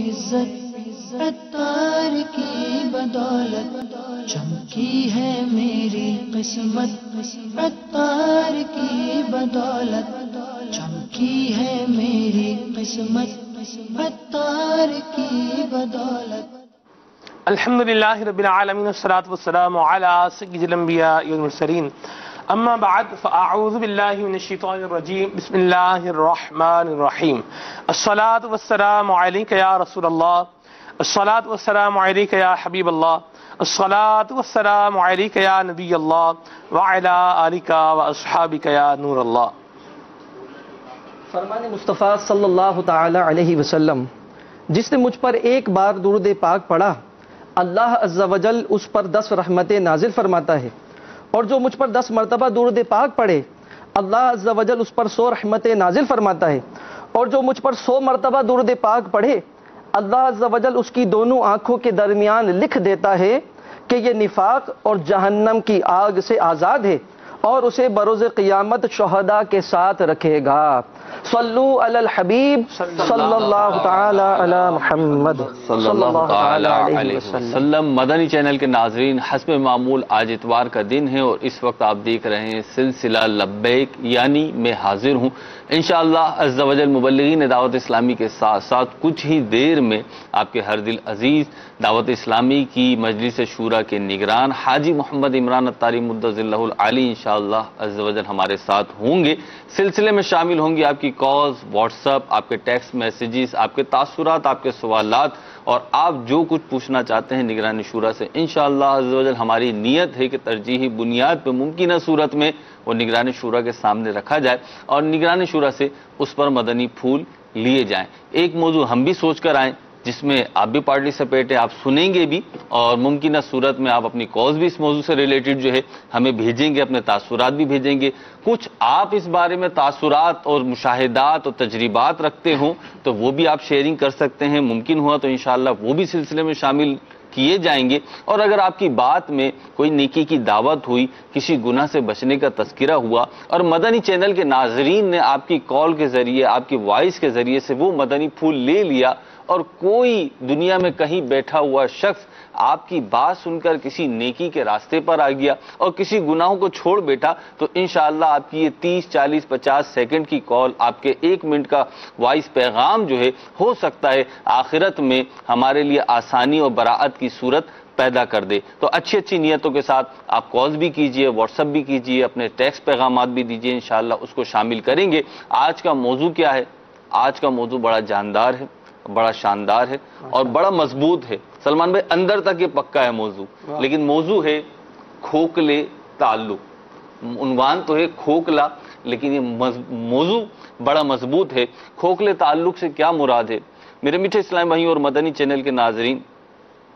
عزت عطار کی بدولت چمکی ہے میری قسمت عطار کی بدولت چمکی ہے میری قسمت عطار کی بدولت. الحمدللہ رب العالمین والصلاة والسلام علی سید الانبیاء والمرسلین اما بعد فاعوذ باللہ من الشیطان الرجیم بسم اللہ الرحمن الرحیم. الصلاة والسلام علیک یا رسول اللہ، الصلاة والسلام علیک یا حبیب اللہ، الصلاة والسلام علیک یا نبی اللہ وعلی آلک واصحابک یا نور اللہ. فرمان مصطفیٰ صلی اللہ تعالی علیہ وسلم، جس نے مجھ پر ایک بار درود پاک پڑھا اللہ عز و جل اس پر 10 رحمتیں نازل فرماتا ہے، اور جو مجھ پر 10 مرتبہ درود پاک پڑھے اللہ عز و جل اس پر 100 رحمتیں نازل فرماتا ہے، اور جو مجھ پر 100 مرتبہ درود پاک پڑھے اللہ عز و جل اس کی دونوں آنکھوں کے درمیان لکھ دیتا ہے کہ یہ نفاق اور جہنم کی آگ سے آزاد ہے، اور اسے بروز قیامت شہداء کے ساتھ رکھے گا. صلو علی الحبیب صلی اللہ تعالی علی محمد صلی اللہ تعالی علیہ وسلم. مدنی چینل کے ناظرین، حسب معمول آج اتوار کا دن ہے اور اس وقت آپ دیکھ رہے ہیں سلسلہ لبیک، یعنی میں حاضر ہوں. انشاءاللہ عز و جل مبلغین دعوت اسلامی کے ساتھ ساتھ کچھ ہی دیر میں آپ کے ہر دل عزیز دعوت اسلامی کی مجلس شورا کے نگران حاجی محمد عمران عطاری مدظ اللہ العلی انشاءاللہ عز و جل ہمارے ساتھ ہوں گے. سلسلے میں شامل ہوں گی آپ کی کالز، واٹس ایپ، آپ کے ٹیکسٹ میسیجز، آپ کے تاثرات، آپ کے سوالات، اور آپ جو کچھ پوچھنا چاہتے ہیں نگران شورا سے. انشاءاللہ عز و جل ہماری نیت ہے کہ ترجیحی بنیاد پہ ممکنہ صورت میں وہ نگران شورا کے سامنے رکھا جائے اور نگران شورا سے اس پر مدنی پھول لیے جائیں. ایک موضوع ہم بھی سوچ کر آئیں جس میں آپ بھی پارٹیسپیٹ ہیں، آپ سنیں گے بھی، اور ممکنہ صورت میں آپ اپنی کالز بھی اس موضوع سے ریلیٹڈ جو ہے ہمیں بھیجیں گے، اپنے تاثرات بھی بھیجیں گے. کچھ آپ اس بارے میں تاثرات اور مشاہدات اور تجربات رکھتے ہوں تو وہ بھی آپ شیئرنگ کر سکتے ہیں. ممکن ہوا تو انشاءاللہ وہ بھی سلسلے میں شامل کیے جائیں گے. اور اگر آپ کی بات میں کوئی نیکی کی دعوت ہوئی، کسی گناہ سے بچنے کا تذکرہ ہوا اور مدنی چینل کے ناظرین نے آپ کی کال کے ذریعے، آپ کی وائس کے ذریعے سے وہ مدنی پھول لے لیا، اور کوئی دنیا میں کہیں بیٹھا ہوا شخص آپ کی بات سن کر کسی نیکی کے راستے پر آ گیا اور کسی گناہوں کو چھوڑ بیٹھا، تو انشاءاللہ آپ کی یہ 30، 40، 50 سیکنڈ کی کال، آپ کے 1 منٹ کا وائس پیغام جو ہے ہو سکتا ہے آخرت میں ہمارے لیے آسانی اور براعت کی صورت پیدا کر دے. تو اچھی اچھی نیتوں کے ساتھ آپ کالز بھی کیجئے، واٹس ایپ بھی کیجئے، اپنے ٹیکسٹ پیغامات بھی دیجئے، انشاءاللہ اس کو شامل کریں گے. آج کا موضوع کیا ہے؟ آج کا موضوع بڑا جاندار ہے، بڑا شاندار ہے اور بڑا مضبوط ہے. سلمان بھائی، اندر تک یہ پکا ہے موضوع، لیکن موضوع ہے کھوکھلے تعلق. عنوان تو ہے کھوکھلا، لیکن یہ موضوع بڑا مضبوط ہے. کھوکھلے تعلق سے کیا مراد ہے؟ میرے میٹھے اسلام بھائیوں اور مدنی چینل کے ناظرین،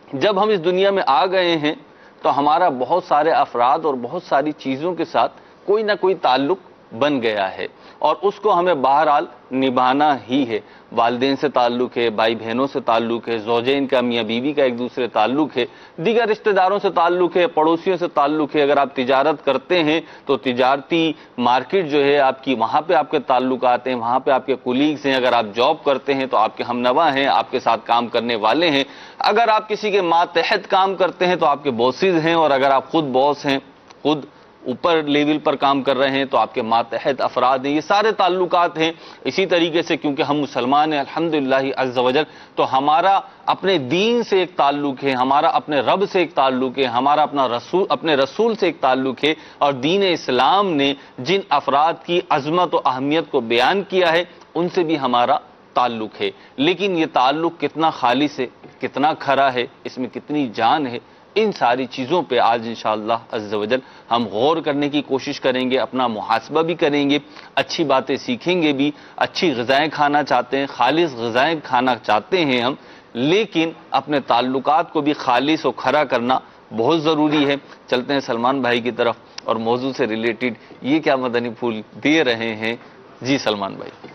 جب ہم اس دنیا میں آ گئے ہیں تو ہمارا بہت سارے افراد اور بہت ساری چیزوں کے ساتھ کوئی نہ کوئی تعلق بن گیا ہے، اور اس کو ہمیں بہرحال نبھانا ہی ہے. والدین سے تعلق ہے، بھائی بہنوں سے تعلق ہے، زوجین کا، میاں بیوی کا ایک دوسرے تعلق ہے، دیگر رشتہ داروں سے تعلق ہے، پڑوسیوں سے تعلق ہے. اگر آپ تجارت کرتے ہیں تو تجارتی مارکیٹ جو ہے آپ کی، وہاں پہ آپ کے تعلقات ہیں، وہاں پہ آپ کے کولیگز ہیں. اگر آپ جاب کرتے ہیں تو آپ کے ہمنوا ہیں، آپ کے ساتھ کام کرنے والے ہیں. اگر آپ کسی کے ماتحت کام کرتے ہیں تو آپ کے باسز ہیں، اور اگر آپ خود باس ہیں، خود اوپر لیول پر کام کر رہے ہیں تو آپ کے ماتحت افراد ہیں. یہ سارے تعلقات ہیں. اسی طریقے سے کیونکہ ہم مسلمان ہیں الحمدللہ عز و جل، تو ہمارا اپنے دین سے ایک تعلق ہے، ہمارا اپنے رب سے ایک تعلق ہے، ہمارا اپنے رسول سے ایک تعلق ہے. اور دین اسلام نے جن افراد کی عظمت و اہمیت کو بیان کیا ہے ان سے بھی ہمارا تعلق ہے. لیکن یہ تعلق کتنا خالص ہے، کتنا کھرا ہے، اس میں کتنی جان ہے، ان ساری چیزوں پہ آج انشاءاللہ عز و جل ہم غور کرنے کی کوشش کریں گے، اپنا محاسبہ بھی کریں گے، اچھی باتیں سیکھیں گے بھی. اچھی غذائیں کھانا چاہتے ہیں، خالص غذائیں کھانا چاہتے ہیں ہم، لیکن اپنے تعلقات کو بھی خالص و کھرا کرنا بہت ضروری ہے. چلتے ہیں سلمان بھائی کی طرف، اور موضوع سے ریلیٹڈ یہ کیا مدنی پھول دے رہے ہیں. جی سلمان بھائی.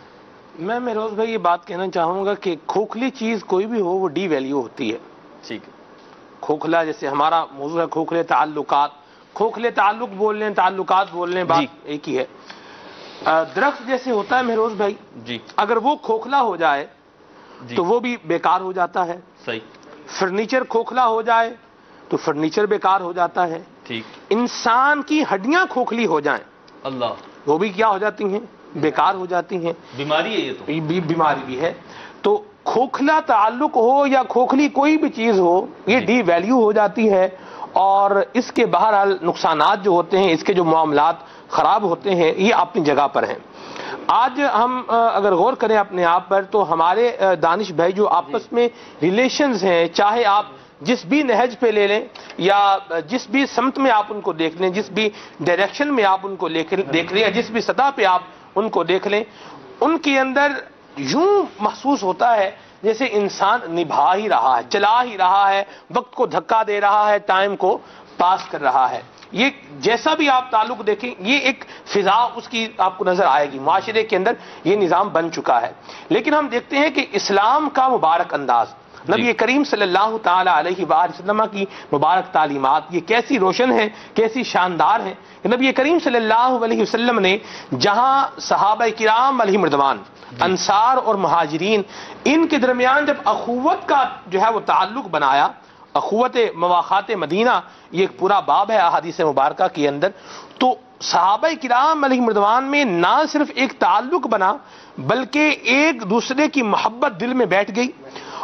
میں مہروز بھائی یہ بات کہنا چاہوں گا کہ کھوکھلی چیز کوئی بھی ہو وہ ڈی ویلیو ہوتی ہے. ٹھیک ہے. کھوکھلا، جیسے ہمارا موضوع ہے کھوکھلے تعلقات، کھوکھلے تعلق بول لیں، تعلقات بول لیں، بات ایک ہی ہے. درخت جیسے ہوتا ہے مہروز بھائی، جی، اگر وہ کھوکھلا ہو جائے تو وہ بھی بیکار ہو جاتا ہے. صحیح. فرنیچر کھوکھلا ہو جائے تو فرنیچر بیکار ہو جاتا ہے. ٹھیک. انسان کی ہڈیاں کھوکھلی ہو جائیں اللہ، وہ بھی کیا ہو جاتی ہیں؟ بیکار ہو جاتی ہیں. بیماری ہے یہ تو. بیماری بھی ہے. تو کھوکھلا تعلق ہو یا کھوکھلی کوئی بھی چیز ہو یہ ڈی ویلیو ہو جاتی ہے، اور اس کے بہرحال نقصانات جو ہوتے ہیں، اس کے جو معاملات خراب ہوتے ہیں، یہ اپنی جگہ پر ہیں. آج ہم اگر غور کریں اپنے آپ پر تو ہمارے دانش بھائی جو آپس میں ریلیشنز ہیں، چاہے آپ جس بھی نہج پہ لے لیں یا جس بھی سمت میں آپ ان کو دیکھ لیں، جس بھی ڈائریکشن میں آپ ان کو دیکھ لیں یا جس بھی سطح پہ آپ ان کو دیکھ لیں، ان کے اندر یوں محسوس ہوتا ہے جیسے انسان نبھا ہی رہا ہے، چلا ہی رہا ہے، وقت کو دھکا دے رہا ہے، ٹائم کو پاس کر رہا ہے. یہ جیسا بھی آپ تعلق دیکھیں یہ ایک فضا اس کی آپ کو نظر آئے گی. معاشرے کے اندر یہ نظام بن چکا ہے. لیکن ہم دیکھتے ہیں کہ اسلام کا مبارک انداز، نبی کریم صلی اللہ تعالی علیہ وآلہ وسلم کی مبارک تعلیمات یہ کیسی روشن ہیں، کیسی شاندار ہیں. نبی کریم صلی اللہ علیہ وسلم نے جہاں صحابہ کرام علیہم رضوان، انصار اور مہاجرین، ان کے درمیان جب اخوت کا جو ہے وہ تعلق بنایا، اخوت مواخات مدینہ، یہ ایک پورا باب ہے احادیث مبارکہ کے اندر، تو صحابہ کرام علیہم رضوان میں نہ صرف ایک تعلق بنا بلکہ ایک دوسرے کی محبت دل میں بیٹھ گئی.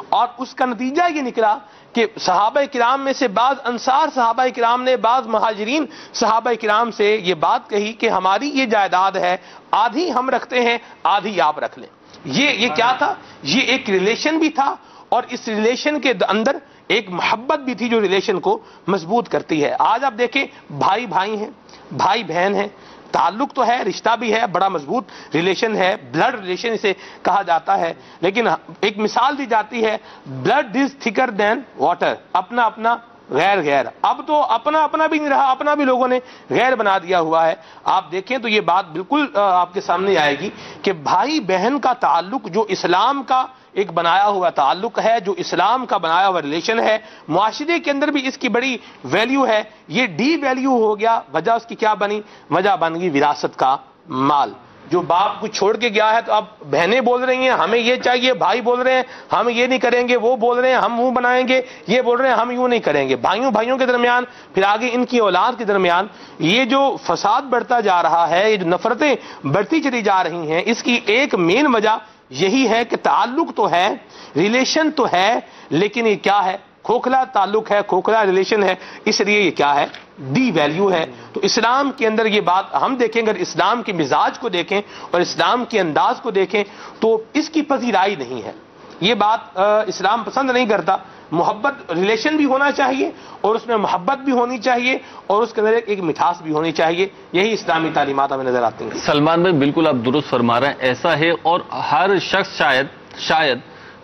اور اس کا نتیجہ یہ نکلا کہ صحابہ کرام میں سے بعض انصار صحابہ کرام نے بعض مہاجرین صحابہ کرام سے یہ بات کہی کہ ہماری یہ جائیداد ہے، آدھی ہم رکھتے ہیں، آدھی آپ رکھ لیں. یہ کیا تھا؟ یہ ایک ریلیشن بھی تھا، اور اس ریلیشن کے اندر ایک محبت بھی تھی جو ریلیشن کو مضبوط کرتی ہے. آج آپ دیکھیں بھائی بھائی ہیں، بھائی بہن ہیں، تعلق تو ہے، رشتہ بھی ہے، بڑا مضبوط ریلیشن ہے، بلڈ ریلیشن اسے کہا جاتا ہے. لیکن ایک مثال دی جاتی ہے، بلڈ از تھکر دین واٹر، اپنا اپنا غیر غیر. اب تو اپنا اپنا بھی نہیں رہا، اپنا بھی لوگوں نے غیر بنا دیا ہوا ہے. آپ دیکھیں تو یہ بات بالکل آپ کے سامنے آئے گی کہ بھائی بہن کا تعلق جو اسلام کا ایک بنایا ہوا تعلق ہے، جو اسلام کا بنایا ہوا ریلیشن ہے، معاشرے کے اندر بھی اس کی بڑی ویلیو ہے، یہ ڈی ویلیو ہو گیا. وجہ اس کی کیا بنی؟ وجہ بن گئی وراثت کا مال. جو باپ کو چھوڑ کے گیا ہے تو اب بہنیں بول رہی ہیں ہمیں یہ چاہیے، بھائی بول رہے ہیں ہم یہ نہیں کریں گے، وہ بول رہے ہیں ہم منہ بنائیں گے، یہ بول رہے ہیں ہم یوں نہیں کریں گے. بھائیوں کے درمیان، پھر آگے ان کی اولاد کے درمیان یہ جو فساد بڑھتا جا رہا ہے، یہ جو نفرتیں بڑھتی چلی جا رہی ہیں، اس کی ایک مین وجہ یہی ہے کہ تعلق تو ہے، ریلیشن تو ہے، لیکن یہ کیا ہے؟ کھوکھلا تعلق ہے، کھوکھلا ریلیشن ہے. اس لیے یہ کیا ہے؟ ڈی ویلیو ہے. تو اسلام کے اندر یہ بات ہم دیکھیں، اگر اسلام کے مزاج کو دیکھیں اور اسلام کے انداز کو دیکھیں تو اس کی پذیرائی نہیں ہے. یہ بات اسلام پسند نہیں کرتا. محبت ریلیشن بھی ہونا چاہیے اور اس میں محبت بھی ہونی چاہیے اور اس کے اندر ایک مٹھاس بھی ہونی چاہیے. یہی اسلامی تعلیمات ہمیں نظر آتی ہیں. سلمان بھائی بالکل آپ درست فرما رہے ہیں، ایسا ہے، اور ہر شخص شاید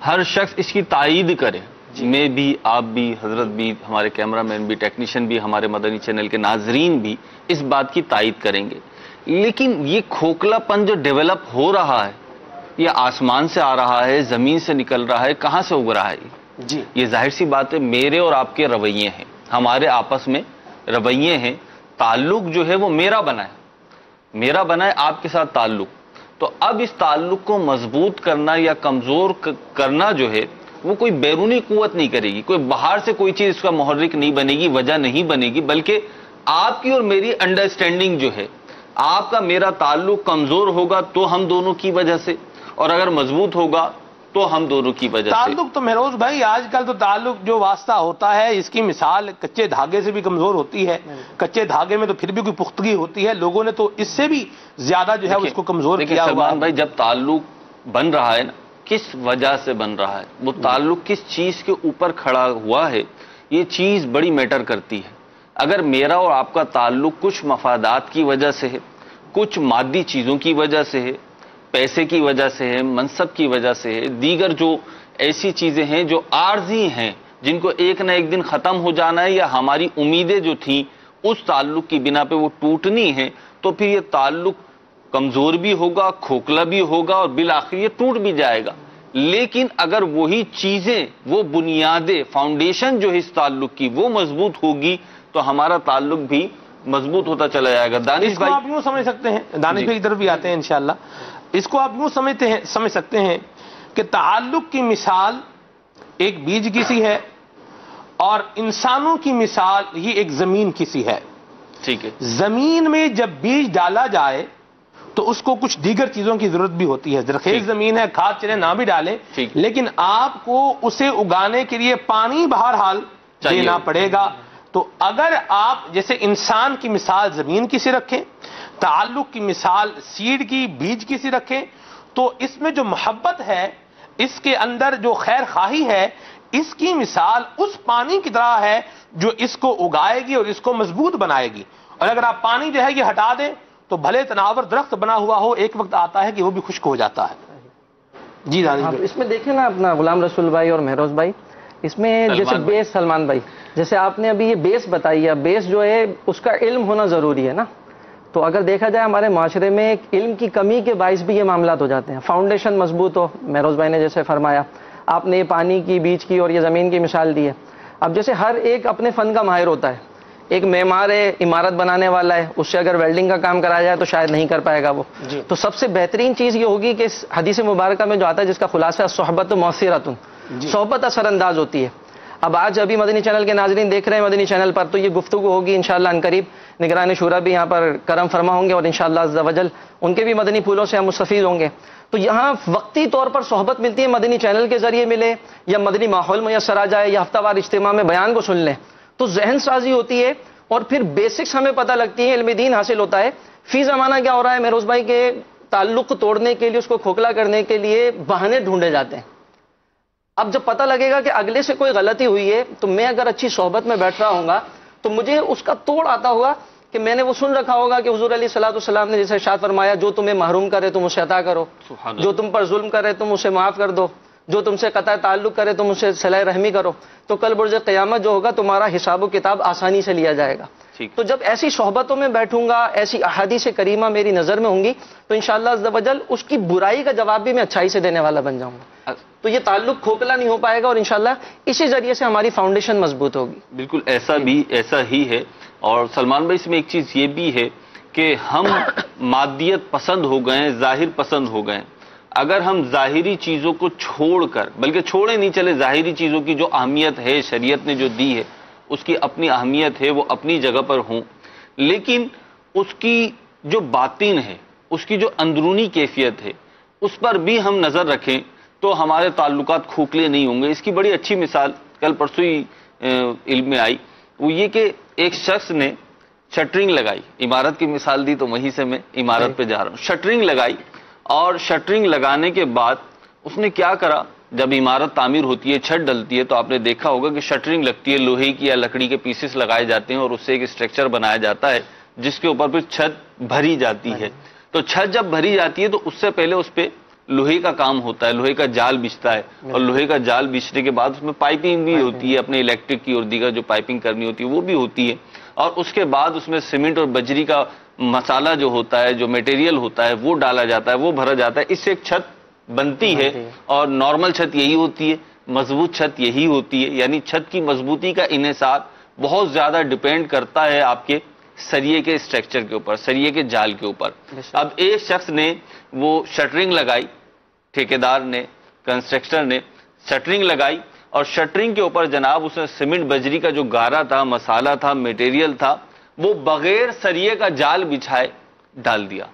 ہر شخص اس کی تائید کرے. میں بھی، آپ بھی، حضرت بھی، ہمارے کیمرہ مین بھی، ٹیکنیشین بھی، ہمارے مدنی چینل کے ناظرین بھی اس بات کی تائید کریں گے. لیکن یہ کھوکھلا پن جو ڈیولپ ہو رہا ہے، یہ آسمان سے آ رہا ہے، زمین سے نکل رہا ہے، کہاں سے اگ رہا ہے؟ جی یہ ظاہر سی بات ہے، میرے اور آپ کے رویے ہیں، ہمارے آپس میں رویے ہیں. تعلق جو ہے وہ میرا بنا ہے آپ کے ساتھ تعلق. تو اب اس تعلق کو مضبوط کرنا یا کمزور کرنا جو ہے وہ کوئی بیرونی قوت نہیں کرے گی، کوئی باہر سے کوئی چیز اس کا محرک نہیں بنے گی، وجہ نہیں بنے گی، بلکہ آپ کی اور میری انڈرسٹینڈنگ جو ہے، آپ کا میرا تعلق کمزور ہوگا تو ہم دونوں کی وجہ سے، اور اگر مضبوط ہوگا تو ہم دونوں کی وجہ سے. تعلق تو مہروز بھائی آج کل تو تعلق جو واسطہ ہوتا ہے اس کی مثال کچے دھاگے سے بھی کمزور ہوتی ہے. کچے دھاگے میں تو پھر بھی کوئی پختگی ہوتی ہے، لوگوں نے تو اس سے بھی زیادہ جو ہے اس کو کمزور کیا ہوا ہے. سلمان بھائی جب تعلق بن رہا ہے نا، کس وجہ سے بن رہا ہے، وہ تعلق کس چیز کے اوپر کھڑا ہوا ہے، یہ چیز بڑی میٹر کرتی ہے. اگر میرا اور آپ کا تعلق کچھ مفادات کی وجہ سے ہے، کچھ مادی چیزوں کی وجہ سے ہے، پیسے کی وجہ سے ہے، منصب کی وجہ سے ہے، دیگر جو ایسی چیزیں ہیں جو عارضی ہیں، جن کو ایک نہ ایک دن ختم ہو جانا ہے، یا ہماری امیدیں جو تھیں اس تعلق کی بنا پہ وہ ٹوٹنی ہیں، تو پھر یہ تعلق کمزور بھی ہوگا، کھوکھلا بھی ہوگا، اور بالآخر یہ ٹوٹ بھی جائے گا. لیکن اگر وہی چیزیں، وہ بنیادیں، فاؤنڈیشن جو ہے اس تعلق کی وہ مضبوط ہوگی تو ہمارا تعلق بھی مضبوط ہوتا چلا جائے گا. دانش بھائی آپ یوں سمجھ سکتے ہیں، دانش بھائی کی طرف بھی آتے ہیں انشاءاللہ. اس کو آپ یوں سمجھ سکتے ہیں کہ تعلق کی مثال ایک بیج کی سی ہے اور انسانوں کی مثال ہی ایک زمین کی سی ہے. ٹھیک ہے. زمین میں جب بیج ڈالا جائے تو اس کو کچھ دیگر چیزوں کی ضرورت بھی ہوتی ہے. زرخیز زمین ہے, کھاد چلے نہ بھی ڈالیں, لیکن آپ کو اسے اگانے کے لیے پانی بہرحال دینا پڑے گا. تو اگر آپ جیسے انسان کی مثال زمین کی سی رکھیں, تعلق کی مثال سیڈ کی, بیج کی سی رکھیں, تو اس میں جو محبت ہے, اس کے اندر جو خیر خواہی ہے, اس کی مثال اس پانی کی طرح ہے جو اس کو اگائے گی اور اس کو مضبوط بنائے گی. اور اگر آپ پانی جو ہے یہ ہٹا دیں تو بھلے تناور درخت بنا ہوا ہو, ایک وقت آتا ہے کہ وہ بھی خشک ہو جاتا ہے. جی دانش, اس میں دیکھیں نا اپنا غلام رسول بھائی اور مہروز بھائی, اس میں جیسے بیس, سلمان بھائی جیسے آپ نے ابھی یہ بیس بتائی ہے, بیس جو ہے اس کا علم ہونا ضروری ہے نا. تو اگر دیکھا جائے ہمارے معاشرے میں علم کی کمی کے باعث بھی یہ معاملات ہو جاتے ہیں. فاؤنڈیشن مضبوط ہو, مہروز بھائی نے جیسے فرمایا, آپ نے پانی کی, بیج کی اور یہ زمین کی مثال دی ہے. اب جیسے ہر ایک اپنے فن کا ماہر ہوتا ہے. ایک معمار ہے, عمارت بنانے والا ہے, اس سے اگر ویلڈنگ کا کام کرایا جائے تو شاید نہیں کر پائے گا وہ. تو سب سے بہترین چیز یہ ہوگی کہ حدیث مبارکہ میں جو آتا ہے جس کا خلاصہ صحبت مؤثرۃ, صحبت اثر انداز ہوتی ہے. اب آج ابھی مدنی چینل کے ناظرین دیکھ رہے ہیں مدنی چینل پر, تو یہ گفتگو ہوگی انشاءاللہ ان قریب. نگران شورا بھی یہاں پر کرم فرما ہوں گے اور انشاءاللہ عز و جل ان کے بھی مدنی پھولوں سے ہم مستفید ہوں گے. تو یہاں وقتی طور پر صحبت ملتی ہے, مدنی چینل کے ذریعے ملے یا مدنی ماحول میسر آ جائے یا ہفتہ وار اجتماع میں بیان کو سن لیں, تو ذہن سازی ہوتی ہے اور پھر بیسکس ہمیں پتہ لگتی ہے, علم دین حاصل ہوتا ہے. فی زمانہ کیا ہو رہا ہے مہروز بھائی کے تعلق توڑنے کے لیے, اس کو کھوکھلا کرنے کے لیے بہانے ڈھونڈے جاتے ہیں. اب جب پتہ لگے گا کہ اگلے سے کوئی غلطی ہوئی ہے تو میں اگر اچھی صحبت میں بیٹھ رہا ہوں گا تو مجھے اس کا توڑ آتا ہوگا کہ میں نے وہ سن رکھا ہوگا کہ حضور علیہ الصلوۃ والسلام نے جیسے ارشاد فرمایا, جو تمہیں محروم کرے تم اسے عطا کرو, جو تم پر ظلم کرے تم اسے معاف کر دو, جو تم سے قطع تعلق کرے تم اسے صلہ رحمی کرو, تو کل برج قیامت جو ہوگا تمہارا حساب و کتاب آسانی سے لیا جائے گا. تو جب ایسی صحبتوں میں بیٹھوں گا, ایسی احادیث کریمہ میری نظر میں ہوں گی, تو انشاءاللہ عز و جل اس کی برائی کا جواب بھی میں اچھائی سے دینے والا بن جاؤں گا. تو یہ تعلق کھوکھلا نہیں ہو پائے گا اور انشاءاللہ اسی ذریعے سے ہماری فاؤنڈیشن مضبوط ہوگی. بالکل ایسا ہی ہے. اور سلمان بھائی اس میں ایک چیز یہ بھی ہے کہ ہم مادیت پسند ہو گئے ہیں, ظاہر پسند ہو گئے ہیں. اگر ہم ظاہری چیزوں کو چھوڑ کر, بلکہ چھوڑے نہیں چلے, ظاہری چیزوں کی جو اہمیت ہے شریعت نے جو دی ہے اس کی اپنی اہمیت ہے, وہ اپنی جگہ پر ہوں, لیکن اس کی جو باطن ہے, اس کی جو اندرونی کیفیت ہے, اس پر بھی ہم نظر رکھیں تو ہمارے تعلقات کھوکھلے نہیں ہوں گے. اس کی بڑی اچھی مثال کل پرسوں ہی علم میں آئی, وہ یہ کہ ایک شخص نے شٹرنگ لگائی, عمارت کی مثال دی تو وہیں سے میں عمارت پہ جا رہا ہوں. شٹرنگ لگائی اور شٹرنگ لگانے کے بعد اس نے کیا کرا, جب عمارت تعمیر ہوتی ہے, چھت ڈلتی ہے, تو آپ نے دیکھا ہوگا کہ شٹرنگ لگتی ہے, لوہے کی یا لکڑی کے پیسز لگائے جاتے ہیں اور اس سے ایک اسٹرکچر بنایا جاتا ہے جس کے اوپر پھر چھت بھری جاتی ہے. تو چھت جب بھری جاتی ہے تو اس سے پہلے اس پہ لوہے کا کام ہوتا ہے, لوہے کا جال بچھتا ہے, اور لوہے کا جال بچھنے کے بعد اس میں پائپنگ بھی ہوتی ہے, اپنے الیکٹرک کی اور دیگر جو پائپنگ کرنی ہوتی ہے وہ بھی ہوتی ہے, اور اس کے بعد اس میں سیمنٹ اور بجری کا مسالہ جو ہوتا ہے, جو میٹیریل ہوتا ہے وہ ڈالا جاتا ہے, وہ بھرا جاتا ہے, اس سے ایک چھت بنتی ہے. اور نارمل چھت یہی ہوتی ہے, مضبوط چھت یہی ہوتی ہے. یعنی چھت کی مضبوطی کا انحصار بہت زیادہ ڈیپینڈ کرتا ہے آپ کے سریے کے اسٹرکچر کے اوپر, سریے کے جال کے اوپر. اب ایک شخص نے وہ شٹرنگ لگائی, ٹھیکیدار نے, کنسٹرکٹر نے شٹرنگ لگائی, اور شٹرنگ کے اوپر جناب اس نے سیمنٹ بجری کا جو گارا تھا, مسالہ تھا, میٹیریل تھا, وہ بغیر سریے کا جال بچھائے ڈال دیا.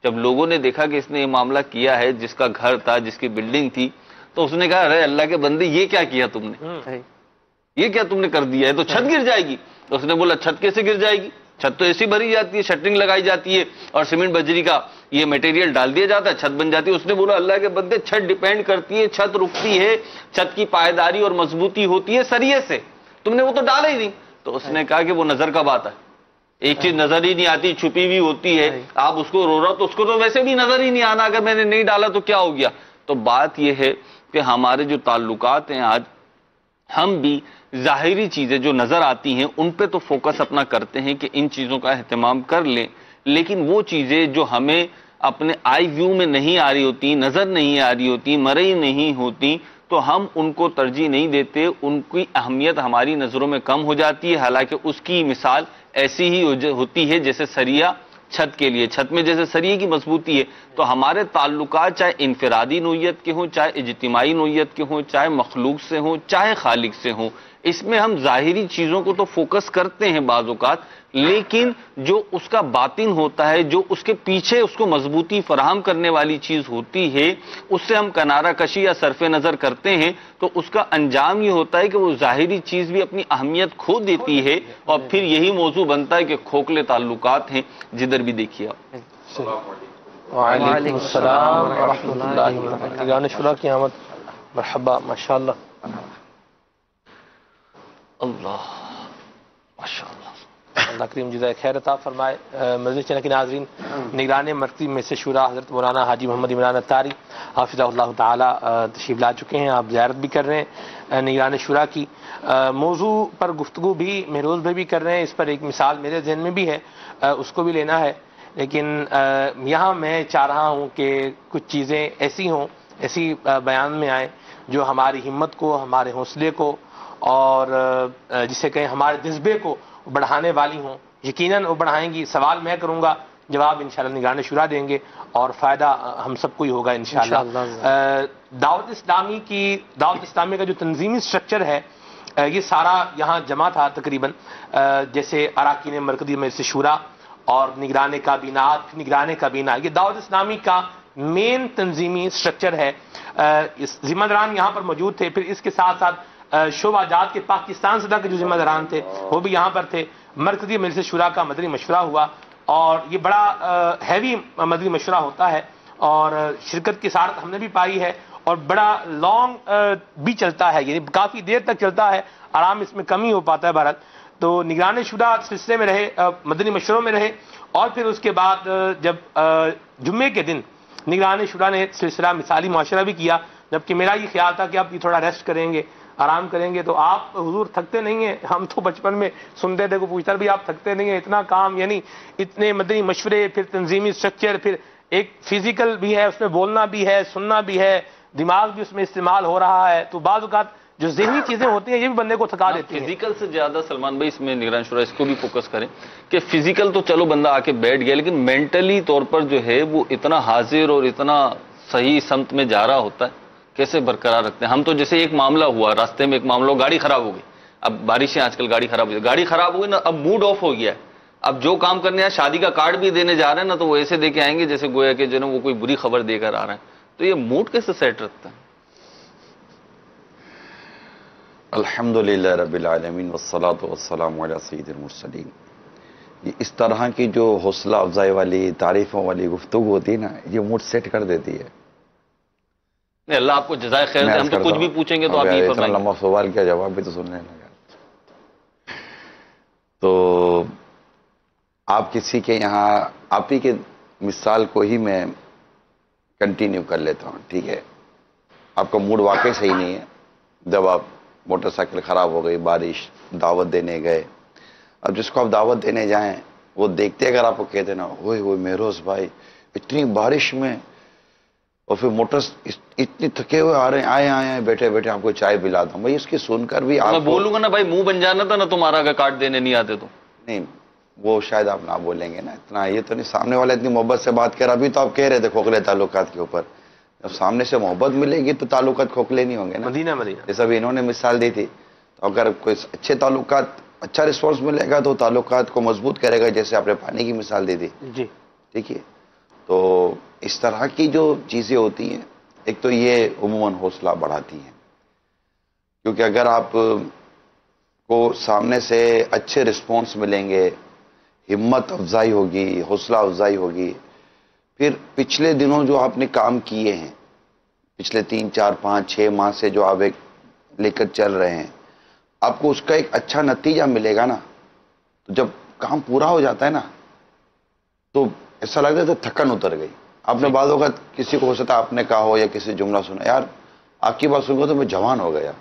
جب لوگوں نے دیکھا کہ اس نے یہ معاملہ کیا ہے, جس کا گھر تھا, جس کی بلڈنگ تھی, تو اس نے کہا ارے اللہ کے بندے یہ کیا کیا تم نے, یہ کیا تم نے کر دیا ہے, تو چھت گر جائے گی. تو اس نے بولا چھت کیسے گر جائے گی, چھت تو ایسی بھری جاتی ہے, شٹرنگ لگائی جاتی ہے اور سیمنٹ بجری کا یہ میٹیریل ڈال دیا جاتا ہے, چھت بن جاتی ہے. اس نے بولا اللہ کے بندے چھت ڈیپینڈ کرتی ہے, چھت رکتی ہے, چھت کی پائیداری اور مضبوطی ہوتی ہے سریے سے, تم نے وہ تو ڈالا ہی نہیں. تو اس نے کہا کہ وہ نظر کا بات ہے, ایک چیز نظر ہی نہیں آتی, چھپی ہوئی ہوتی ہے, آپ اس کو رو رہا تو اس کو تو ویسے بھی نظر ہی نہیں آنا, اگر میں نے نہیں ڈالا تو کیا ہو گیا. تو بات یہ ہے کہ ہمارے جو تعلقات ہیں آج, ہم بھی ظاہری چیزیں جو نظر آتی ہیں ان پہ تو فوکس اپنا کرتے ہیں کہ ان چیزوں کا اہتمام کر لیں, لیکن وہ چیزیں جو ہمیں اپنے آئی ویو میں نہیں آ رہی ہوتی, نظر نہیں آ رہی ہوتی, مرئی نہیں ہوتی, تو ہم ان کو ترجیح نہیں دیتے, ان کی اہمیت ہماری نظروں میں کم ہو جاتی ہے. حالانکہ اس کی مثال ایسی ہی ہوتی ہے جیسے سریا چھت کے لیے. چھت میں جیسے سریے کی مضبوطی ہے تو ہمارے تعلقات چاہے انفرادی نوعیت کے ہوں، چاہے اجتماعی نوعیت کے ہوں، چاہے مخلوق سے ہوں، چاہے خالق سے ہوں، اس میں ہم ظاہری چیزوں کو تو فوکس کرتے ہیں بعض اوقات، لیکن جو اس کا باطن ہوتا ہے، جو اس کے پیچھے اس کو مضبوطی فراہم کرنے والی چیز ہوتی ہے، اس سے ہم کنارہ کشی یا صرف نظر کرتے ہیں تو اس کا انجام یہ ہوتا ہے کہ وہ ظاہری چیز بھی اپنی اہمیت کھو دیتی ہے، اور پھر یہی موضوع بنتا ہے کہ کھوکھلے تعلقات ہیں جدھر بھی دیکھیے آپ. وعلیکم السلام ورحمۃ اللہ وبرکاتہ. نگران شورا کی آمد. مرحبا، ماشاء اللہ. اللہ ماشاء اللہ. اللہ کریم جزائے خیر عطا فرمائے. مدنی چینل کے ناظرین، نگران مرکزی میں سے شورا حضرت مولانا حاجی محمد عمران اتاری حافظہ اللہ تعالی تشریف لا چکے ہیں. آپ زیارت بھی کر رہے ہیں نگران شورا کی. موضوع پر گفتگو بھی مہروز بھائی بھی کر رہے ہیں. اس پر ایک مثال میرے ذہن میں بھی ہے، اس کو بھی لینا ہے، لیکن یہاں میں چاہ رہا ہوں کہ کچھ چیزیں ایسی ہوں، ایسی بیان میں آئیں جو ہماری ہمت کو، ہمارے حوصلے کو اور جسے کہیں ہمارے جذبے کو بڑھانے والی ہوں. یقیناً وہ بڑھائیں گی. سوال میں کروں گا، جواب انشاءاللہ نگران شورا دیں گے اور فائدہ ہم سب کو ہی ہوگا انشاءاللہ. دعوت اسلامی کا جو تنظیمی سٹرکچر ہے یہ سارا یہاں جمع تھا تقریباً، جیسے اراکین مرکزی میں سے شورا اور نگران کابینہ. یہ دعوت اسلامی کا مین تنظیمی سٹرکچر ہے. ذمہ داران یہاں پر موجود تھے. پھر اس کے ساتھ ساتھ شعبہ جات کے پاکستان صدر کے جو ذمہ داران تھے وہ بھی یہاں پر تھے. مرکزی مجلس شورا کا مدنی مشورہ ہوا اور یہ بڑا ہیوی مدنی مشورہ ہوتا ہے اور شرکت کی سعادت ہم نے بھی پائی ہے اور بڑا لانگ بھی چلتا ہے، یعنی کافی دیر تک چلتا ہے. آرام اس میں کم ہی ہو پاتا ہے بھارت. تو نگران شورا سلسلے میں رہے، مدنی مشوروں میں رہے، اور پھر اس کے بعد جب جمعے کے دن نگران شورا نے سلسلہ مثالی معاشرہ بھی کیا، جبکہ میرا یہ خیال تھا کہ آپ یہ تھوڑا ریسٹ کریں گے، آرام کریں گے. تو آپ حضور تھکتے نہیں ہیں. ہم تو بچپن میں سنتے تھے، کو پوچھتا بھی آپ تھکتے نہیں ہیں؟ اتنا کام، یعنی اتنے مدنی مشورے، پھر تنظیمی سٹرکچر، پھر ایک فزیکل بھی ہے، اس میں بولنا بھی ہے، سننا بھی ہے، دماغ بھی اس میں استعمال ہو رہا ہے. تو بعض اوقات جو ذہنی چیزیں ہوتی ہیں یہ بھی بندے کو تھکا دیتی ہیں. فزیکل سے زیادہ سلمان بھائی اس میں نگران شورا اس کو بھی فوکس کریں کہ فزیکل تو چلو بندہ آ کے بیٹھ گیا، لیکن مینٹلی طور پر جو ہے وہ اتنا حاضر اور اتنا صحیح سمت میں جا رہا ہوتا ہے، کیسے برقرار رکھتے ہیں. ہم تو جیسے ایک معاملہ ہوا، راستے میں ایک معاملہ ہوا، گاڑی خراب ہو گئی. اب بارشیں آج کل گاڑی خراب ہو گئی، گاڑی خراب ہو گئی نا، اب موڈ آف ہو گیا ہے. اب جو کام کرنے ہیں، شادی کا کارڈ بھی دینے جا رہے ہیں نا، تو وہ ایسے دے کے آئیں گے جیسے گویا کہ جو نا وہ کوئی بری خبر دے کر آ رہے ہیں. تو یہ موڈ کیسے سیٹ رکھتا ہے؟ الحمدللہ رب العالمین والصلاة والسلام علی سید المرسلین. یہ اس طرح کی جو حوصلہ افزائی والی، تعریفوں والی گفتگو ہوتی ہے نا، یہ موڈ سیٹ کر دیتی ہے. نہیں، اللہ آپ کو جزائے خیر دے. ہم تو کچھ بھی پوچھیں گے تو آپ یہ فرمائیں گے. لمبا سوال کیا، جواب بھی تو سننے لگا. تو آپ کسی کے یہاں، آپ ہی کے مثال کو ہی میں کنٹینیو کر لیتا ہوں، ٹھیک ہے؟ آپ کا موڈ واقعی صحیح نہیں ہے. جب آپ موٹر سائیکل خراب ہو گئی، بارش، دعوت دینے گئے. اب جس کو آپ دعوت دینے جائیں وہ دیکھتے اگر آپ کو کہہ دینا، ہوئے ہوئے مہروز بھائی اتنی بارش میں، اور پھر موٹر اتنے تھکے ہوئے آ رہے ہیں، آئے بیٹھے بیٹھے آپ کو چائے پلاتا ہوں. بھائی اس کی سن کر بھی میں بولوں گا نا بھائی منہ بن جانا تھا نا تمہارا اگر کارڈ دینے نہیں آتے تو. نہیں، وہ شاید آپ نہ بولیں گے نا اتنا. یہ تو نہیں، سامنے والا اتنی محبت سے بات کر رہا. ابھی تو آپ کہہ رہے تھے کھوکھلے تعلقات کے اوپر. جب سامنے سے محبت ملے گی تو تعلقات کھوکھلے نہیں ہوں گے نا. مدینہ جیسا ابھی انہوں نے مثال دی تھی. تو اگر کوئی اچھے تعلقات، اچھا رسپانس ملے گا تو تعلقات کو مضبوط کرے گا، جیسے آپ نے پانی کی مثال دی تھی. جی ٹھیک ہے. تو اس طرح کی جو چیزیں ہوتی ہیں، ایک تو یہ عموماً حوصلہ بڑھاتی ہیں، کیونکہ اگر آپ کو سامنے سے اچھے رسپانس ملیں گے، ہمت افزائی ہوگی، حوصلہ افزائی ہوگی. پھر پچھلے دنوں جو آپ نے کام کیے ہیں، پچھلے 3 4 5 6 ماہ سے جو آپ ایک لے کر چل رہے ہیں، آپ کو اس کا ایک اچھا نتیجہ ملے گا نا. تو جب کام پورا ہو جاتا ہے نا تو ایسا لگتا ہے تو تھکن اتر گئی. آپ نے بعض اوقات کسی کو ہو سکتا آپ نے کہا ہو یا کسی جملہ سنا، یار آپ کی بات سن کر تو میں جوان ہو گیا،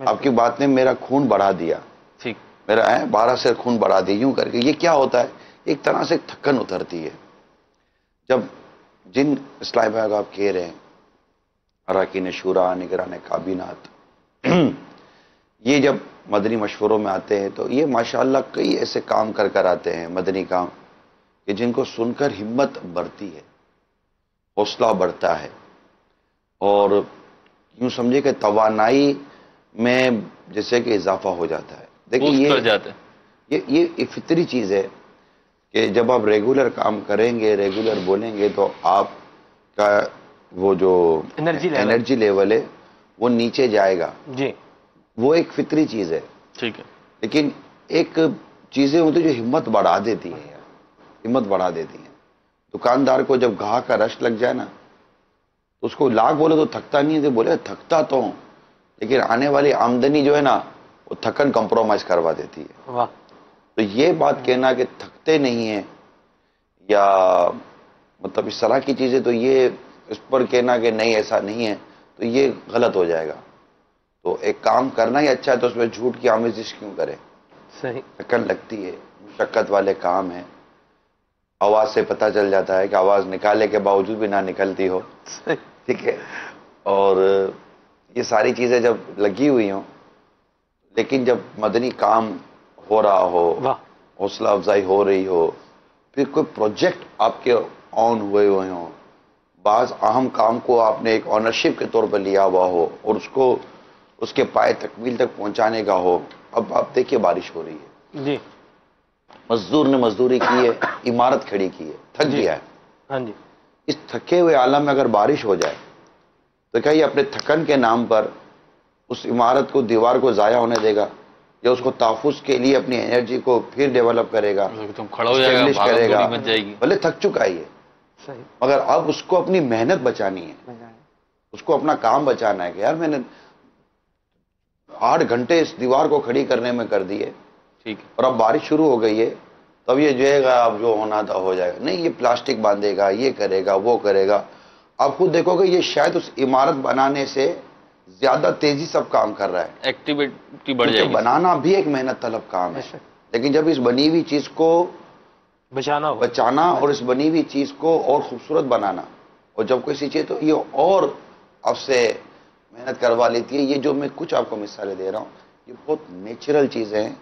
آپ کی بات نے میرا خون بڑھا دیا، ٹھیک، میرا 12 سے خون بڑھا دیا، یوں کر کے. یہ کیا ہوتا ہے؟ ایک طرح سے تھکن اترتی ہے. جب جن اصلاح بھائی آپ کہہ رہے ہیں، اراکین شورا، نگران کابینات، یہ جب مدنی مشوروں میں آتے ہیں تو یہ ماشاءاللہ کئی ایسے کام کر آتے ہیں، مدنی کام، کہ جن کو سن کر ہمت بڑھتی ہے، حوصلہ بڑھتا ہے، اور یوں سمجھے کہ توانائی میں جیسے کہ اضافہ ہو جاتا ہے۔ دیکھیے یہ فطری چیز ہے کہ جب آپ ریگولر کام کریں گے، ریگولر بولیں گے، تو آپ کا وہ جو انرجی لیول ہے وہ نیچے جائے گا جی، وہ ایک فطری چیز ہے۔ ٹھیک ہے، لیکن ایک چیزیں ہوتی جو ہمت بڑھا دیتی ہیں، ہمت بڑھا دیتی ہیں۔ دکاندار کو جب گاہک کا رش لگ جائے نا، تو اس کو لاکھ بولے تو تھکتا نہیں ہے، تو بولے تھکتا تو ہوں، لیکن آنے والی آمدنی جو ہے نا وہ تھکن کمپرومائز کروا دیتی ہے۔ واہ، تو یہ بات کہنا کہ تھکتے نہیں ہیں یا مطلب اس طرح کی چیزیں، تو یہ اس پر کہنا کہ نہیں ایسا نہیں ہے، تو یہ غلط ہو جائے گا۔ تو ایک کام کرنا ہی اچھا ہے تو اس میں جھوٹ کی آمیزش کیوں کرے؟ صحیح، تھکن لگتی ہے، مشقت والے کام ہیں، آواز سے پتہ چل جاتا ہے کہ آواز نکالے کے باوجود بھی نہ نکلتی ہو، ٹھیک ہے، اور یہ ساری چیزیں جب لگی ہوئی ہوں، لیکن جب مدنی کام ہو رہا ہو، حوصلہ افزائی ہو رہی ہو، پھر کوئی پروجیکٹ آپ کے آن ہوئے ہوں، بعض اہم کام کو آپ نے ایک آنرشپ کے طور پر لیا ہوا ہو اور اس کو اس کے پائے تکمیل تک پہنچانے کا ہو۔ اب آپ دیکھیے بارش ہو رہی ہے، جی، مزدور نے مزدوری کی ہے، عمارت کھڑی کی ہے، تھک گیا ہے۔ ہاں جی، اس تھکے ہوئے عالم میں اگر بارش ہو جائے تو کیا یہ اپنے تھکن کے نام پر اس عمارت کو، دیوار کو ضائع ہونے دے گا، یا اس کو تحفظ کے لیے اپنی انرجی کو پھر ڈیولپ کرے گا، کھڑا ہو جائے اسٹیبلش کرے گا؟ بچ جائے گی۔ بھلے تھک چکا ہی ہے، صحیح، مگر اب اس کو اپنی محنت بچانی ہے، اس کو اپنا کام بچانا ہے کہ یار میں نے 8 گھنٹے اس دیوار کو کھڑی کرنے میں کر دیے، ٹھیک ہے، اور اب بارش شروع ہو گئی ہے، تب یہ جو ہے اب جو ہونا تھا ہو جائے گا، نہیں یہ پلاسٹک باندھے گا، یہ کرے گا، وہ کرے گا۔ آپ خود دیکھو گے یہ شاید اس عمارت بنانے سے زیادہ تیزی سے اب کام کر رہا ہے، ایکٹیویٹی بڑھ جائے گی۔ بنانا بھی ایک محنت طلب کام ہے، لیکن جب اس بنی ہوئی چیز کو بچانا اور اس بنی ہوئی چیز کو اور خوبصورت بنانا، اور جب کوئی چیز تو یہ اور آپ سے محنت کروا لیتی ہے۔ یہ جو میں کچھ آپ کو مثالیں دے رہا ہوں یہ بہت نیچرل چیزیں ہیں،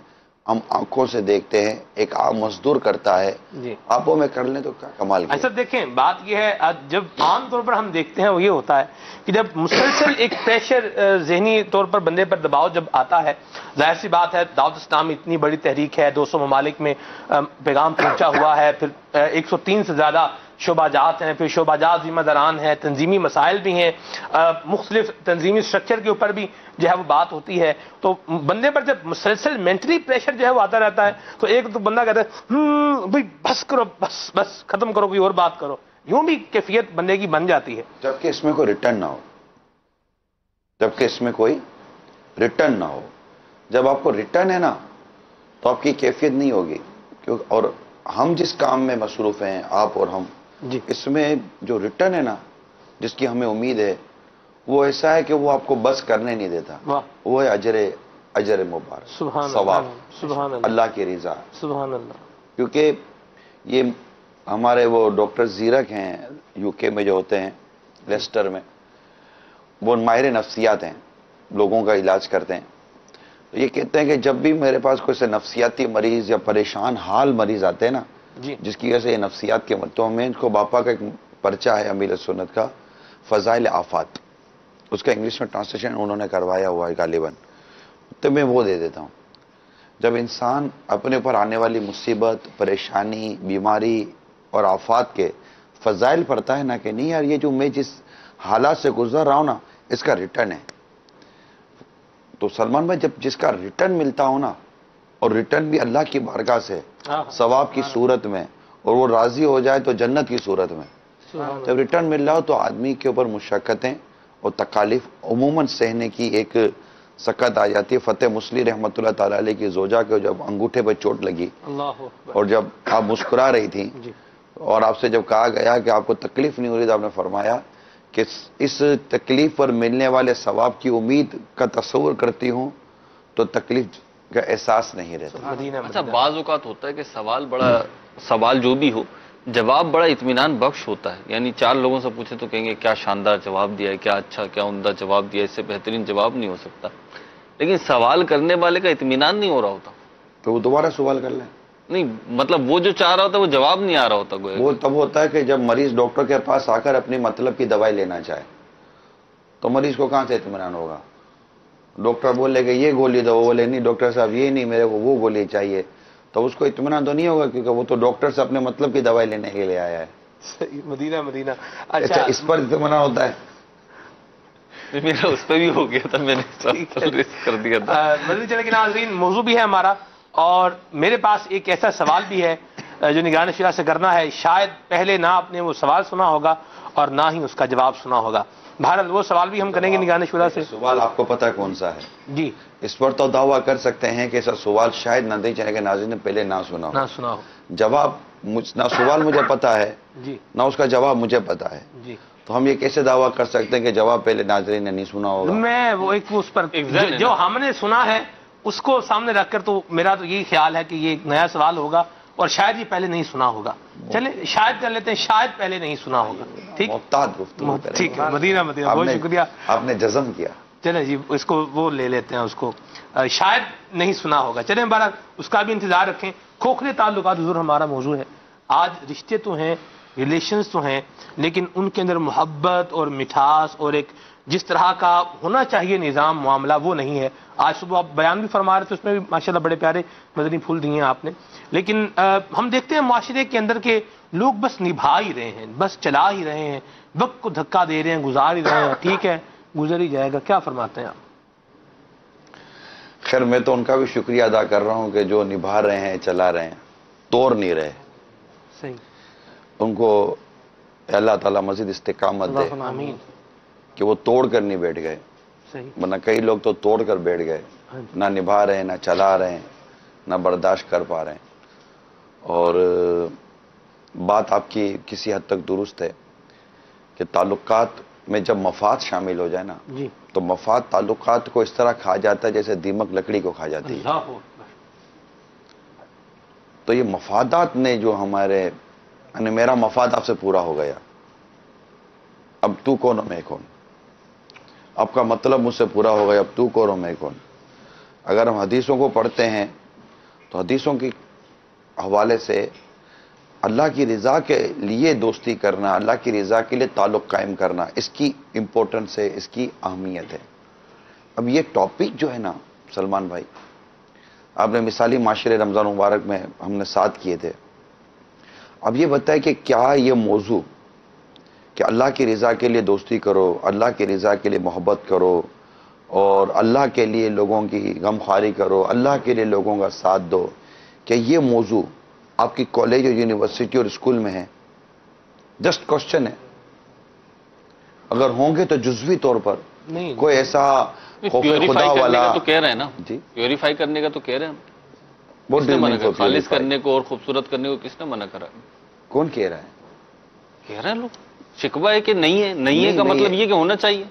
ہم آنکھوں سے دیکھتے ہیں، ایک عام مزدور کرتا ہے، جی، آنکھوں میں کر لیں تو کیا کمال کی ایسا دیکھیں بات یہ ہے، جب عام طور پر ہم دیکھتے ہیں وہ یہ ہوتا ہے کہ جب مسلسل ایک پریشر ذہنی طور پر بندے پر دباؤ جب آتا ہے، ظاہر سی بات ہے دعوت اسلام اتنی بڑی تحریک ہے، 200 ممالک میں پیغام پہنچا ہوا ہے، پھر 103 سے زیادہ شعبہ جات ہیں، پھر شعبہ جات ذمہ داران ہیں، تنظیمی مسائل بھی ہیں، مختلف تنظیمی سٹرکچر کے اوپر بھی جو ہے وہ بات ہوتی ہے، تو بندے پر جب مسلسل مینٹلی پریشر جو ہے وہ آتا رہتا ہے تو ایک تو بندہ کہتا ہے بھئی بس کرو، بس ختم کرو، کوئی اور بات کرو، یوں بھی کیفیت بندے کی بن جاتی ہے، جبکہ اس میں کوئی ریٹرن نہ ہو، جبکہ اس میں کوئی ریٹرن نہ ہو۔ جب آپ کو ریٹرن ہے نا تو آپ کی کیفیت نہیں ہوگی، اور ہم جس کام میں مصروف ہیں، آپ اور ہم، جی، اس میں جو ریٹرن ہے نا جس کی ہمیں امید ہے وہ ایسا ہے کہ وہ آپ کو بس کرنے نہیں دیتا، واہ، وہ ہے اجر مبارک، سبحان ثواب، اللہ، سبحان اللہ، اللہ کی رضا۔ سبحان اللہ، کیونکہ یہ ہمارے وہ ڈاکٹر زیرک ہیں یو کے میں جو ہوتے ہیں لیسٹر میں، وہ ماہر نفسیات ہیں، لوگوں کا علاج کرتے ہیں، تو یہ کہتے ہیں کہ جب بھی میرے پاس کوئی سے نفسیاتی مریض یا پریشان حال مریض آتے ہیں نا، جی، جس کی وجہ سے یہ نفسیات کے تو میں ان کو باپا کا ایک پرچہ ہے امیر سنت کا، فضائل آفات، اس کا انگلش میں ٹرانسلیشن انہوں نے کروایا ہوا ہے غالباً، تو میں وہ دے دیتا ہوں۔ جب انسان اپنے اوپر آنے والی مصیبت، پریشانی، بیماری اور آفات کے فضائل پڑھتا ہے نا کہ نہیں یار یہ جو میں جس حالات سے گزر رہا ہوں نا اس کا ریٹرن ہے، تو سلمان بھائی جب جس کا ریٹرن ملتا ہو نا، اور ریٹرن بھی اللہ کی بارگاہ سے ثواب کی صورت میں، اور وہ راضی ہو جائے تو جنت کی صورت میں، جب ریٹرن مل رہا ہو تو آدمی کے اوپر مشقتیں اور تکالیف عموماً سہنے کی ایک سکت آ جاتی ہے۔ فتح مسلی رحمۃ اللہ تعالی علیہ کی زوجہ کے جب انگوٹھے پہ چوٹ لگی اللہ اکبر، اور جب آپ مسکرا رہی تھیں جی، اور آپ سے جب کہا گیا کہ آپ کو تکلیف نہیں ہو رہی تو آپ نے فرمایا کہ اس تکلیف پر ملنے والے ثواب کی امید کا تصور کرتی ہوں تو تکلیف کا احساس نہیں رہتا۔ مدینہ، اچھا بعض اوقات ہوتا ہے کہ سوال جو بھی ہو جواب بڑا اطمینان بخش ہوتا ہے، یعنی 4 لوگوں سے پوچھے تو کہیں گے کیا شاندار جواب دیا ہے، کیا اچھا، کیا عمدہ جواب دیا ہے، اس سے بہترین جواب نہیں ہو سکتا، لیکن سوال کرنے والے کا اطمینان نہیں ہو رہا ہوتا، تو وہ دوبارہ سوال کر لیں، نہیں مطلب وہ جو چاہ رہا ہوتا ہے وہ جواب نہیں آ رہا ہوتا کوئی. وہ تب ہوتا ہے کہ جب مریض ڈاکٹر کے پاس آ کر اپنی مطلب کی دوائی لینا چاہے تو مریض کو کہاں سے اطمینان ہوگا. ڈاکٹر بولے کہ یہ گولی دو، وہ بولے نہیں ڈاکٹر صاحب یہ نہیں، میرے کو وہ گولی چاہیے، تو اس کو اطمینان تو نہیں ہوگا کیونکہ وہ تو ڈاکٹر سے اپنے مطلب کی دوائی لینے کے لیے آیا ہے. مدینہ مدینہ. اچھا اس پر اطمینان ہوتا ہے. میرا اس پہ بھی ہو گیا تھا، میں نے کر دیا تھا. مدنی چینل کے ناظرین موضوع بھی ہے ہمارا، اور میرے پاس ایک ایسا سوال بھی ہے جو نگران شورا سے کرنا ہے. شاید پہلے نہ آپ نے وہ سوال سنا ہوگا اور نہ ہی اس کا جواب سنا ہوگا. بہرحال وہ سوال بھی ہم کریں گے نگران شورا سے. سوال آپ کو پتہ ہے کون سا ہے؟ جی اس پر تو دعویٰ کر سکتے ہیں کہ ایسا سوال شاید مدنی چینل کے ناظرین نے پہلے نہ سنا ہو. جواب نہ سوال مجھے پتا ہے جی نہ اس کا جواب مجھے پتا ہے. جی تو ہم یہ کیسے دعویٰ کر سکتے ہیں کہ جواب پہلے ناظرین نے نہیں سنا ہوگا؟ میں وہ ایک اس پر جو ہم نے سنا ہے اس کو سامنے رکھ کر، تو میرا تو یہی خیال ہے کہ یہ ایک نیا سوال ہوگا اور شاید یہ پہلے نہیں سنا ہوگا. چلیں شاید کر لیتے ہیں، شاید پہلے نہیں سنا ہوگا. ٹھیک محتاط گفتگو کریں. ٹھیک ہے. مدینہ مدینہ بہت شکریہ. آپ نے جزم کیا. چلیں جی اس کو وہ لے لیتے ہیں، اس کو شاید نہیں سنا ہوگا. چلیں بہرحال اس کا بھی انتظار رکھیں. کھوکھلے تعلقات حضور ہمارا موضوع ہے. آج رشتے تو ہیں، ریلیشنز تو ہیں، لیکن ان کے اندر محبت اور مٹھاس اور ایک جس طرح کا ہونا چاہیے نظام معاملہ وہ نہیں ہے. آج صبح آپ بیان بھی فرما رہے تھے، اس میں بھی ماشاءاللہ بڑے پیارے مدنی پھول دیے ہیں آپ نے. لیکن ہم دیکھتے ہیں معاشرے کے اندر کے لوگ بس نبھا ہی رہے ہیں، بس چلا ہی رہے ہیں، وقت کو دھکا دے رہے ہیں، گزار ہی رہے ہیں. ٹھیک ہے گزر ہی جائے گا. کیا فرماتے ہیں آپ؟ خیر میں تو ان کا بھی شکریہ ادا کر رہا ہوں کہ جو نبھا رہے ہیں، چلا رہے ہیں، توڑ نہیں رہے. صحیح. ان کو اللہ تعالیٰ مزید استقامت دے آمین. کہ وہ توڑ کر نہیں بیٹھ گئے. صحیح. ورنہ کئی لوگ تو توڑ کر بیٹھ گئے، نہ نبھا رہے ہیں، نہ چلا رہے ہیں، نہ برداشت کر پا رہے ہیں. اور بات آپ کی کسی حد تک درست ہے کہ تعلقات میں جب مفاد شامل ہو جائے نا جی تو مفاد تعلقات کو اس طرح کھا جاتا ہے جیسے دیمک لکڑی کو کھا جاتی ہے. اللہ اکبر. تو یہ مفادات نے جو ہمارے یعنی میرا مفاد آپ سے پورا ہو گیا، اب تو کون اور میں کون، آپ کا مطلب مجھ سے پورا ہو گیا، اب تو کون اور میں کون. اگر ہم حدیثوں کو پڑھتے ہیں تو حدیثوں کے حوالے سے اللہ کی رضا کے لیے دوستی کرنا، اللہ کی رضا کے لیے تعلق قائم کرنا، اس کی امپورٹنس ہے، اس کی اہمیت ہے. اب یہ ٹاپک جو ہے نا سلمان بھائی، آپ نے مثالی معاشرے رمضان مبارک میں ہم نے ساتھ کیے تھے. اب یہ بتائے کہ کیا یہ موضوع کہ اللہ کی رضا کے لیے دوستی کرو، اللہ کی رضا کے لیے محبت کرو اور اللہ کے لیے لوگوں کی غمخواری کرو، اللہ کے لیے لوگوں کا ساتھ دو، کہ یہ موضوع آپ کی کالج اور یونیورسٹی اور اسکول میں ہے؟ جسٹ کوشچن ہے. اگر ہوں گے تو جزوی طور پر نہیں کوئی ایسا خوف خدا والا تو کہہ رہے ہیں نا جی پیوریفائی کرنے کا تو کہہ رہے ہیں. وہ کس نے منع کرا؟ خالص کرنے کو اور خوبصورت کرنے کو کس نے منع کرا؟ کون کہہ رہا ہے؟ کہہ رہے ہیں لوگ. شکوہ ہے کہ نہیں ہے، نہیں ہے کا مطلب یہ کہ ہونا چاہیے.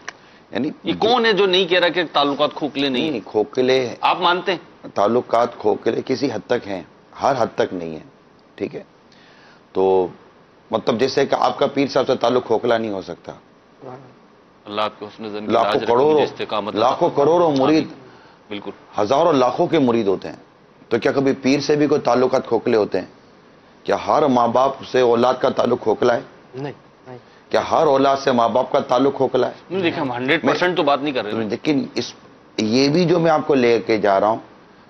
یعنی یہ کون ہے جو نہیں کہہ رہا کہ تعلقات کھوکھلے نہیں ہیں؟ کھوکھلے آپ مانتے ہیں؟ تعلقات کھوکھلے کسی حد تک ہیں، ہر حد تک نہیں ہے. ٹھیک ہے، تو مطلب جیسے کہ آپ کا پیر صاحب سے تعلق کھوکھلا نہیں ہو سکتا. اللہ آپ کے حسن زن کی لاکھوں لاج کروڑوں رکھے، استقامت عطا لاکھوں فرمائے. کروڑوں مرید، بالکل. ہزاروں لاکھوں کے مرید ہوتے ہیں. تو کیا کبھی پیر سے بھی کوئی تعلقات کھوکھلے ہوتے ہیں؟ کیا ہر ماں باپ سے اولاد کا تعلق کھوکھلا ہے؟ نہیں. کیا ہر اولاد سے ماں باپ کا تعلق کھوکھلا ہے؟ نہیں، دیکھیں ہم 100% تو بات نہیں کر رہے. لیکن یہ بھی جو میں آپ کو لے کے جا رہا ہوں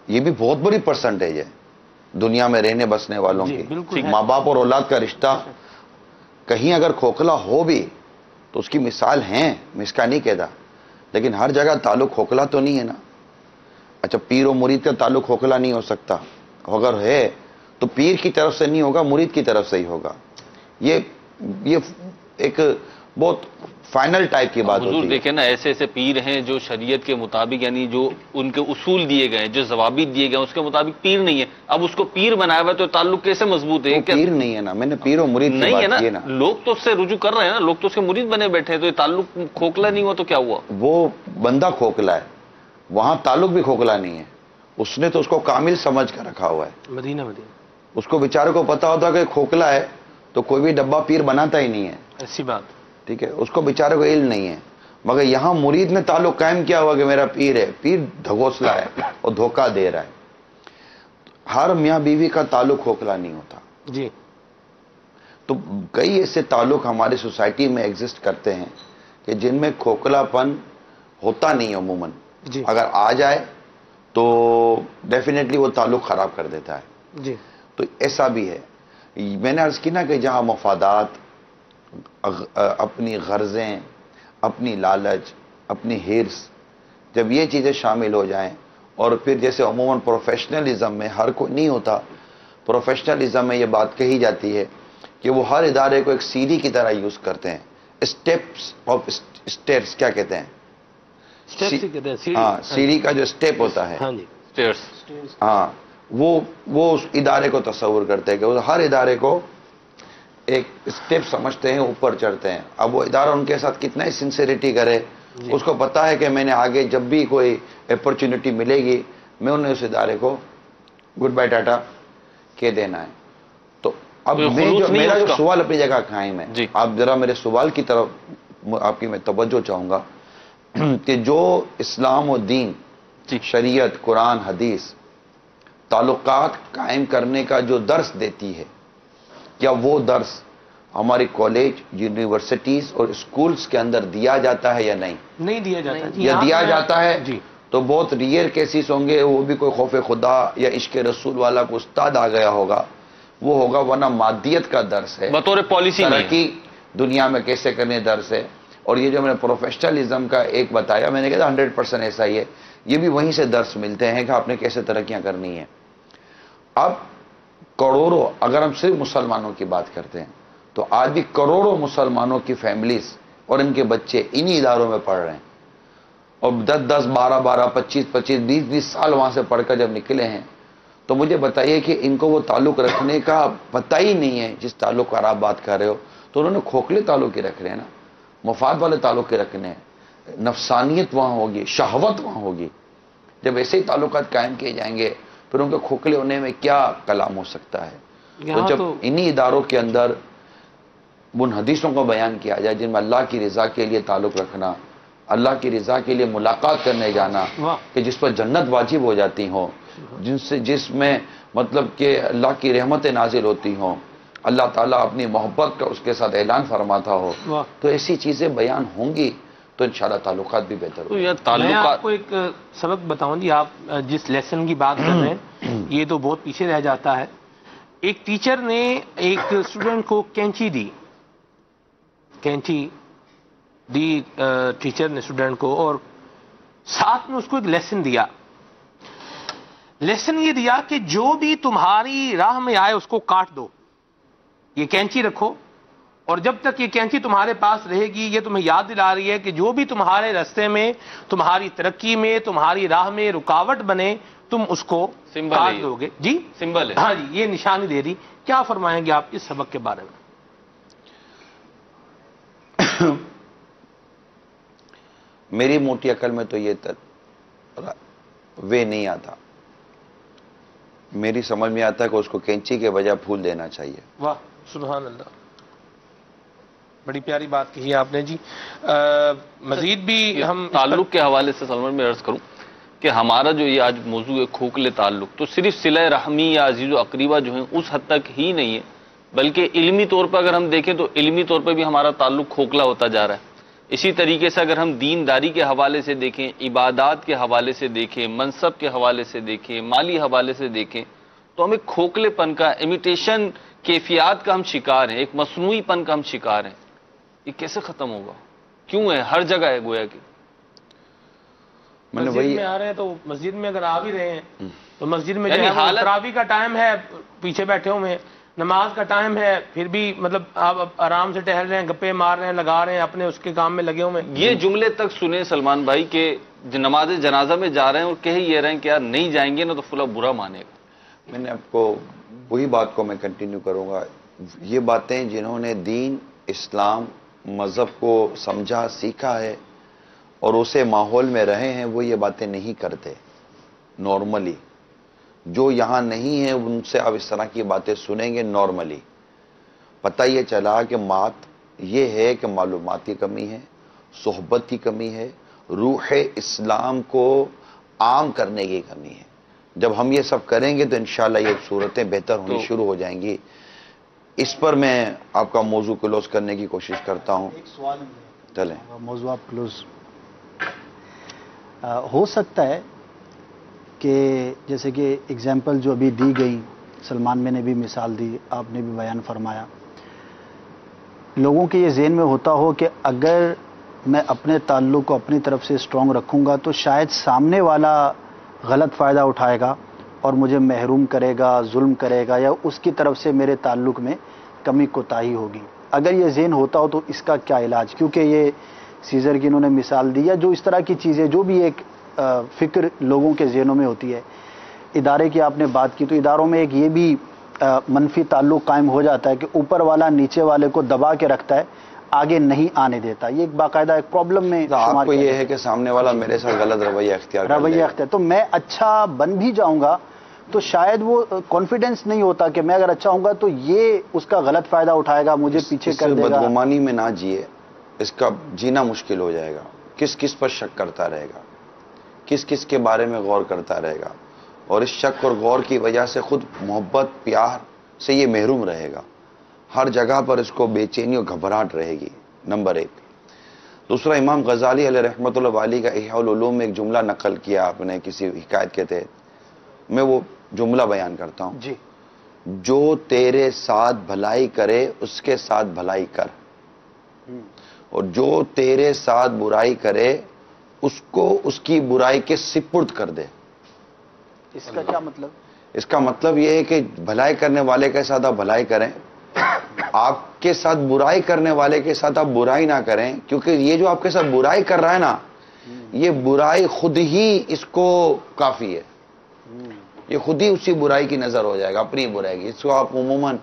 یہ بھی بہت بڑی پرسنٹیج ہے دنیا میں رہنے بسنے والوں جی، کی. بالکل. ماں باپ اور اولاد کا رشتہ کہیں اگر کھوکھلا ہو بھی تو اس کی مثال ہیں، میں اس کا نہیں کہتا، لیکن ہر جگہ تعلق کھوکھلا تو نہیں ہے نا. اچھا پیر و مرید کا تعلق کھوکھلا نہیں ہو سکتا، اگر ہے تو پیر کی طرف سے نہیں ہوگا، مرید کی طرف سے ہی ہوگا. یہ ایک بہت فائنل ٹائپ کی بات حضور ہوتی ہے. دیکھیں نا، ایسے ایسے پیر ہیں جو شریعت کے مطابق یعنی جو ان کے اصول دیے گئے ہیں، جو ضوابط دیے گئے ہیں اس کے مطابق پیر نہیں ہے. اب اس کو پیر بنایا ہوا ہے تو تعلق کیسے مضبوط ہے؟ وہ پیر نہیں ہے نا، میں نے پیر و مرید کی نہیں ہے بات کی ہے نا، نا. لوگ تو اس سے رجوع کر رہے ہیں نا، لوگ تو اس کے مرید بنے بیٹھے ہیں، تو یہ تعلق کھوکھلا نہیں ہوا تو کیا ہوا؟ وہ بندہ کھوکھلا ہے، وہاں تعلق بھی کھوکھلا نہیں ہے. اس نے تو اس کو کامل سمجھ کر رکھا ہوا ہے. مدینہ مدینہ. اس کو بیچارے کو پتا ہوتا کہ کھوکھلا ہے تو کوئی بھی ڈبہ پیر بناتا ہی نہیں ہے. ایسی بات. ٹھیک ہے، اس کو بیچارے کو علم نہیں ہے. مگر یہاں مرید نے تعلق قائم کیا ہوا کہ میرا پیر ہے، پیر دھگوسلا ہے اور دھوکہ دے رہا ہے. ہر میاں بیوی کا تعلق کھوکھلا نہیں ہوتا. جی. تو کئی ایسے تعلق ہماری سوسائٹی میں ایگزسٹ کرتے ہیں کہ جن میں کھوکھلا پن ہوتا نہیں عموماً. جی. اگر آ جائے تو ڈیفینیٹلی وہ تعلق خراب کر دیتا ہے. جی. تو ایسا بھی ہے. میں نے عرض کی نا کہ جہاں مفادات، اپنی غرضیں، اپنی لالچ، اپنی ہرس، جب یہ چیزیں شامل ہو جائیں، اور پھر جیسے عموماً پروفیشنلزم میں ہر کوئی نہیں ہوتا، پروفیشنلزم میں یہ بات کہی جاتی ہے کہ وہ ہر ادارے کو ایک سیڑھی کی طرح یوز کرتے ہیں. اسٹیپس آف اسٹیئرس کیا کہتے ہیں؟ ہاں، سیڑھی کا جو اسٹیپ ہوتا ہے. ہاں جی. ہاں، وہ اس ادارے کو تصور کرتے ہیں کہ وہ ہر ادارے کو ایک اسٹیپ سمجھتے ہیں، اوپر چڑھتے ہیں. اب وہ ادارہ ان کے ساتھ کتنا ہی سنسیریٹی کرے، اس کو پتا ہے کہ میں نے آگے جب بھی کوئی اپرچونٹی ملے گی میں انہیں اس ادارے کو گڈ بائی ٹاٹا کہہ دینا ہے. تو اب میرا جو سوال اپنی جگہ قائم ہے، آپ ذرا میرے سوال کی طرف آپ کی میں توجہ چاہوں گا کہ جو اسلام و دین، شریعت، قرآن، حدیث تعلقات قائم کرنے کا جو درس دیتی ہے، کیا وہ درس ہماری کالج، یونیورسٹیز اور اسکولز کے اندر دیا جاتا ہے یا نہیں؟ نہیں دیا جاتا. یا دیا جاتا ہے جی تو بہت ریئر کیسز ہوں گے، وہ بھی کوئی خوف خدا یا عشق رسول والا کو استاد آ گیا ہوگا، وہ ہوگا، ورنہ مادیت کا درس ہے، بطور پالیسی ترقی دنیا میں کیسے کرنے درس ہے. اور یہ جو میں نے پروفیشنلزم کا ایک بتایا، میں نے کہا 100% ایسا ہی ہے، یہ بھی وہیں سے درس ملتے ہیں کہ آپ نے کیسے ترقیاں کرنی ہیں. اب کروڑوں، اگر ہم صرف مسلمانوں کی بات کرتے ہیں تو آج بھی کروڑوں مسلمانوں کی فیملیز اور ان کے بچے انہی اداروں میں پڑھ رہے ہیں، اور 10 12 25 20 سال وہاں سے پڑھ کر جب نکلے ہیں، تو مجھے بتائیے کہ ان کو وہ تعلق رکھنے کا پتہ ہی نہیں ہے جس تعلق کا آپ بات کر رہے ہو. تو انہوں نے کھوکھلے تعلق ہی رکھ رہے ہیں نا، مفاد والے تعلق کے رکھنے ہیں. نفسانیت وہاں ہوگی، شہوت وہاں ہوگی. جب ایسے ہی تعلقات قائم کیے جائیں گے پھر ان کے کھوکھلے ہونے میں کیا کلام ہو سکتا ہے. تو جب انہی اداروں کے اندر ان حدیثوں کو بیان کیا جائے جن میں اللہ کی رضا کے لیے تعلق رکھنا، اللہ کی رضا کے لیے ملاقات کرنے جانا، کہ جس پر جنت واجب ہو جاتی ہوں، جس میں مطلب کہ اللہ کی رحمتیں نازل ہوتی ہوں، اللہ تعالیٰ اپنی محبت کا اس کے ساتھ اعلان فرماتا ہو، تو ایسی چیزیں بیان ہوں گی تو انشاءاللہ تعلقات بھی بہتر ہوں گے. میں آپ کو ایک سبق بتاؤں جی، آپ جس لیسن کی بات کر رہے ہیں یہ تو بہت پیچھے رہ جاتا ہے. ایک ٹیچر نے ایک اسٹوڈنٹ کو کینچی دی ٹیچر نے اسٹوڈنٹ کو، اور ساتھ میں اس کو ایک لیسن دیا. لیسن یہ دیا کہ جو بھی تمہاری راہ میں آئے اس کو کاٹ دو، یہ کینچی رکھو، اور جب تک یہ کینچی تمہارے پاس رہے گی یہ تمہیں یاد دلا رہی ہے کہ جو بھی تمہارے راستے میں، تمہاری ترقی میں، تمہاری راہ میں رکاوٹ بنے تم اس کو کاٹ دو گے. جی سمبل ہے. ہاں جی، یہ نشانی دے دی. کیا فرمائیں گے آپ اس سبق کے بارے میں؟ میری موٹی عقل میں تو یہ وے نہیں آتا. میری سمجھ میں آتا ہے کہ اس کو کینچی کے بجائے پھول دینا چاہیے. واہ سبحان اللہ، بڑی پیاری بات کہی آپ نے جی. مزید بھی ہم تعلق کے حوالے سے سلمان میں عرض کروں کہ ہمارا جو یہ آج موضوع ہے کھوکھلے تعلق، تو صرف صلہ رحمی یا عزیز و اقریبا جو ہیں اس حد تک ہی نہیں ہے، بلکہ علمی طور پر اگر ہم دیکھیں تو علمی طور پر بھی ہمارا تعلق کھوکھلا ہوتا جا رہا ہے. اسی طریقے سے اگر ہم دینداری کے حوالے سے دیکھیں، عبادات کے حوالے سے دیکھیں، منصب کے حوالے سے دیکھیں، مالی حوالے سے دیکھیں، تو ہمیں کھوکھلے پن کا، امیٹیشن کیفیات کا ہم شکار ہیں، ایک مصنوعی پن کا ہم شکار ہیں. یہ کیسے ختم ہوگا؟ کیوں ہے؟ ہر جگہ ہے گویا کہ. مسجد میں آ رہے ہیں تو مسجد میں اگر آ بھی رہے ہیں تو مسجد میں جو ہے تراویح کا ٹائم ہے، پیچھے بیٹھے ہوئے ہیں، نماز کا ٹائم ہے، پھر بھی مطلب آپ آرام سے ٹہل رہے ہیں، گپے مار رہے ہیں، لگا رہے ہیں، اپنے اس کے کام میں لگے ہوئے ہیں. یہ جملے تک سنیں سلمان بھائی کہ نماز جنازہ میں جا رہے ہیں اور کہہ یہ رہے ہیں کہ یار نہیں جائیں گے نا تو فلاں برا مانے گا. میں نے آپ کو وہی بات کو میں کنٹینیو کروں گا. یہ باتیں جنہوں نے دین، اسلام، مذہب کو سمجھا، سیکھا ہے اور اسے ماحول میں رہے ہیں، وہ یہ باتیں نہیں کرتے نارملی. جو یہاں نہیں ہیں ان سے آپ اس طرح کی باتیں سنیں گے نارملی. پتہ یہ چلا کہ بات یہ ہے کہ معلومات کی کمی ہے، صحبت کی کمی ہے، روح اسلام کو عام کرنے کی کمی ہے. جب ہم یہ سب کریں گے تو انشاءاللہ یہ صورتیں بہتر ہونی شروع ہو جائیں گی. اس پر میں آپ کا موضوع کلوز کرنے کی کوشش کرتا ہوں. ایک سوال چلیں. موضوع آپ کلوز. ہو سکتا ہے کہ جیسے کہ اگزامپل جو ابھی دی گئی، سلمان میں نے بھی مثال دی، آپ نے بھی بیان فرمایا، لوگوں کے یہ ذہن میں ہوتا ہو کہ اگر میں اپنے تعلق کو اپنی طرف سے اسٹرانگ رکھوں گا تو شاید سامنے والا غلط فائدہ اٹھائے گا اور مجھے محروم کرے گا، ظلم کرے گا، یا اس کی طرف سے میرے تعلق میں کمی کوتاہی ہوگی. اگر یہ ذہن ہوتا ہو تو اس کا کیا علاج؟ کیونکہ یہ سیزر کی انہوں نے مثال دی، یا جو اس طرح کی چیزیں جو بھی ایک فکر لوگوں کے ذہنوں میں ہوتی ہے. ادارے کی آپ نے بات کی تو اداروں میں ایک یہ بھی منفی تعلق قائم ہو جاتا ہے کہ اوپر والا نیچے والے کو دبا کے رکھتا ہے، آگے نہیں آنے دیتا. یہ ایک باقاعدہ ایک پرابلم میں آپ کو یہ ہے کہ سامنے والا میرے ساتھ غلط رویہ اختیار تو میں اچھا بن بھی جاؤں گا تو شاید وہ کانفیڈنس نہیں ہوتا کہ میں اگر اچھا ہوں گا تو یہ اس کا غلط فائدہ اٹھائے گا، مجھے پیچھے کر دے گا. بدگمانی میں نہ جیے، اس کا جینا مشکل ہو جائے گا. کس کس پر شک کرتا رہے گا، کس کس کے بارے میں غور کرتا رہے گا، اور اس شک اور غور کی وجہ سے خود محبت پیار سے یہ محروم رہے گا. ہر جگہ پر اس کو بے چینی اور گھبراہٹ رہے گی. نمبر ایک. دوسرا، امام غزالی علیہ رحمۃ اللہ علیہ کا احیاء العلوم میں ایک جملہ نقل کیا آپ نے کسی حکایت کے تحت، میں وہ جملہ بیان کرتا ہوں. جی. جو تیرے ساتھ بھلائی کرے اس کے ساتھ بھلائی کر، اور جو تیرے ساتھ برائی کرے اس کو اس کی برائی کے سپرد کر دے. اس کا کیا مطلب؟ اس کا مطلب یہ ہے کہ بھلائی کرنے والے کے ساتھ آپ بھلائی کریں، آپ کے ساتھ برائی کرنے والے کے ساتھ آپ برائی نہ کریں، کیونکہ یہ جو آپ کے ساتھ برائی کر رہا ہے نا، یہ برائی خود ہی اس کو کافی ہے. یہ خود ہی اسی برائی کی نظر ہو جائے گا، اپنی برائی کی. اس کو آپ عموماً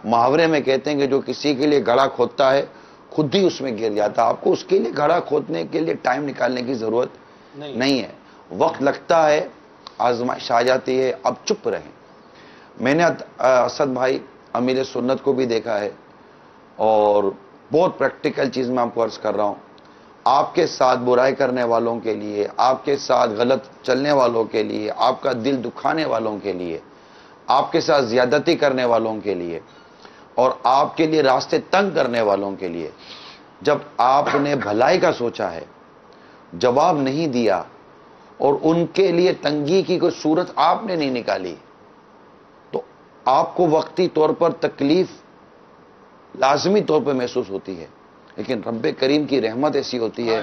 محاورے میں کہتے ہیں کہ جو کسی کے لیے گڑھا کھودتا ہے خود ہی اس میں گر جاتا. آپ کو اس کے لیے گڑھا کھودنے کے لیے ٹائم نکالنے کی ضرورت نہیں ہے. وقت لگتا ہے، آزمائش آ جاتی ہے، اب چپ رہیں. میں نے اسد بھائی امیر سنت کو بھی دیکھا ہے، اور بہت پریکٹیکل چیز میں آپ کو عرض کر رہا ہوں. آپ کے ساتھ برائی کرنے والوں کے لیے، آپ کے ساتھ غلط چلنے والوں کے لیے، آپ کا دل دکھانے والوں کے لیے، آپ کے ساتھ زیادتی کرنے والوں کے لیے، اور آپ کے لیے راستے تنگ کرنے والوں کے لیے، جب آپ نے بھلائی کا سوچا ہے، جواب نہیں دیا، اور ان کے لیے تنگی کی کوئی صورت آپ نے نہیں نکالی، تو آپ کو وقتی طور پر تکلیف لازمی طور پر محسوس ہوتی ہے. لیکن رب کریم کی رحمت ایسی ہوتی ہے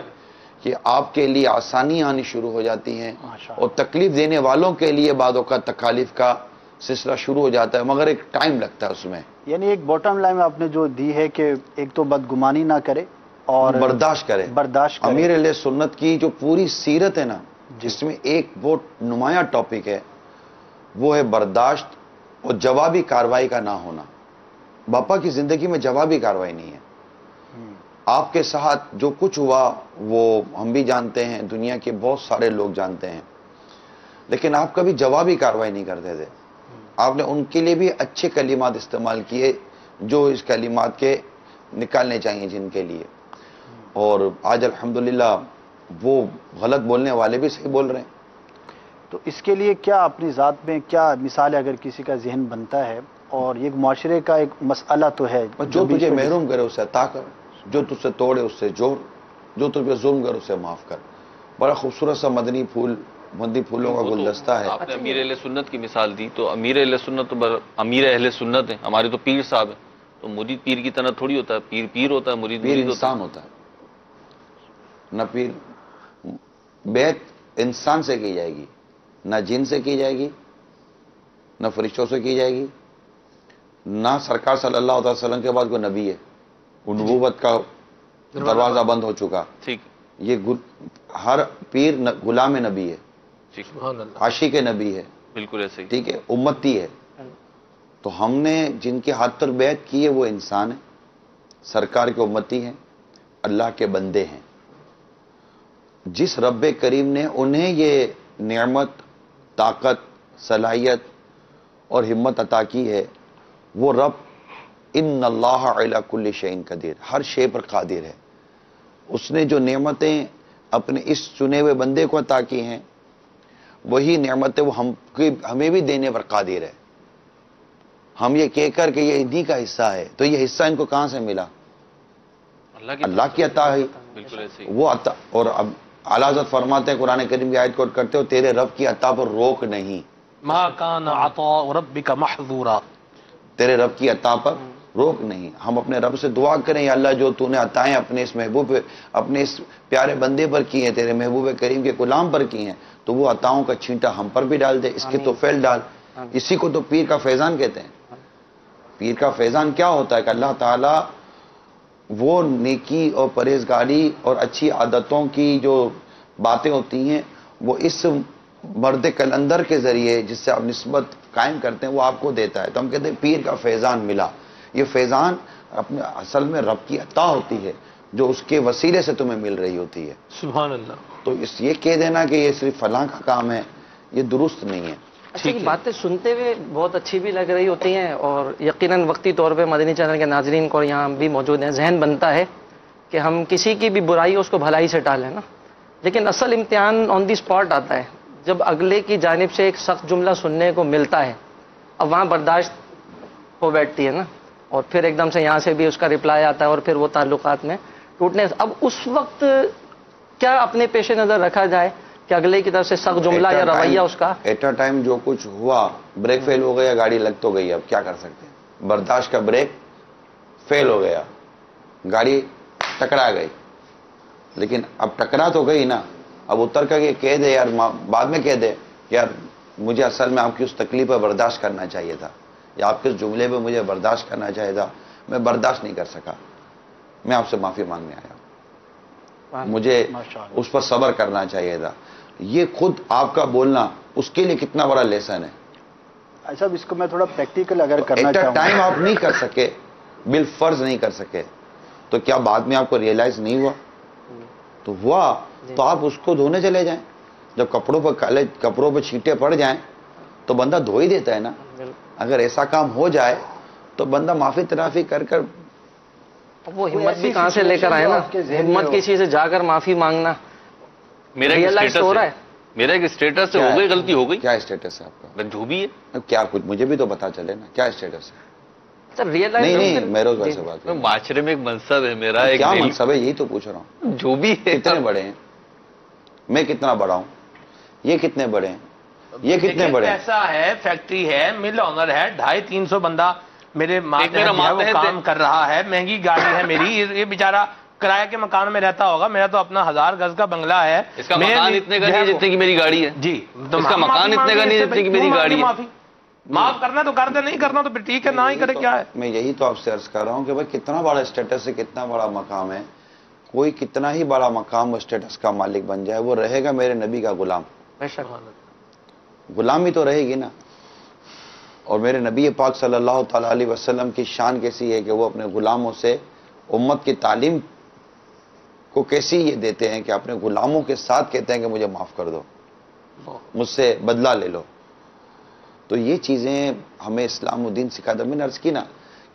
کہ آپ کے لیے آسانیاں آنی شروع ہو جاتی ہیں، اور تکلیف دینے والوں کے لیے بعد اوقات تکالیف کا سلسلہ شروع ہو جاتا ہے، مگر ایک ٹائم لگتا ہے اس میں. یعنی ایک باٹم لائن آپ نے جو دی ہے کہ ایک تو بدگمانی نہ کرے اور برداشت کرے. امیر اہل سنت کی جو پوری سیرت ہے نا، جس میں ایک بہت نمایاں ٹاپک ہے، وہ ہے برداشت اور جوابی کارروائی کا نہ ہونا. باپا کی زندگی میں جوابی کارروائی نہیں ہے. آپ کے ساتھ جو کچھ ہوا وہ ہم بھی جانتے ہیں، دنیا کے بہت سارے لوگ جانتے ہیں، لیکن آپ کبھی جوابی کارروائی نہیں کرتے تھے. آپ نے ان کے لیے بھی اچھے کلمات استعمال کیے جو اس کلمات کے نکالنے چاہیے جن کے لیے. اور آج الحمدللہ وہ غلط بولنے والے بھی صحیح بول رہے ہیں. تو اس کے لیے کیا اپنی ذات میں کیا مثال ہے اگر کسی کا ذہن بنتا ہے، اور یہ معاشرے کا ایک مسئلہ تو ہے، جو تجھے محروم کرے اسے عطا کر، جو تجھ سے توڑے اس سے جوڑ، جو تجھ پہ ظلم کر اسے معاف کر. بڑا خوبصورت سا مدنی پھولوں کا گلدستہ ہے. آپ نے امیر اہل سنت کی مثال دی، تو امیر اہل سنت تو امیر اہل سنت ہیں، ہمارے تو پیر صاحب ہیں. تو مرید پیر کی طرح تھوڑی ہوتا ہے، پیر ہوتا ہے، مرید انسان ہوتا ہے. نہ پیر بیعت انسان سے کی جائے گی، نہ جن سے کی جائے گی، نہ فرشتوں سے کی جائے گی، نہ سرکار صلی اللہ علیہ وسلم کے بعد کوئی نبی ہے. نبوت کا دروازہ بند ہو چکا. ٹھیک. یہ ہر پیر غلام نبی ہے، سبحان اللہ، عاشق نبی ہے. بالکل ایسے ہی. ٹھیک ہے، امتی ہے. تو ہم نے جن کے ہاتھ پر بیعت کی ہے وہ انسان ہے، سرکار کے امتی ہیں، اللہ کے بندے ہیں. جس رب کریم نے انہیں یہ نعمت، طاقت، صلاحیت اور ہمت عطا کی ہے، وہ رب ان اللہ علی کل شیء قدیر، ہر شے پر قادر ہے. اس نے جو نعمتیں اپنے اس چنے ہوئے بندے کو عطا کی ہیں، وہی نعمت ہے وہ ہمیں بھی دینے پر قادر ہے. ہم یہ کہہ کر کہ یہ انہی کا حصہ ہے، تو یہ حصہ ان کو کہاں سے ملا؟ اللہ کی عطا ہے. بالکل ایسے ہی. وہ عطا. اور اب اعلیٰ حضرت فرماتے ہیں قرآن کریم کی آیت کوٹ کرتے ہو، تیرے رب کی عطا پر روک نہیں. ما کان عطاء ربک محظورا، تیرے رب کی عطا پر روک نہیں. ہم اپنے رب سے دعا کریں، یا اللہ جو تو نے عطائیں اپنے اس محبوب اپنے اس پیارے بندے پر کی ہیں، تیرے محبوب کریم کے غلام پر کی ہیں، تو وہ عطاؤں کا چھینٹا ہم پر بھی ڈال دے. اس کے توفیل ڈال. اسی کو تو پیر کا فیضان کہتے ہیں. پیر کا فیضان کیا ہوتا ہے کہ اللہ تعالیٰ وہ نیکی اور پرہیزگاری اور اچھی عادتوں کی جو باتیں ہوتی ہیں وہ اس مرد کلندر کے ذریعے جس سے آپ نسبت قائم کرتے ہیں وہ آپ کو دیتا ہے. تو ہم کہتے ہیں پیر کا فیضان ملا. یہ فیضان اپنے اصل میں رب کی عطا ہوتی ہے جو اس کے وسیلے سے تمہیں مل رہی ہوتی ہے. سبحان اللہ. تو اس یہ کہہ دینا کہ یہ صرف فلاں کا کام ہے، یہ درست نہیں ہے. اچھا، یہ باتیں سنتے ہوئے بہت اچھی بھی لگ رہی ہوتی ہیں، اور یقیناً وقتی طور پہ مدنی چینل کے ناظرین کو یہاں بھی موجود ہیں، ذہن بنتا ہے کہ ہم کسی کی بھی برائی اس کو بھلائی سے ٹالیں نا. لیکن اصل امتحان آن دی اسپاٹ آتا ہے جب اگلے کی جانب سے ایک سخت جملہ سننے کو ملتا ہے. اب وہاں برداشت ہو بیٹھتی ہے نا، اور پھر ایک دم سے یہاں سے بھی اس کا رپلائی آتا ہے، اور پھر وہ تعلقات میں ٹوٹنے. اب اس وقت کیا اپنے پیش نظر رکھا جائے کہ اگلے کی طرف سے سخت جملہ یا رویہ اس کا ایٹ اے ٹائم جو کچھ ہوا، بریک فیل ہو گیا، گاڑی لگ تو گئی، اب کیا کر سکتے ہیں؟ برداشت کا بریک فیل ہو گیا، گاڑی ٹکرا گئی. لیکن اب ٹکرا تو گئی نا، اب اتر کر کے کہہ دے یار، بعد میں کہہ دے یار مجھے اصل میں آپ کی اس تکلیف پر برداشت کرنا چاہیے تھا، یا آپ کے اس جملے پہ مجھے برداشت کرنا چاہیے تھا، میں برداشت نہیں کر سکا، میں آپ سے معافی مانگنے آیا، مجھے اس پر صبر کرنا چاہیے تھا. یہ خود آپ کا بولنا اس کے لیے کتنا بڑا لیسن ہے. ایسا اس کو میں تھوڑا پریکٹیکل اگر کرنا ایٹ اے چاہوں ٹائم آپ نہیں کر سکے، بالفرض نہیں کر سکے، تو کیا بعد میں آپ کو ریئلائز نہیں ہوا؟ تو ہوا تو آپ اس کو دھونے چلے جائیں. جب کپڑوں پہ چھینٹے پڑ جائیں تو بندہ دھو ہی دیتا ہے نا. اگر ایسا کام ہو جائے تو بندہ معافی تلافی کر کر. وہ ہمت بھی کہاں سے لے کر آئے نا، ہمت کسی سے جا کر معافی مانگنا. میرا ایک اسٹیٹس سے ہو گئی، غلطی ہو گئی. کیا اسٹیٹس ہے آپ کا؟ جو بھی ہے کیا کچھ مجھے بھی تو پتا چلے نا، کیا اسٹیٹس ہے؟ نہیں مہروز بھائی سے بات ہے. معاشرے میں ایک منصب ہے میرا، کیا منصب ہے یہی تو پوچھ رہا ہوں. جو بھی ہے. کتنے بڑے ہیں؟ میں کتنا بڑا ہوں؟ یہ کتنے بڑے ہیں؟ یہ کتنے بڑے ہیں؟ ایسا ہے، فیکٹری ہے، مل آنر ہے، 250-300 بندہ میرے وہ کام کر رہا ہے، مہنگی گاڑی ہے میری. یہ بیچارہ کرایہ کے مکان میں رہتا ہوگا، میرا تو اپنا 1000 گز کا بنگلہ ہے. اس کا مکان اتنے کا نہیں جتنے کی میری گاڑی ہے. جی، اس کا مکان اتنے کا نہیں جتنے کی میری گاڑی ہے. معاف کرنا تو کر دے، نہیں کرنا تو پھر ٹھیک ہے، نہ ہی کرے. کیا ہے؟ میں یہی تو آپ سے عرض کر رہا ہوں کہ بھائی کتنا بڑا اسٹیٹس ہے، کتنا بڑا مقام ہے. کوئی کتنا ہی بڑا مقام و اسٹیٹس کا مالک بن جائے، وہ رہے گا میرے نبی کا غلام. غلامی تو رہے گی نا. اور میرے نبی پاک صلی اللہ تعالی علیہ وسلم کی شان کیسی ہے کہ وہ اپنے غلاموں سے امت کی تعلیم کو کیسی یہ دیتے ہیں کہ اپنے غلاموں کے ساتھ کہتے ہیں کہ مجھے معاف کر دو، مجھ سے بدلہ لے لو. تو یہ چیزیں ہمیں اسلام و دین سکھاتا ہے. میں نے عرض کی نا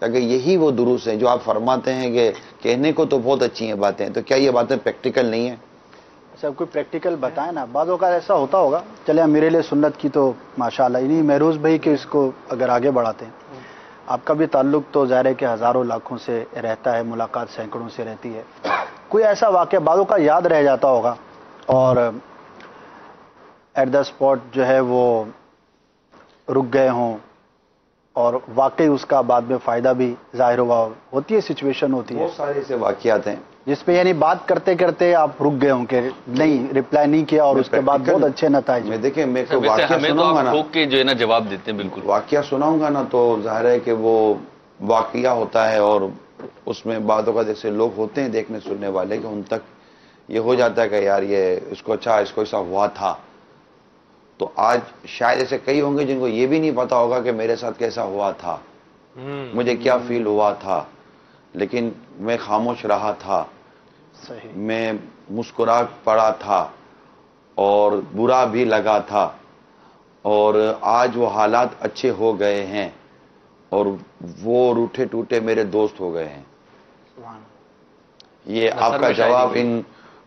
کہ یہی وہ دروس ہیں جو آپ فرماتے ہیں کہ کہنے کو تو بہت اچھی ہیں باتیں، تو کیا یہ باتیں پریکٹیکل نہیں ہیں؟ سب کوئی پریکٹیکل بتائیں نا. بعض اوقات ایسا ہوتا ہوگا، چلے میرے لیے سنت کی تو ماشاءاللہ انہیں مہروز بھائی کے اس کو اگر آگے بڑھاتے ہیں. آپ کا بھی تعلق تو ظاہر ہے کہ ہزاروں لاکھوں سے رہتا ہے، ملاقات سینکڑوں سے رہتی ہے. کوئی ایسا واقعہ بعضوں کا یاد رہ جاتا ہوگا اور ایٹ دا اسپاٹ جو ہے وہ رک گئے ہوں، اور واقعی اس کا بعد میں فائدہ بھی ظاہر ہوا ہوتی ہے، سچویشن ہوتی ہے. بہت سارے ایسے واقعات ہیں جس پہ یعنی بات کرتے کرتے آپ رک گئے ہوں کہ نہیں رپلائی نہیں کیا، اور اس کے بعد بہت اچھے نتائج. میں دیکھیں میں کو واقعہ سناؤں گا نا، کے جو ہے نا جواب دیتے ہیں. بالکل واقعہ سناؤں گا نا تو ظاہر ہے کہ وہ واقعہ ہوتا ہے، اور اس میں بعضوں کا جیسے لوگ ہوتے ہیں دیکھنے سننے والے کہ ان تک یہ ہو جاتا ہے کہ یار یہ اس کو اچھا اس کو ایسا ہوا تھا. تو آج شاید ایسے کئی ہوں گے جن کو یہ بھی نہیں پتا ہوگا کہ میرے ساتھ کیسا ہوا تھا، مجھے کیا فیل ہوا تھا، لیکن میں خاموش رہا تھا، میں مسکرا پڑا تھا اور برا بھی لگا تھا، اور آج وہ حالات اچھے ہو گئے ہیں اور وہ روٹھے ٹوٹے میرے دوست ہو گئے ہیں. یہ آپ کا جواب ان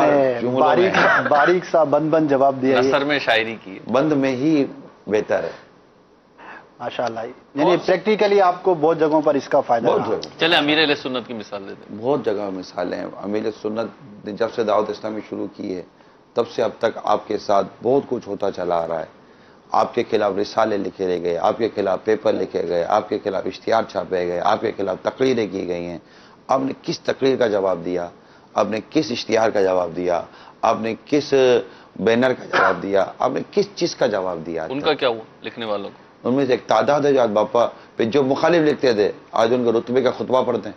نے باریک سا بند جواب دیا. نثر میں شاعری کی بند میں ہی بہتر ہے ماشاء اللہ. یعنی پریکٹیکلی آپ کو بہت جگہوں پر اس کا فائدہ بہت رہا. جگہ چلے امیر علیہ سنت کی مثال دیتے ہیں. بہت جگہ مثالیں ہیں. امیر سنت نے جب سے دعوت اسلامی شروع کی ہے تب سے اب تک آپ کے ساتھ بہت کچھ ہوتا چلا آ رہا ہے. آپ کے خلاف رسالے لکھے گئے, آپ کے خلاف پیپر لکھے گئے, آپ کے خلاف اشتہار چھاپے گئے, آپ کے خلاف تقریریں کی گئی ہیں. آپ نے کس تقریر کا جواب دیا, آپ نے کس اشتہار کا جواب دیا, آپ نے کس بینر کا جواب دیا, آپ نے کس چیز کا جواب دیا؟ ان کا کیا ہوا لکھنے والوں کو؟ ان میں سے ایک تعداد ہے جو آج باپا پہ جو مخالف لکھتے تھے آج ان کے رتبے کا خطبہ پڑھتے ہیں.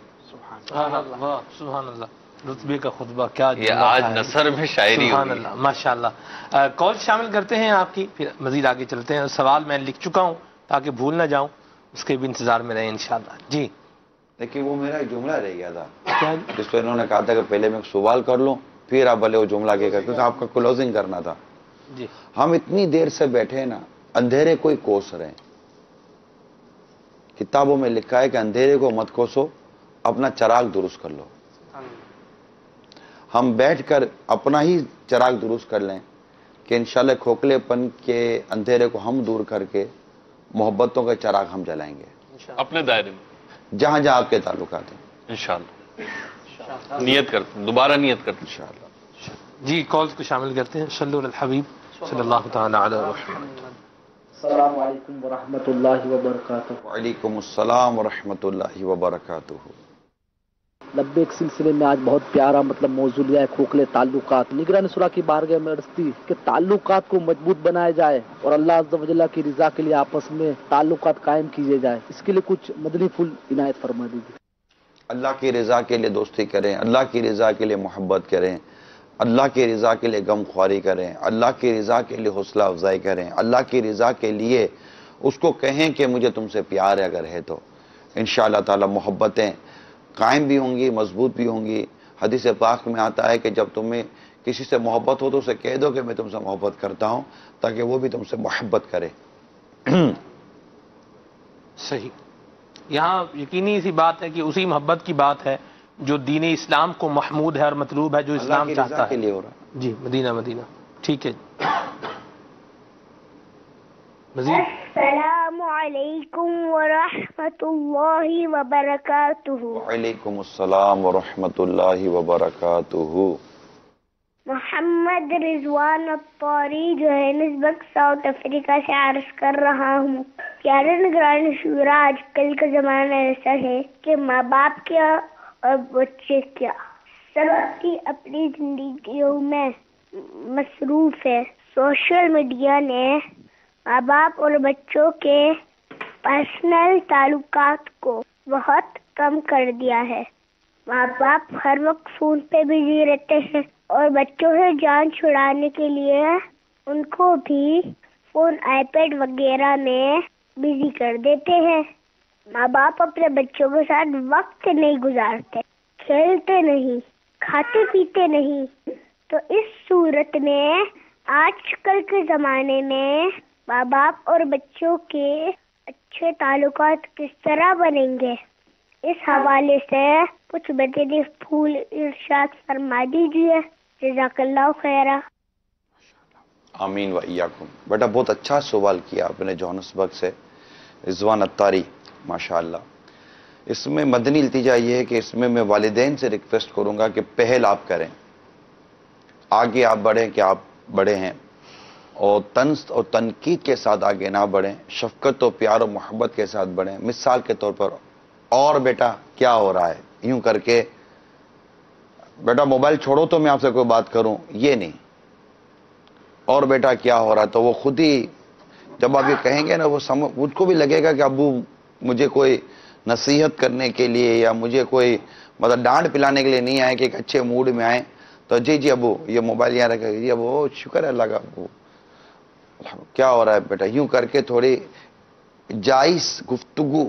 سبحان اللہ. رتبے کا خطبہ کیا یہ آج نثر میں شاعری سبحان ہوگی. اللہ ماشاء اللہ. کال شامل کرتے ہیں آپ کی, پھر مزید آگے چلتے ہیں. سوال میں لکھ چکا ہوں تاکہ بھول نہ جاؤں, اس کے بھی انتظار میں رہیں انشاءاللہ. جی لیکن وہ میرا ایک جملہ رہ گیا تھا کیا جس پہ انہوں نے کہا تھا کہ پہلے میں ایک سوال کر لوں پھر آپ بھلے وہ جملہ کے کر, کیونکہ آپ کا کلوزنگ کرنا تھا. جی ہم اتنی دیر سے بیٹھے نا, اندھیرے کوئی کوس رہے. کتابوں میں لکھا ہے کہ اندھیرے کو مت کوسو, اپنا چراغ درست کر لو. ہم بیٹھ کر اپنا ہی چراغ درست کر لیں کہ انشاءاللہ کھوکھلے پن کے اندھیرے کو ہم دور کر کے محبتوں کا چراغ ہم جلائیں گے اپنے دائرے میں جہاں جہاں آپ کے تعلقات ہیں انشاءاللہ. نیت کرتے ہیں, دوبارہ نیت کرتے ہیں انشاءاللہ. جی کالز کو شامل کرتے ہیں. صلو علی الحبیب صلی اللہ تعالی علی محمد. السلام علیکم ورحمۃ اللہ وبرکاتہ. وعلیکم السلام ورحمۃ اللہ وبرکاتہ. لبیک سلسلے میں آج بہت پیارا موضوع لیا ہے, کھوکھلے تعلقات. نگران سورہ کی بارگاہ میں عرض تھی کہ تعلقات کو مضبوط بنایا جائے اور اللہ عز و جل کی رضا کے لیے آپس میں تعلقات قائم کیے جائے. اس کے لیے کچھ مدنی پھول عنایت فرما دیجیے. اللہ کی رضا کے لیے دوستی کریں, اللہ کی رضا کے لیے محبت کریں, اللہ کی رضا کے لیے غم خواری کریں, اللہ کی رضا کے لیے حوصلہ افزائی کریں, اللہ کی رضا کے لیے اس کو کہیں کہ مجھے تم سے پیار ہے اگر ہے تو انشاءاللہ تعالی محبتیں قائم بھی ہوں گی, مضبوط بھی ہوں گی. حدیث پاک میں آتا ہے کہ جب تمہیں کسی سے محبت ہو تو اسے کہہ دو کہ میں تم سے محبت کرتا ہوں تاکہ وہ بھی تم سے محبت کرے. صحیح. یہاں یقینی سی بات ہے کہ اسی محبت کی بات ہے جو دین اسلام کو محمود ہے اور مطلوب ہے, جو اسلام اللہ کی رضا چاہتا کے ہے. لیے ہو رہا. جی مدینہ. ٹھیک ہے. مزید السلام علیکم ورحمۃ اللہ وبرکاتہ. وعلیکم السلام ورحمۃ اللہ وبرکاتہ. محمد رضوان الطاری جوہانسبرگ ساؤتھ افریقہ سے عرض کر رہا ہوں. پیارے نگران شورا, آج کل کا زمانہ ایسا ہے کہ ماں باپ کیا اور بچے کیا, سب کی اپنی زندگیوں میں مصروف ہے. سوشل میڈیا نے ماں باپ اور بچوں کے پرسنل تعلقات کو بہت کم کر دیا ہے. ماں باپ ہر وقت فون پہ بزی رہتے ہیں اور بچوں سے جان چھڑانے کے لیے ان کو بھی فون, آئی پیڈ وغیرہ میں بزی کر دیتے ہیں. ماں باپ اپنے بچوں کے ساتھ وقت نہیں گزارتے, کھیلتے نہیں, کھاتے پیتے نہیں. تو اس صورت میں آج کل کے زمانے میں ماں باپ اور بچوں کے اچھے تعلقات کس طرح بنیں گے, اس حوالے سے کچھ مدنی پھول ارشاد فرما دیجیے. جزاک اللہ خیرہ. آمین و ایاکم. بیٹا بہت اچھا سوال کیا آپ نے جوہانسبرگ سے, رضوان الطاری, ماشاءاللہ. اس میں مدنی التجا یہ ہے کہ اس میں والدین سے ریکویسٹ کروں گا کہ پہل آپ کریں, آگے آپ بڑھیں کہ آپ بڑے ہیں, اور طنز اور تنقید کے ساتھ آگے نہ بڑھیں, شفقت و پیار و محبت کے ساتھ بڑھیں. مثال کے طور پر, اور بیٹا کیا ہو رہا ہے, یوں کر کے بیٹا موبائل چھوڑو تو میں آپ سے کوئی بات کروں, یہ نہیں. اور بیٹا کیا ہو رہا ہے, تو وہ خود ہی جب آپ یہ کہیں گے نا وہ مجھ کو بھی لگے گا کہ ابو مجھے کوئی نصیحت کرنے کے لیے یا مجھے کوئی ڈانٹ پلانے کے لیے نہیں آئے کہ ایک اچھے موڈ میں آئیں. تو جی ابو یہ موبائل یہاں رکھے, جی ابو شکر ہے اللہ کا, ابو کیا ہو رہا ہے بیٹا, یوں کر کے تھوڑی جائز گفتگو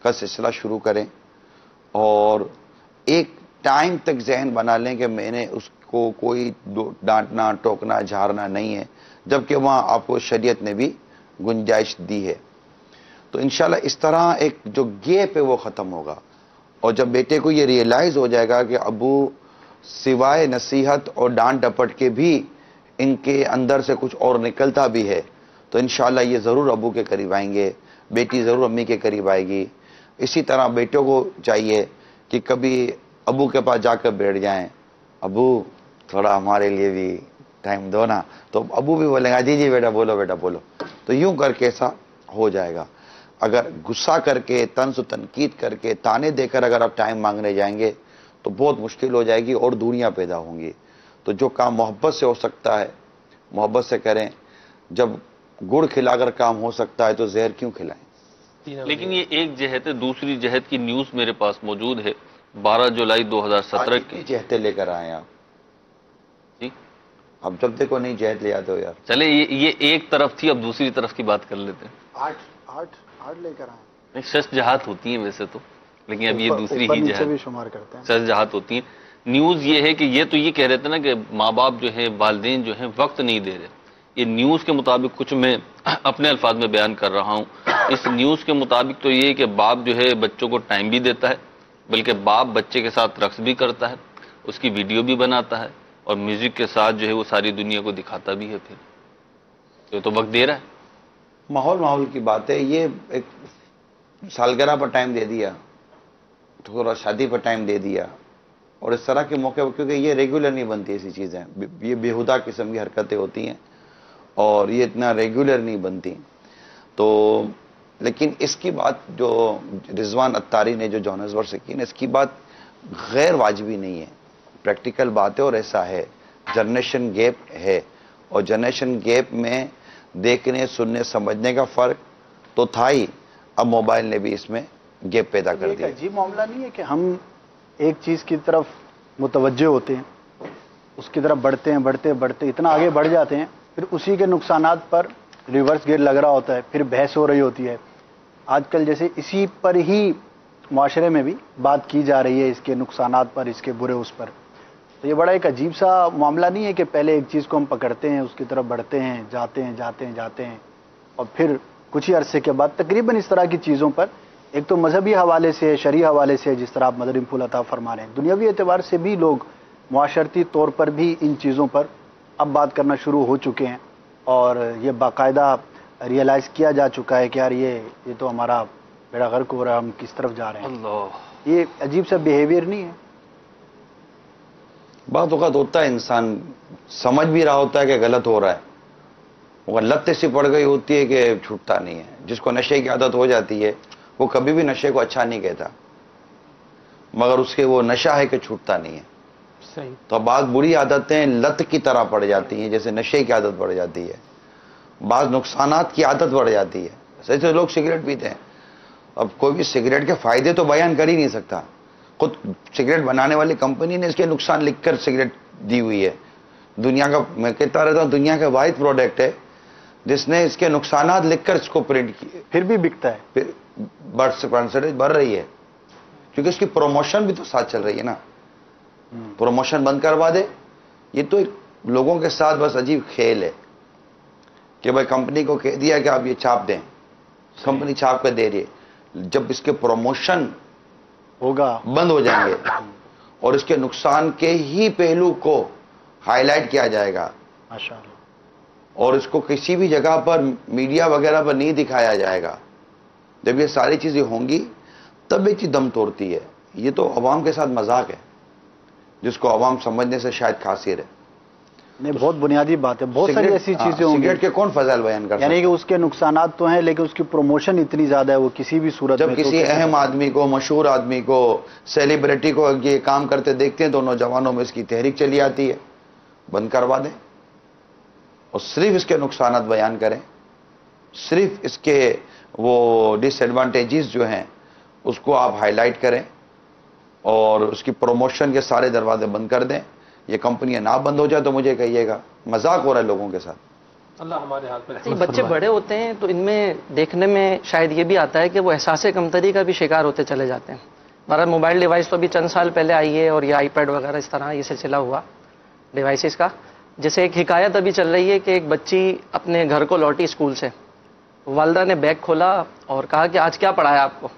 کا سلسلہ شروع کریں اور ایک ٹائم تک ذہن بنا لیں کہ میں نے اس کو کوئی ڈانٹنا ٹوکنا جھارنا نہیں ہے, جبکہ وہاں آپ کو شریعت نے بھی گنجائش دی ہے. تو انشاءاللہ اس طرح ایک جو گیپ ہے وہ ختم ہوگا, اور جب بیٹے کو یہ ریئلائز ہو جائے گا کہ ابو سوائے نصیحت اور ڈانٹ ڈپٹ کے بھی ان کے اندر سے کچھ اور نکلتا بھی ہے تو انشاءاللہ یہ ضرور ابو کے قریب آئیں گے، بیٹی ضرور امی کے قریب آئے گی. اسی طرح بیٹوں کو چاہیے کہ کبھی ابو کے پاس جا کر بیٹھ جائیں، ابو تھوڑا ہمارے لیے بھی ٹائم دو نا، تو ابو بھی بولیں گا جی جی بیٹا بولو بیٹا بولو. تو یوں کر کے ایسا ہو جائے گا. اگر غصہ کر کے، طنز و تنقید کر کے، تانے دے کر اگر آپ ٹائم مانگنے جائیں گے تو بہت مشکل ہو جائے گی اور دوریاں پیدا ہوں گی. تو جو کام محبت سے ہو سکتا ہے محبت سے کریں. جب گڑ کھلا کر کام ہو سکتا ہے تو زہر کیوں کھلائیں؟ لیکن یہ ایک جہت ہے. دوسری جہت کی نیوز میرے پاس موجود ہے 12 جولائی 2017 کی. جہتیں لے کر آئے آپ جی اب جب دیکھو نہیں جہت لے آتے ہو یار. چلے یہ ایک طرف تھی، اب دوسری طرف کی بات کر لیتے ہیں. آٹھ لے کر آئے. شش جہات ہوتی ہیں ویسے تو، لیکن اب یہ دوسری ہی بھی جہت شمار کرتے ہیں. شش جہات ہوتی ہیں. نیوز یہ ہے کہ یہ تو یہ کہہ رہے تھے نا کہ ماں باپ جو ہیں، والدین جو ہیں وقت نہیں دے رہے. یہ نیوز کے مطابق کچھ میں اپنے الفاظ میں بیان کر رہا ہوں. اس نیوز کے مطابق تو یہ کہ باپ جو ہے بچوں کو ٹائم بھی دیتا ہے، بلکہ باپ بچے کے ساتھ رقص بھی کرتا ہے، اس کی ویڈیو بھی بناتا ہے، اور میوزک کے ساتھ جو ہے وہ ساری دنیا کو دکھاتا بھی ہے. پھر یہ تو وقت دے رہا ہے. ماحول کی بات ہے. یہ ایک سالگرہ پر ٹائم دے دیا، تھوڑا شادی پر ٹائم دے دیا، اور اس طرح کے موقع پر، کیونکہ یہ ریگولر نہیں بنتی ایسی چیزیں، یہ بیہودہ قسم کی حرکتیں ہوتی ہیں اور یہ اتنا ریگولر نہیں بنتی. تو لیکن اس کی بات جو رضوان اتاری نے جو جوہانسبرگ سے کی نا، اس کی بات غیر واجبی نہیں ہے، پریکٹیکل بات ہے اور ایسا ہے. جنریشن گیپ ہے، اور جنریشن گیپ میں دیکھنے سننے سمجھنے کا فرق تو تھا ہی، اب موبائل نے بھی اس میں گیپ پیدا کر دیا. ایک عجیب معاملہ نہیں ہے کہ ہم ایک چیز کی طرف متوجہ ہوتے ہیں، اس کی طرف بڑھتے ہیں اتنا آگے بڑھ جاتے ہیں، پھر اسی کے نقصانات پر ریورس گیئر لگ رہا ہوتا ہے، پھر بحث ہو رہی ہوتی ہے. آج کل جیسے اسی پر ہی معاشرے میں بھی بات کی جا رہی ہے، اس کے نقصانات پر، اس کے برے اس پر. تو یہ بڑا ایک عجیب سا معاملہ نہیں ہے کہ پہلے ایک چیز کو ہم پکڑتے ہیں، اس کی طرف بڑھتے ہیں، جاتے ہیں اور پھر کچھ ہی عرصے کے بعد تقریباً اس طرح کی چیزوں پر، ایک تو مذہبی حوالے سے، شرعی حوالے سے جس طرح آپ مدنی پھول عطا فرما رہے ہیں، دنیاوی اعتبار سے بھی لوگ معاشرتی طور پر بھی ان چیزوں پر اب بات کرنا شروع ہو چکے ہیں، اور یہ باقاعدہ ریئلائز کیا جا چکا ہے کہ یار یہ تو ہمارا بیڑا غرق ہو رہا ہے، ہم کس طرف جا رہے ہیں. اللہ، یہ عجیب سا بیہیویئر نہیں ہے؟ بعض اوقات ہوتا ہے انسان سمجھ بھی رہا ہوتا ہے کہ غلط ہو رہا ہے، مگر لت ایسی پڑ گئی ہوتی ہے کہ چھوٹتا نہیں ہے. جس کو نشے کی عادت ہو جاتی ہے وہ کبھی بھی نشے کو اچھا نہیں کہتا، مگر اس کے وہ نشہ ہے کہ چھوٹتا نہیں ہے. صحیح. تو بعض بری عادتیں لت کی طرح پڑ جاتی ہیں، جیسے نشے کی عادت پڑ جاتی ہے، بعض نقصانات کی عادت پڑ جاتی ہے. جیسے لوگ سگریٹ پیتے ہیں، اب کوئی بھی سگریٹ کے فائدے تو بیان کر ہی نہیں سکتا. خود سگریٹ بنانے والی کمپنی نے اس کے نقصان لکھ کر سگریٹ دی ہوئی ہے. دنیا کا، میں کہتا رہتا ہوں، دنیا کا واحد پروڈکٹ ہے جس نے اس کے نقصانات لکھ کر اس کو پرنٹ کیے، پھر بھی بکتا ہے، پھر پرسنٹیج بڑھ رہی ہے، کیونکہ اس کی پروموشن بھی تو ساتھ چل رہی ہے نا. پروموشن بند کروا دے. یہ تو لوگوں کے ساتھ بس عجیب کھیل ہے کہ بھائی کمپنی کو کہہ دیا کہ آپ یہ چھاپ دیں، کمپنی چھاپ کر دے رہی ہے. جب اس کے پروموشن ہوگا بند ہو جائیں گے اور اس کے نقصان کے ہی پہلو کو ہائی لائٹ کیا جائے گا ماشاءاللہ، اور اس کو کسی بھی جگہ پر میڈیا وغیرہ پر نہیں دکھایا جائے گا، جب یہ ساری چیزیں ہوں گی تب یہ چیز دم توڑتی ہے. یہ تو عوام کے ساتھ مذاق ہے جس کو عوام سمجھنے سے شاید قاصر ہے. نہیں، بہت بنیادی بات ہے. بہت ساری ایسی چیزیں ہوں گی، سگریٹ کے کون فضائل بیان کر سکتے یعنی کہ اس کے نقصانات تو ہیں لیکن اس کی پروموشن اتنی زیادہ ہے، وہ کسی بھی صورت جب میں تو کسی اہم آدمی کو، مشہور آدمی کو، سیلیبریٹی کو یہ کام کرتے دیکھتے ہیں تو نوجوانوں میں اس کی تحریک چلی آتی ہے. بند کروا دیں اور صرف اس کے نقصانات بیان کریں، صرف اس کے وہ ڈس ایڈوانٹیجز جو ہیں اس کو آپ ہائی لائٹ کریں اور اس کی پروموشن کے سارے دروازے بند کر دیں. یہ کمپنیاں نہ بند ہو جائے تو مجھے کہیے گا. مذاق ہو رہا ہے لوگوں کے ساتھ. اللہ ہمارے ہاتھ میں جی، بچے بڑے ہوتے ہیں تو ان میں دیکھنے میں شاید یہ بھی آتا ہے کہ وہ احساس کمتری کا بھی شکار ہوتے چلے جاتے ہیں. ہمارا موبائل ڈیوائس تو ابھی چند سال پہلے آئی ہے، اور یہ آئی پیڈ وغیرہ اس طرح یہ سلسلہ ہوا ڈیوائسز کا. جیسے ایک حکایت ابھی چل رہی ہے کہ ایک بچی اپنے گھر کو لوٹی اسکول سے، والدہ نے بیگ کھولا اور کہا کہ آج کیا پڑھایا آپ کو؟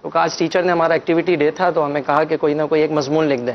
تو کہا آج ٹیچر نے، ہمارا ایکٹیویٹی ڈے تھا تو ہمیں کہا کہ کوئی نہ کوئی ایک مضمون لکھ دیں.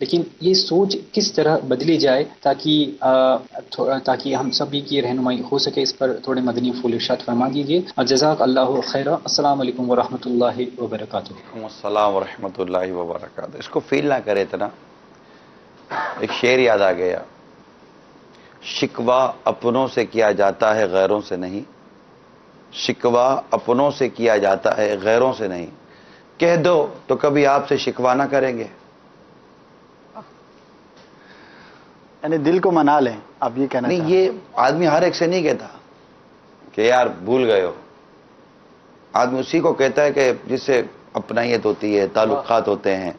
لیکن یہ سوچ کس طرح بدلی جائے تاکہ ہم سبھی کی رہنمائی ہو سکے، اس پر تھوڑے مدنی پھول ارشاد فرما دیجیے. جزاک اللہ خیر. السلام علیکم ورحمۃ اللہ وبرکاتہ. وعلیکم السلام ورحمۃ اللہ وبرکاتہ. اس کو فیل نہ کرے اتنا. ایک شعر یاد آ گیا، شکوہ اپنوں سے کیا جاتا ہے غیروں سے نہیں، شکوہ اپنوں سے کیا جاتا ہے غیروں سے نہیں، کہہ دو تو کبھی آپ سے شکوہ نہ کریں گے. یعنی دل کو منا لیں، آپ یہ کہنا نہیں، یہ آدمی ہر ایک سے نہیں کہتا کہ یار بھول گئے ہو. آدمی اسی کو کہتا ہے کہ جس سے اپنائیت ہوتی ہے، تعلقات ہوتے ہیں،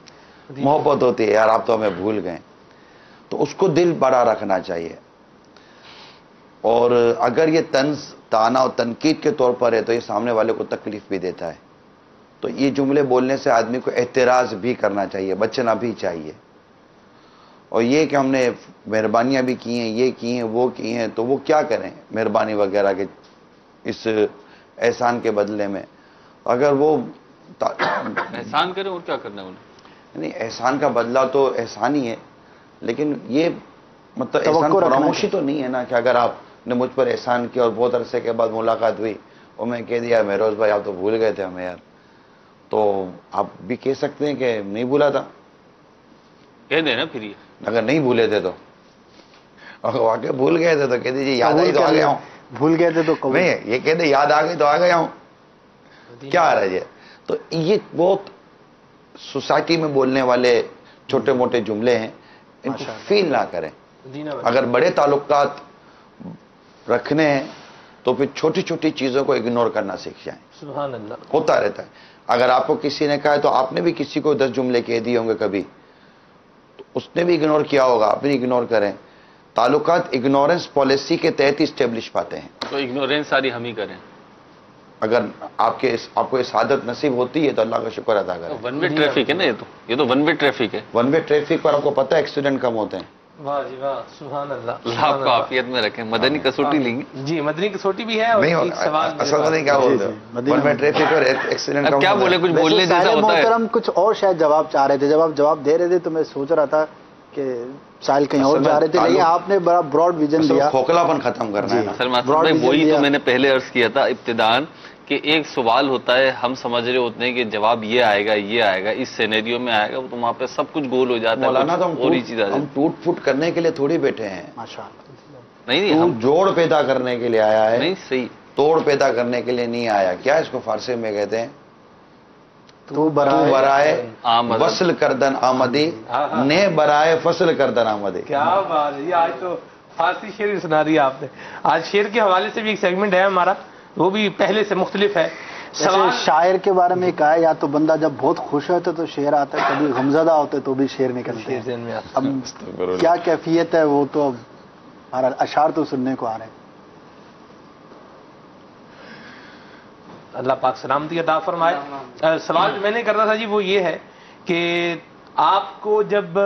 محبت ہوتی ہے. یار آپ تو ہمیں بھول گئے. تو اس کو دل بڑا رکھنا چاہیے. اور اگر یہ طنز، طعنہ اور تنقید کے طور پر ہے تو یہ سامنے والے کو تکلیف بھی دیتا ہے. تو یہ جملے بولنے سے آدمی کو احتراز بھی کرنا چاہیے، بچنا بھی چاہیے. اور یہ کہ ہم نے مہربانیاں بھی کی ہیں، یہ کی ہیں، وہ کی ہیں، تو وہ کیا کریں مہربانی وغیرہ کے اس احسان کے بدلے میں. اگر وہ احسان کریں اور کیا کرنا ہے انہیں؟ نہیں، احسان کا بدلہ تو احسان ہی ہے، لیکن یہ مطلب احسان فراموشی تو نہیں ہے نا کہ اگر آپ نے مجھ پر احسان کیا اور بہت عرصے کے بعد ملاقات ہوئی اور میں کہہ دیا مہروز بھائی آپ تو بھول گئے تھے ہمیں یار، تو آپ بھی کہہ سکتے ہیں کہ نہیں بھولا تھا. کہہ دیں نا پھر یہ اگر نہیں بھولے تھے تو، اگر واقعی بھول گئے تھے تو کہہ دیجیے یاد آئی تو آ گیا ہوں. بھول گئے تھے تو نہیں، یہ کہتے یاد آ گئی تو آ گیا ہوں، کیا آ رہا ہے. تو یہ بہت سوسائٹی میں بولنے والے چھوٹے موٹے جملے ہیں، ان کو فیل نہ کریں. اگر بڑے تعلقات رکھنے ہیں تو پھر چھوٹی چھوٹی چیزوں کو اگنور کرنا سیکھ جائیں. سبحان اللہ. ہوتا رہتا ہے. اگر آپ کو کسی نے کہا ہے تو آپ نے بھی کسی کو 10 جملے کہہ دیے ہوں گے کبھی، تو اس نے بھی اگنور کیا ہوگا، آپ بھی اگنور کریں. تعلقات اگنورنس پالیسی کے تحت اسٹیبلش پاتے ہیں. تو اگنورینس ساری ہم ہی کریں. اگر آپ کو اس عادت نصیب ہوتی ہے تو اللہ کا شکر ادا کریں. ون وے ٹریفک ہے نا، یہ تو ون وے ٹریفک ہے. ون وے ٹریفک پر آپ کو پتہ ہے ایکسیڈنٹ کم ہوتے ہیں. واہ جی واہ، سبحان اللہ. اللہ آپ کو عافیت میں رکھیں. مدنی کسوٹی لیں گے جی، مدنی کسوٹی بھی ہے. اور ایک سوال اصل میں کیا بولتے ہیں ون وے ٹریفک اور ایکسیڈنٹ کم. کیا بولے، کچھ بولنے جیسا ہوتا ہے. محترم کچھ اور شاید جواب چاہ رہے تھے، جب آپ جواب دے رہے تھے تو میں سوچ رہا تھا کہ سائل کہیں اور جا رہے تھے، لیکن آپ نے بڑا براڈ ویژن دیا. کھوکھلا پن ختم کرنا ہے. سلمان بھائی وہی تو میں نے پہلے عرض کیا تھا ابتدان کہ ایک سوال ہوتا ہے، ہم سمجھ رہے ہوتے ہیں کہ جواب یہ آئے گا، اس سینیریو میں آئے گا، تو وہاں پہ سب کچھ گول ہو جاتا ہے. مولانا تو ہم ٹوٹ پھوٹ کرنے کے لیے تھوڑی بیٹھے ہیں. نہیں، ہم جوڑ پیدا کرنے کے لیے آیا ہے. نہیں، صحیح. توڑ پیدا کرنے کے لیے نہیں آیا. کیا اس کو فارسی میں کہتے ہیں؟ تو برائے وصل کردن آمدی، نے برائے فصل کردن آمدی. کیا بات ہے. آج تو فارسی شعر بھی سنا دیا آپ نے. آج شعر کے حوالے سے بھی ایک سیگمنٹ ہے ہمارا، وہ بھی پہلے سے مختلف ہے. شاعر کے بارے میں کہا ہے، یا تو بندہ جب بہت خوش ہوتا ہے تو شعر آتا ہے، کبھی غمزدہ ہوتا ہے تو بھی شعر نکلتے ہیں. اب کیا کیفیت ہے وہ تو اشعار تو سننے کو آ رہے ہیں. اللہ پاک سلامتی عطا فرمائے. سوال جو میں نے کرنا تھا جی وہ یہ ہے کہ آپ کو جب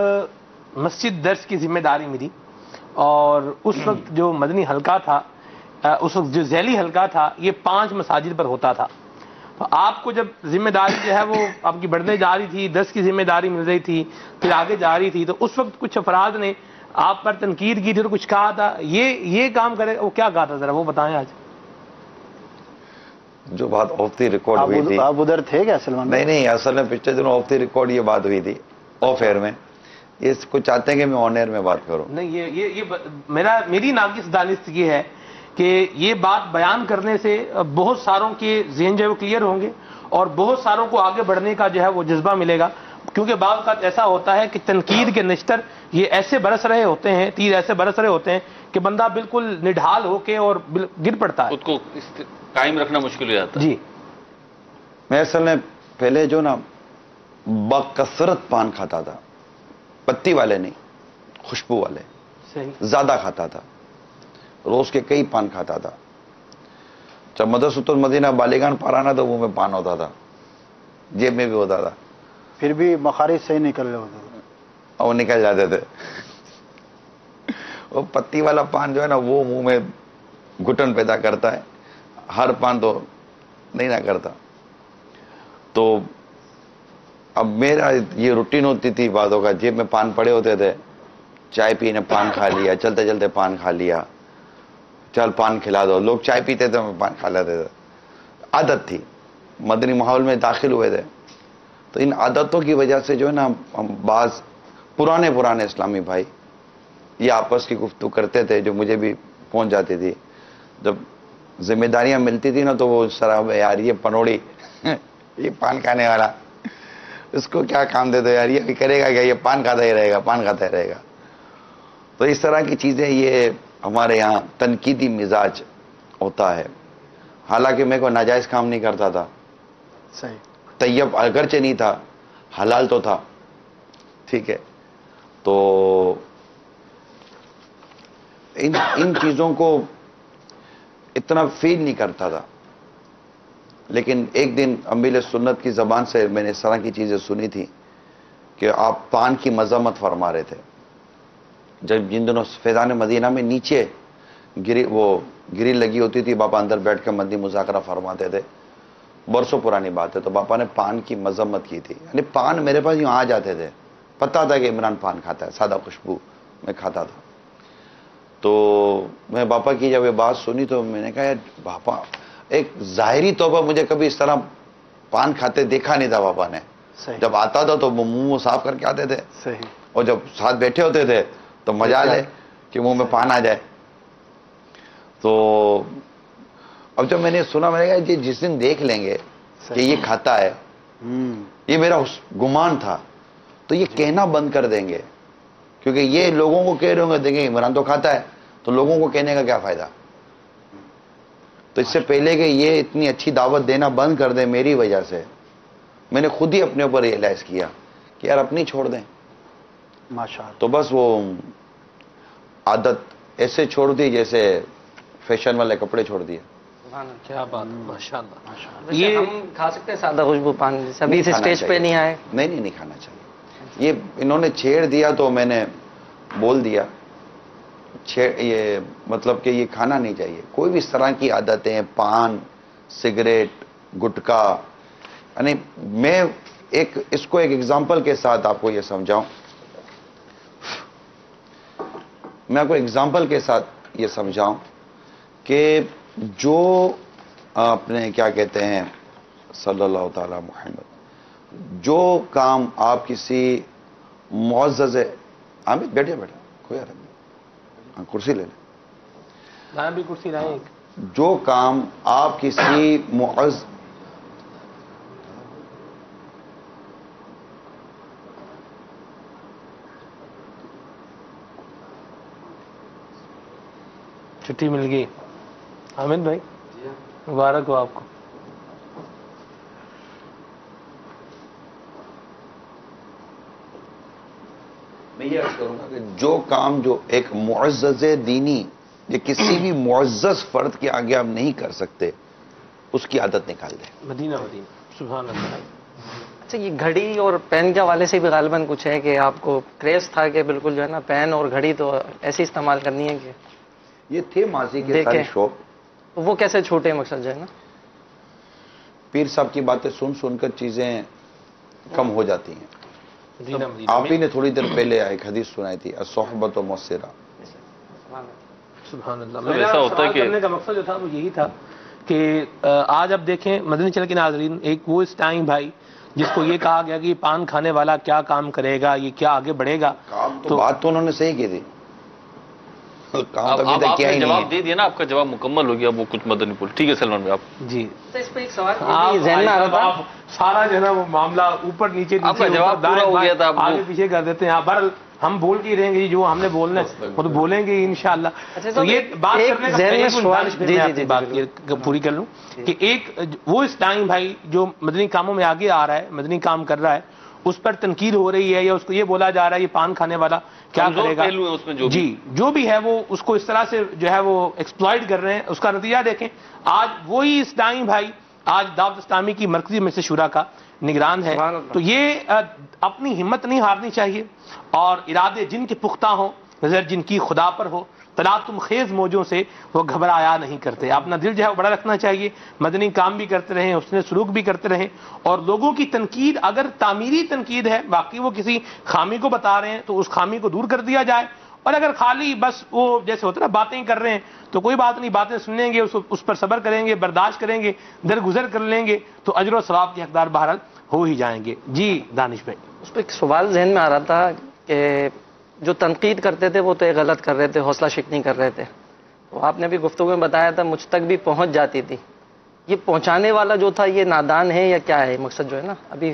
مسجد درس کی ذمہ داری ملی اور اس وقت جو مدنی حلقہ تھا، اس وقت جو ذیلی حلقہ تھا یہ 5 مساجد پر ہوتا تھا، تو آپ کو جب ذمہ داری جو ہے وہ آپ کی بڑھنے جا رہی تھی، 10 کی ذمہ داری مل رہی تھی، پھر آگے جا رہی تھی، تو اس وقت کچھ افراد نے آپ پر تنقید کی تھی اور کچھ کہا تھا یہ کام کرے، وہ کیا کہا تھا ذرا وہ بتائیں. آج جو بات آف دی ریکارڈ ہوئی تھی، آپ ادھر تھے کیا سلمان؟ نہیں، اصل میں پچھلے دنوں آف دی ریکارڈ یہ بات ہوئی تھی آف ایئر میں. یہ کچھ چاہتے ہیں کہ میں آن ایئر میں بات کروں. نہیں، یہ میری ناقص دانست یہ ہے کہ یہ بات بیان کرنے سے بہت ساروں کے ذہن جو ہے وہ کلیئر ہوں گے اور بہت ساروں کو آگے بڑھنے کا جو ہے وہ جذبہ ملے گا. کیونکہ بعض اوقات ایسا ہوتا ہے کہ تنقید کے نشتر یہ ایسے برس رہے ہوتے ہیں، تیر ایسے برس رہے ہوتے ہیں کہ بندہ بالکل نڈھال ہو کے اور گر پڑتا ہے، خود کو قائم رکھنا مشکل ہو جاتا ہے. جی میں اصل میں پہلے جو نا بکثرت پان کھاتا تھا، پتی والے نہیں، خوشبو والے زیادہ کھاتا تھا، روز کے کئی پان کھاتا تھا. جب مدرسۃ المدینہ بالیگان پارانا تو منہ میں پان ہوتا تھا، جیب میں بھی ہوتا تھا، پھر بھی مخارج صحیح نکل رہے ہوتے تھے، وہ نکل جاتے تھے. وہ پتی والا پان جو ہے نا وہ منہ میں گھٹن پیدا کرتا ہے، ہر پان تو نہیں نہ کرتا. تو اب میرا یہ روٹین ہوتی تھی بعضوں کا، جیب میں پان پڑے ہوتے تھے، چائے پینے پان کھا لیا، چلتے چلتے پان کھا لیا، چل پان کھلا دو، لوگ چائے پیتے تھے میں پان کھا لیتے تھے، عادت تھی، مدنی ماحول میں داخل ہوئے تھے، تو ان عادتوں کی وجہ سے جو ہے نا ہم بعض پرانے اسلامی بھائی یہ آپس کی گفتگو کرتے تھے جو مجھے بھی پہنچ جاتی تھی، جب ذمہ داریاں ملتی تھی نا تو وہ اس طرح یار یہ پنوڑی یہ پان کھانے والا اس کو کیا کام دے دو یار، یہ کرے گا کیا، یہ پان کھاتا ہی رہے گا، پان کھاتا ہی رہے گا. تو اس طرح کی چیزیں یہ ہمارے یہاں تنقیدی مزاج ہوتا ہے. حالانکہ میں کوئی ناجائز کام نہیں کرتا تھا، صحیح، طیب اگرچہ نہیں تھا، حلال تو تھا، ٹھیک ہے. تو ان چیزوں کو اتنا فیل نہیں کرتا تھا. لیکن ایک دن امیر سنت کی زبان سے میں نے اس طرح کی چیزیں سنی تھی کہ آپ پان کی مذمت فرما رہے تھے. جن دنوں فیضان مدینہ میں نیچے گری لگی ہوتی تھی، باپا اندر بیٹھ کے مدنی مذاکرہ فرماتے تھے، برسوں پرانی بات ہے. تو باپا نے پان کی مذمت کی تھی، یعنی پان میرے پاس یوں آ جاتے تھے، پتا تھا کہ عمران پان کھاتا ہے، سادہ خوشبو میں کھاتا تھا. تو میں باپا کی جب یہ بات سنی تو میں نے کہا یار باپا، ایک ظاہری طور پر مجھے کبھی اس طرح پان کھاتے دیکھا نہیں تھا باپا نے. جب آتا تھا تو منہ صاف کر کے آتے تھے، صحیح، اور جب ساتھ بیٹھے ہوتے تھے تو مزہ لے کہ منہ میں پان آ جائے. تو اب جب میں نے سنا میں نے کہا جس دن دیکھ لیں گے کہ یہ کھاتا ہے، یہ میرا گمان تھا، تو یہ کہنا بند کر دیں گے، کیونکہ یہ لوگوں کو کہہ رہے ہوں گے دیکھیں عمران تو کھاتا ہے، تو لوگوں کو کہنے کا کیا فائدہ. تو اس سے پہلے کہ یہ اتنی اچھی دعوت دینا بند کر دیں میری وجہ سے، میں نے خود ہی اپنے اوپر ریئلائز کیا کہ یار اپنی چھوڑ دیں. ماشاءاللہ. تو بس وہ عادت ایسے چھوڑ دی جیسے فیشن والے کپڑے چھوڑ دیے. کیا بات، ماشاءاللہ. یہ ہم کھا سکتے ہیں سادہ خوشبو پان، ابھی اس اسٹیج پہ نہیں آئے؟ نہیں کھانا چاہیے. یہ انہوں نے چھیڑ دیا تو میں نے بول دیا، یہ مطلب کہ یہ کھانا نہیں چاہیے. کوئی بھی اس طرح کی عادتیں، پان، سگریٹ، گٹکا، یعنی میں اس کو ایک ایگزامپل کے ساتھ آپ کو یہ سمجھاؤں، میں آپ کو ایگزامپل کے ساتھ یہ سمجھاؤں کہ جو اپنے کیا کہتے ہیں صلی اللہ تعالی محمد، جو کام آپ کسی معزز عامد بیٹھے کوئی آرام نہیں، کرسی لے لیں، بھی کرسی لائیں. جو کام آپ کسی معزز چھٹی مل گئی حامد بھائی، مبارک ہو آپ کو. میں یہ عرض کروں گا کہ جو کام جو ایک معزز دینی یا کسی بھی معزز فرد کے آگے آپ نہیں کر سکتے، اس کی عادت نکال دیں. مدینہ سبحان اللہ. اچھا، یہ گھڑی اور پین کے حوالے سے بھی غالباً کچھ ہے کہ آپ کو کریز تھا کہ بالکل جو ہے نا پین اور گھڑی تو ایسی استعمال کرنی ہے کہ یہ تھے ماضی کے سارے شوق. وہ کیسے چھوٹے مقصد جو ہے نا پیر صاحب کی باتیں سن کر چیزیں کم ہو جاتی ہیں. آپ ہی نے تھوڑی دیر پہلے ایک حدیث سنائی تھی، الصحبۃ مؤثرہ. سبحان اللہ. ایسا ہوتا ہے کہ کرنے کا مقصد جو تھا وہ یہی تھا کہ آج اب دیکھیں مدنی چینل کے ناظرین، ایک وہ اس ٹائم بھائی جس کو یہ کہا گیا کہ پان کھانے والا کیا کام کرے گا، یہ کیا آگے بڑھے گا. تو بات تو انہوں نے صحیح کی تھی، آپ نے جواب دے دیا نا، آپ کا جواب مکمل ہو گیا. وہ کچھ مدنی پور. ٹھیک ہے سلمان بھائی، آپ جی. اس پہ ایک سوال ذہن میں آ رہا تھا، سارا جو ہے نا وہ معاملہ اوپر نیچے آپ کا جواب پورا ہو گیا تھا، آگے پیچھے کر دیتے ہیں. بہرحال ہم بول کے رہیں گے جو ہم نے بولنا ہے وہ تو بولیں گے انشاءاللہ. تو یہ بات کرنے کا پہلے بات پوری کر لوں کہ ایک وہ اس ٹائم بھائی جو مدنی کاموں میں آگے آ رہا ہے، مدنی کام کر رہا ہے، اس پر تنقید ہو رہی ہے یا اس کو یہ بولا جا رہا ہے یہ پان کھانے والا کیا کرے گا. جی جو بھی ہے وہ اس کو اس طرح سے جو ہے وہ ایکسپلائٹ کر رہے ہیں. اس کا نتیجہ دیکھیں، آج وہی اس ٹائم بھائی آج دعوت اسلامی کی مرکزی مجلس شورا کا نگران ہے. تو یہ اپنی ہمت نہیں ہارنی چاہیے اور ارادے جن کے پختہ ہوں، نظر جن کی خدا پر ہو، تلاطم خیز موجوں سے وہ گھبرایا نہیں کرتے. اپنا دل جو ہے وہ بڑا رکھنا چاہیے, مدنی کام بھی کرتے رہیں, حسن سلوک بھی کرتے رہیں, اور لوگوں کی تنقید اگر تعمیری تنقید ہے, باقی وہ کسی خامی کو بتا رہے ہیں تو اس خامی کو دور کر دیا جائے, اور اگر خالی بس وہ جیسے ہوتا ہے نا باتیں کر رہے ہیں تو کوئی بات نہیں, باتیں سن لیں گے, اس پر صبر کریں گے, برداشت کریں گے, درگزر کر لیں گے تو اجر و ثواب کے حقدار بہرحال ہو ہی جائیں گے. جی دانش بھائی. اس پہ ایک سوال ذہن میں آ رہا تھا کہ جو تنقید کرتے تھے وہ تو یہ غلط کر رہے تھے, حوصلہ شکنی کر رہے تھے, تو آپ نے بھی گفتگو میں بتایا تھا مجھ تک بھی پہنچ جاتی تھی. یہ پہنچانے والا جو تھا یہ نادان ہے یا کیا ہے مقصد جو ہے نا, ابھی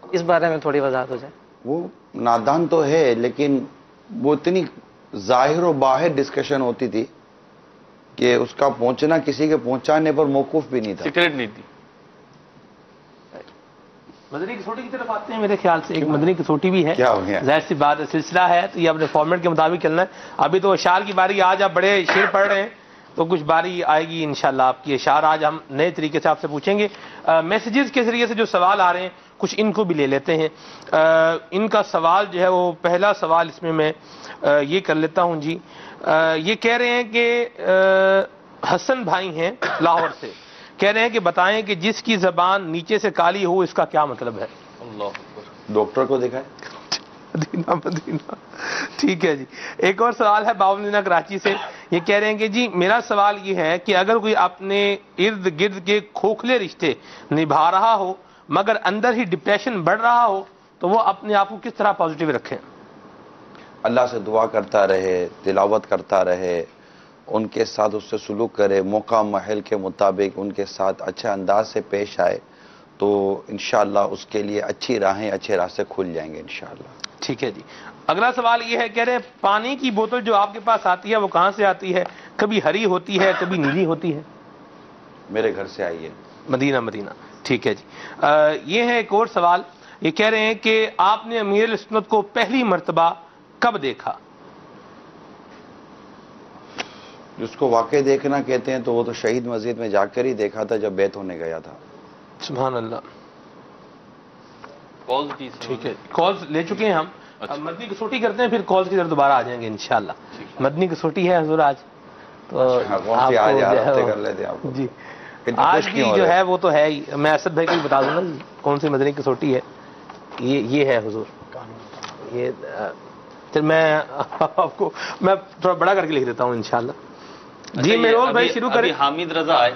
اس بارے میں تھوڑی وضاحت ہو جائے. وہ نادان تو ہے, لیکن وہ اتنی ظاہر و باہر ڈسکشن ہوتی تھی کہ اس کا پہنچنا کسی کے پہنچانے پر موقوف بھی نہیں تھا, سیکرٹ نہیں تھی. مدنی کسوٹی کی طرف آتے ہیں, میرے خیال سے ایک مدنی کسوٹی بھی ہے, کیا ہو گیا؟ ظاہر سی بات ہے سلسلہ ہے تو یہ اپنے فارمیٹ کے مطابق چلنا ہے. ابھی تو اشعار کی باری, آج آپ بڑے شعر پڑھ رہے ہیں تو کچھ باری آئے گی انشاءاللہ آپ کی اشعار آج ہم نئے طریقے سے آپ سے پوچھیں گے. میسیجز کے ذریعے سے جو سوال آ رہے ہیں کچھ ان کو بھی لے لیتے ہیں. ان کا سوال جو ہے وہ پہلا سوال اس میں یہ کر لیتا ہوں. جی یہ کہہ رہے ہیں کہ حسن بھائی ہیں لاہور سے, کہہ رہے ہیں کہ بتائیں کہ جس کی زبان نیچے سے کالی ہو اس کا کیا مطلب ہے؟ ڈاکٹر کو دکھائے. مدینہ ٹھیک ہے جی. ایک اور سوال ہے باون مدینہ کراچی سے, یہ کہہ رہے ہیں کہ جی میرا سوال یہ ہے کہ اگر کوئی اپنے ارد گرد کے کھوکھلے رشتے نبھا رہا ہو مگر اندر ہی ڈپریشن بڑھ رہا ہو تو وہ اپنے آپ کو کس طرح پازیٹیو رکھیں؟ اللہ سے دعا کرتا رہے, تلاوت کرتا رہے, ان کے ساتھ اس سے سلوک کرے, موقع محل کے مطابق ان کے ساتھ اچھے انداز سے پیش آئے تو انشاءاللہ اس کے لیے اچھی راہیں, اچھے راستے کھل جائیں گے انشاءاللہ. ٹھیک ہے جی. اگلا سوال یہ ہے, کہہ رہے ہیں پانی کی بوتل جو آپ کے پاس آتی ہے وہ کہاں سے آتی ہے؟ کبھی ہری ہوتی ہے کبھی نیلی ہوتی ہے. میرے گھر سے آئی ہے. مدینہ. ٹھیک ہے جی. یہ ہے ایک اور سوال, یہ کہہ رہے ہیں کہ آپ نے امیر السنت کو پہلی مرتبہ کب دیکھا؟ جس کو واقع دیکھنا کہتے ہیں تو وہ تو شہید مسجد میں جا کر ہی دیکھا تھا جب بیعت ہونے گیا تھا. سبحان اللہ. کالز کی ٹھیک ہے, کالز لے چکے ہیں ہم. مدنی کسوٹی کرتے ہیں پھر کالز کی طرف دوبارہ آ جائیں گے انشاءاللہ. مدنی کسوٹی ہے حضور آج تو جی آج کی جو ہے وہ تو ہے ہی. میں اسد بھائی کو بھی بتا دوں نا کون سی مدنی کسوٹی ہے. یہ ہے حضور. یہ پھر میں آپ کو میں تھوڑا بڑا کر کے لکھ دیتا ہوں انشاءاللہ. جی میرول بھائی شروع کریں. حامد رضا آئے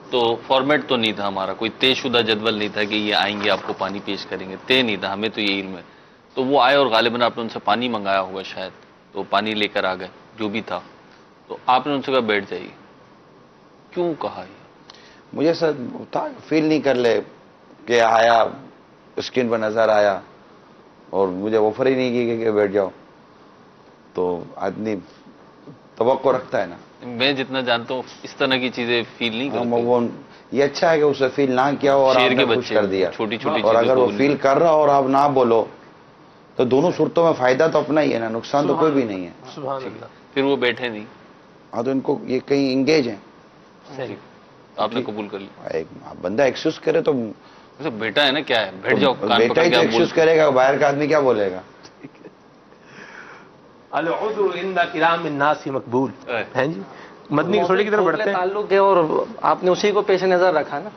تو فارمیٹ تو نہیں تھا ہمارا, کوئی طے شدہ جدول نہیں تھا کہ یہ آئیں گے آپ کو پانی پیش کریں گے, طے نہیں تھا, ہمیں تو یہ علم ہے. تو وہ آئے اور غالباً آپ نے ان سے پانی منگایا ہوگا شاید, تو پانی لے کر آ گئے جو بھی تھا, تو آپ نے ان سے کہا بیٹھ جائیے. کیوں کہا یہ؟ مجھے سر فیل نہیں کر لے کہ آیا اسکرین پر نظر آیا اور مجھے آفر ہی نہیں کی کہ بیٹھ جاؤ, تو آدمی توقع رکھتا ہے نا. میں جتنا جانتا ہوں اس طرح کی چیزیں فیل نہیں کرتے. یہ اچھا ہے کہ اسے فیل نہ کیا اور آپ نے خوش کر دیا, اور اگر وہ فیل کر رہا اور آپ نہ بولو تو دونوں صورتوں میں فائدہ تو اپنا ہی ہے نا, نقصان تو کوئی بھی نہیں ہے. سبحان اللہ. پھر وہ بیٹھے نہیں. ہاں تو ان کو یہ کہیں انگیج ہیں. صحیح. آپ نے قبول کر لیا. بندہ ایکسکیوز کرے تو بیٹا ہے نا, کیا ہے بیٹھ جاؤ. بیٹا ہی تو ایکسکیوز کرے گا, باہر کا آدمی کیا بولے گا. العذر عند کرام الناس مقبول ہیں جی. مدنی کسوٹی کی طرف بڑھتے ہیں. تعلق ہے اور آپ نے اسی کو پیش نظر رکھا نا.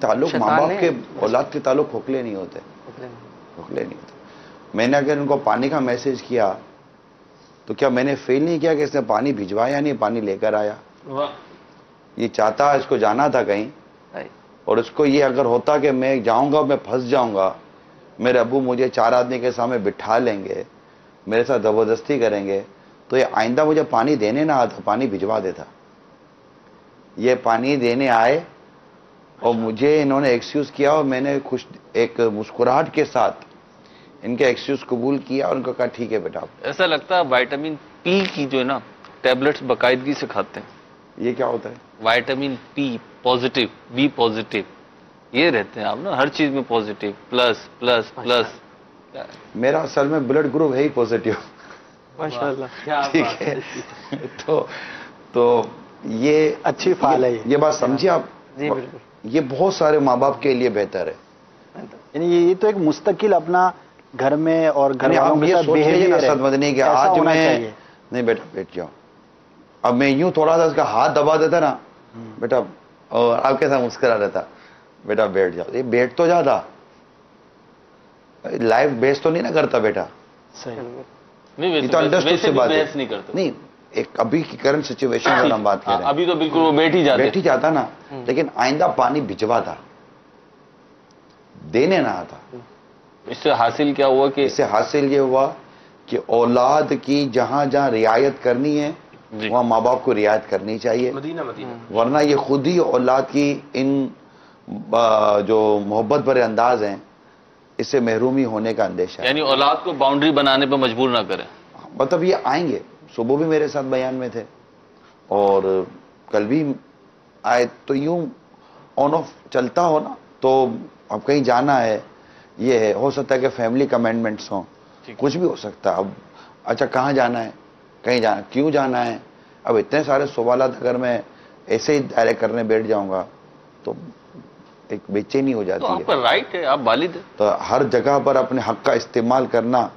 تعلق ماں باپ کے اولاد کے تعلق کھوکھلے نہیں ہوتے, کھوکھلے نہیں ہوتے. میں نے اگر ان کو پانی کا میسج کیا تو کیا میں نے فیل نہیں کیا کہ اس نے پانی بھجوایا نہیں, پانی لے کر آیا. یہ چاہتا اس کو جانا تھا کہیں, اور اس کو یہ اگر ہوتا کہ میں جاؤں گا میں پھنس جاؤں گا, میرے ابو مجھے 4 آدمی کے سامنے بٹھا لیں گے, میرے ساتھ زبردستی کریں گے, تو یہ آئندہ مجھے پانی دینے نہ آتا, پانی بھجوا دیتا. یہ پانی دینے آئے اور مجھے انہوں نے ایکسکیوز کیا اور میں نے ایک مسکراہٹ کے ساتھ ان کے ایکسکیوز قبول کیا اور ان کو کہا ٹھیک ہے بیٹا. ایسا لگتا ہے وائٹامن پی کی جو ہے نا ٹیبلٹس باقاعدگی سے کھاتے ہیں. یہ کیا ہوتا ہے؟ وائٹامن پی پازیٹیو, بی پازیٹیو, یہ رہتے ہیں آپ نا ہر چیز میں پازیٹیو, پلس پلس پلس. میرا اصل میں بلڈ گروپ ہے ہی پازیٹیو. ماشاءاللہ. ٹھیک ہے, تو یہ اچھی فعال ہے. یہ بات سمجھیے آپ. جی بالکل. یہ بہت سارے ماں باپ کے لیے بہتر ہے. یعنی یہ تو ایک مستقل اپنا گھر میں اور گھر والوں کے ساتھ اسد مدنی کہ آج میں نہیں بیٹا بیٹھ جاؤ, اب میں یوں تھوڑا سا اس کا ہاتھ دبا دیتا نا بیٹا, اور آپ کے ساتھ مسکرا رہتا, بیٹا بیٹھ جاؤ. یہ بیٹھ تو جاتا, لائف بیس تو نہیں نا کرتا بیٹا. یہ تو انڈرسٹوڈ سی بات ہے. نہیں, ایک ابھی کی کرنٹ سچویشن اگر ہم بات کریں, ابھی تو بالکل وہ بیٹھ ہی جاتا نا, لیکن آئندہ پانی بھجوا تھا, دینے نہ آتا. اس سے حاصل کیا ہوا کہ اس سے حاصل یہ ہوا کہ اولاد کی جہاں جہاں رعایت کرنی ہے وہاں ماں باپ کو رعایت کرنی چاہیے, ورنہ یہ خود ہی اولاد کی ان جو محبت بھرے انداز ہیں اس سے محرومی ہونے کا اندیشہ ہے. یعنی اولاد کو باؤنڈری بنانے پہ مجبور نہ کریں. مطلب یہ آئیں گے, صبح بھی میرے ساتھ بیان میں تھے اور کل بھی آئے, تو یوں آن آف چلتا ہو نا, تو اب کہیں جانا ہے, یہ ہے, ہو سکتا ہے کہ فیملی کمٹمنٹس ہوں, کچھ بھی ہو سکتا ہے. اب اچھا کہاں جانا ہے, کہیں جانا, کیوں جانا ہے, اب اتنے سارے سوالات اگر میں ایسے ہی ڈائریکٹ کرنے بیٹھ جاؤں گا تو ایک بے چینی ہو جاتی ہے. آپ کا رائٹ ہے, آپ والد ہیں, تو ہر جگہ پر اپنے حق کا استعمال کرنا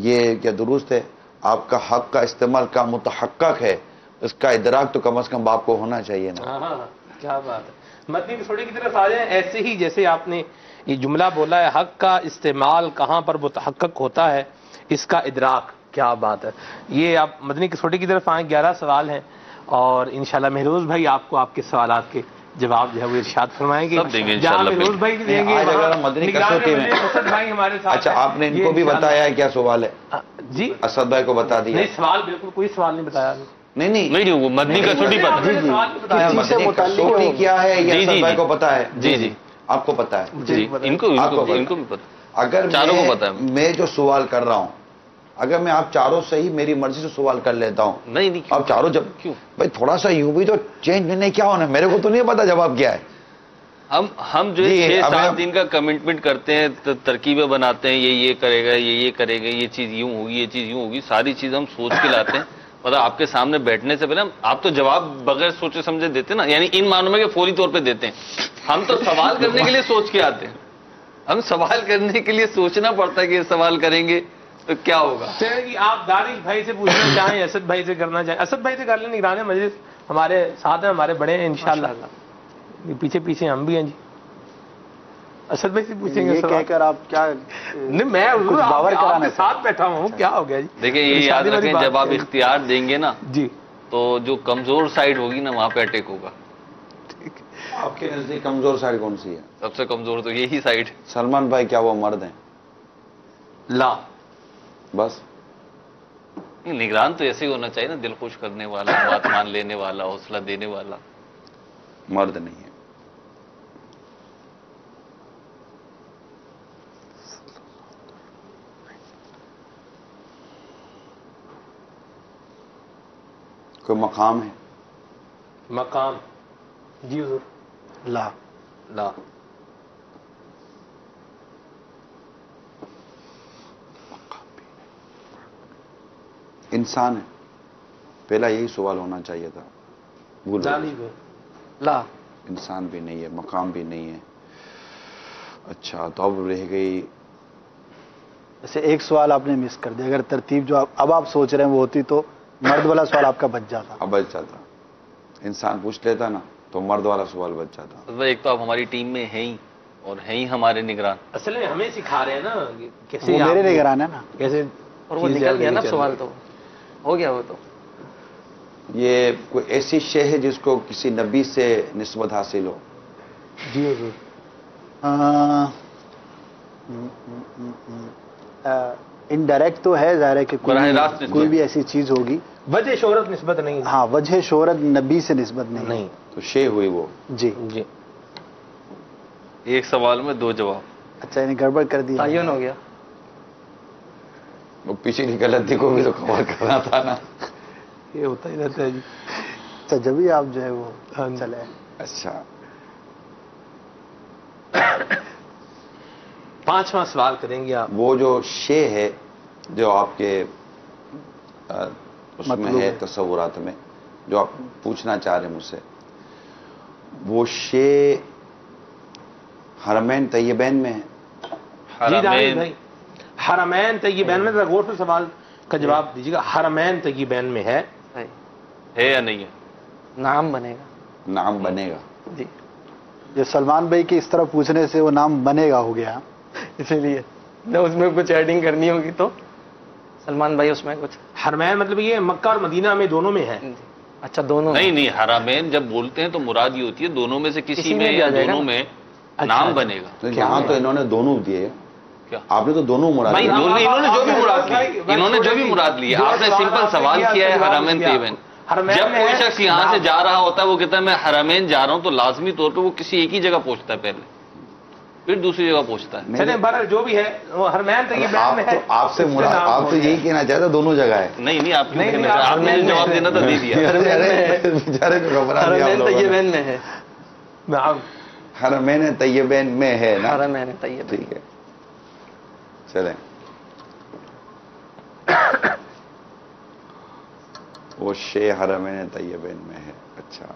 یہ کیا درست ہے؟ آپ کا حق کا استعمال کا متحقق ہے, اس کا ادراک تو کم از کم باپ کو ہونا چاہیے نا. کیا بات ہے. مدنی مسوڑے کی طرف آ جائیں. ایسے ہی جیسے آپ نے یہ جملہ بولا ہے, حق کا استعمال کہاں پر متحقق ہوتا ہے, اس کا ادراک, کیا بات ہے. یہ آپ مدنی کسوٹی کی طرف آئیں. 11 سوال ہیں اور انشاءاللہ مہروز بھائی آپ کو آپ کے سوالات کے جواب جو ہے وہ ارشاد فرمائیں گے. جہاں مہروز بھائی بھی دیں گے مدنی کسوٹی میں. اسد بھائی ہمارے ساتھ. اچھا, آپ نے ان کو بھی بتایا ہے کیا سوال ہے؟ جی, اسد بھائی کو بتا دیا. نہیں, سوال بالکل کوئی سوال نہیں بتایا. نہیں, وہ مدنی کسوٹی پر مدنی کسوٹی کیا ہے یہ اسد بھائی کو پتا ہے. جی آپ کو پتا ہے. ان کو بھی پتا. اگر میں جو سوال کر رہا ہوں, اگر میں آپ چاروں سے ہی میری مرضی سے سوال کر لیتا ہوں, نہیں آپ چاروں جب کیوں بھائی تھوڑا سا یوں بھی تو چینج نہیں کیا ہونا, میرے کو تو نہیں پتا جواب کیا ہے. ہم جو 6-7 دن کا کمٹمنٹ کرتے ہیں, ترکیبیں بناتے ہیں, یہ کرے گا, یہ کرے گا, یہ چیز یوں ہوگی, یہ چیز یوں ہوگی, ساری چیز ہم سوچ کے لاتے ہیں. مطلب آپ کے سامنے بیٹھنے سے پہلے آپ تو جواب بغیر سوچے سمجھے دیتے نا, یعنی ان معنوں میں کہ فوری طور پہ دیتے ہیں. ہم تو سوال کرنے کے لیے سوچ کے آتے ہیں. ہم سوال کرنے کے لیے سوچنا پڑتا ہے کہ یہ سوال کریں گے تو کیا ہوگا. آپ دارش بھائی سے پوچھنا چاہیں, اسد بھائی سے کرنا چاہیں. اسد بھائی سے کر لیں, نگران مجلس ہمارے ساتھ ہیں, ہمارے بڑے ہیں انشاءاللہ. پیچھے ہم بھی ہیں. جی اسد بھائی سے پوچھیں گے. یہ کہہ کر آپ کیا, نہیں میں آپ کے ساتھ بیٹھا ہوں, کیا ہو گیا جی. دیکھیں یہ یاد رکھیں, جب آپ اختیار دیں گے نا جی, تو جو کمزور سائڈ ہوگی نا وہاں پہ اٹیک ہوگا. آپ کے نزدیک کمزور سائڈ کون سی ہے؟ سب سے کمزور تو یہی سائڈ. سلمان بھائی کیا وہ مرد ہیں؟ لا, بس نگران تو ایسے ہی ہونا چاہیے نا, دل خوش کرنے والا, بات مان لینے والا, حوصلہ دینے والا. مرد نہیں ہے. کوئی مقام ہے؟ مقام جی حضور. لا. انسان ہے. پہلا یہی سوال ہونا چاہیے تھا. لا, انسان بھی نہیں ہے, مقام بھی نہیں ہے. اچھا, تو اب رہ گئی. ایسے ایک سوال آپ نے مس کر دیا. اگر ترتیب جو اب آپ سوچ رہے ہیں وہ ہوتی تو مرد والا سوال آپ کا بچ جاتا. اب بچ جاتا. انسان پوچھ لیتا نا تو مرد والا سوال بچ جاتا. ایک تو آپ ہماری ٹیم میں ہیں ہی, اور ہیں ہی ہمارے نگران. اصل میں ہمیں سکھا رہے ہیں نا کیسے. وہ میرے نگران ہے نا. کیسے, اور وہ نکل گیا نا سوال, تو ہو گیا. وہ تو یہ کوئی ایسی شے ہے جس کو کسی نبی سے نسبت حاصل ہو؟ جی حضور. انڈائریکٹ تو ہے, ظاہر ہے کہ کوئی بھی ایسی چیز ہوگی. وجہ شہرت نسبت نہیں. ہاں, وجہ شہرت نبی سے نسبت نہیں. تو شے ہوئی وہ. جی. ایک سوال میں 2 جواب. اچھا, انہیں گڑبڑ کر دی, تعین ہو گیا. وہ پیچھے کی غلطی کو بھی تو کور کرنا تھا نا. یہ ہوتا ہی رہتا ہے جی. اچھا, جب ہی آپ جو ہے وہ چلے. اچھا, 5واں سوال کریں گے آپ. وہ جو شے ہے جو آپ کے اس میں ہے تصورات میں, جو آپ پوچھنا چاہ رہے ہیں مجھ سے, وہ شے حرمین طیبین میں ہے. جی داعش بھائی, حرمین طیبین میں, ذرا غور سے سوال کا جواب دیجیے گا. حرمین طیبین میں ہے. ہے یا نہیں ہے؟ نام بنے گا. نام بنے گا. جی یہ سلمان بھائی کی اس طرح پوچھنے سے وہ نام بنے گا ہو گیا. اسی لیے اس میں کچھ ایڈنگ کرنی ہوگی تو سلمان بھائی اس میں کچھ. حرمین مطلب یہ مکہ اور مدینہ میں دونوں میں ہے. اچھا دونوں نہیں حرمین جب بولتے ہیں تو مراد یہ ہوتی ہے دونوں میں سے کسی میں یا دونوں میں نام بنے گا. یہاں تو انہوں نے دونوں دیے. کیا آپ نے تو دونوں مراد انہوں نے جو بھی مراد لی, انہوں نے جو بھی مراد لی. آپ نے سمپل سوال کیا ہے حرمین طیبین. جب کوئی شخص یہاں سے جا رہا ہوتا ہے وہ کہتا ہے میں حرمین جا رہا ہوں, تو لازمی طور پہ وہ کسی ایک ہی جگہ پہنچتا ہے پہلے, پھر دوسری جگہ پہنچتا ہے. چلیں بہرحال جو بھی ہے وہ حرمین طیبین میں ہے. آپ سے مراد آپ تو یہی کہنا چاہتے دونوں جگہ ہے. نہیں آپ نے جواب دینا تھا دے دیا. حرمین طیبین میں ہے. حرمین طیبین میں ہے نا. حرمین طیبین ٹھیک ہے چلیں. وہ شے حرمین طیبین میں ہے. اچھا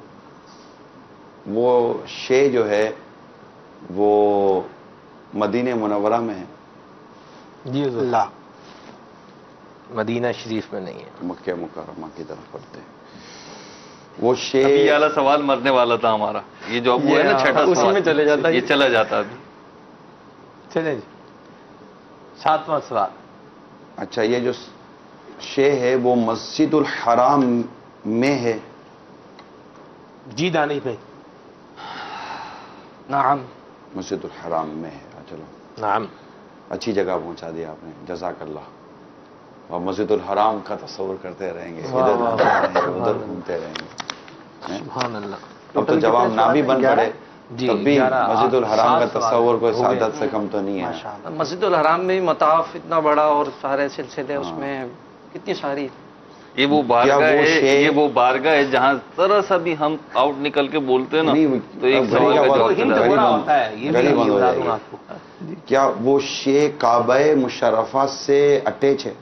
وہ شے جو ہے وہ مدینہ منورہ میں ہے. جی لا مدینہ شریف میں نہیں ہے, مکہ مکرمہ کی طرف پڑتے ہیں. وہ شے یہ والا سوال مرنے والا تھا ہمارا, یہ جو اب وہ ہے نا چھٹا اسی سوال میں چلے جاتا ہے. یہ چلا جاتا ابھی. چلیں جی 7واں سوال. اچھا یہ جو شے ہے وہ مسجد الحرام میں ہے. جی دانش بھائی. نعم مسجد الحرام میں ہے. چلو نعم اچھی جگہ پہنچا دیا آپ نے, جزاک اللہ. اور مسجد الحرام کا تصور کرتے رہیں گے, ادھر گھومتے رہیں گے. سبحان اللہ. اب تو جواب نہ بھی بن پڑے تب بھی 11 مسجد الحرام کا 7 تصور کوئی ہو گئے. سعادت سے کم تو نہیں ہے. مسجد الحرام میں مطاف اتنا بڑا اور سارے سلسلے اس میں کتنی ساری. یہ وہ بارگاہ ہے, یہ وہ بارگاہ ہے جہاں ذرا سا بھی ہم آؤٹ نکل کے بولتے ہیں نا تو ایک سوال کا جواب چلا جاتا ہے. کیا وہ شے کعبہ مشرفہ سے اٹیچ ہے؟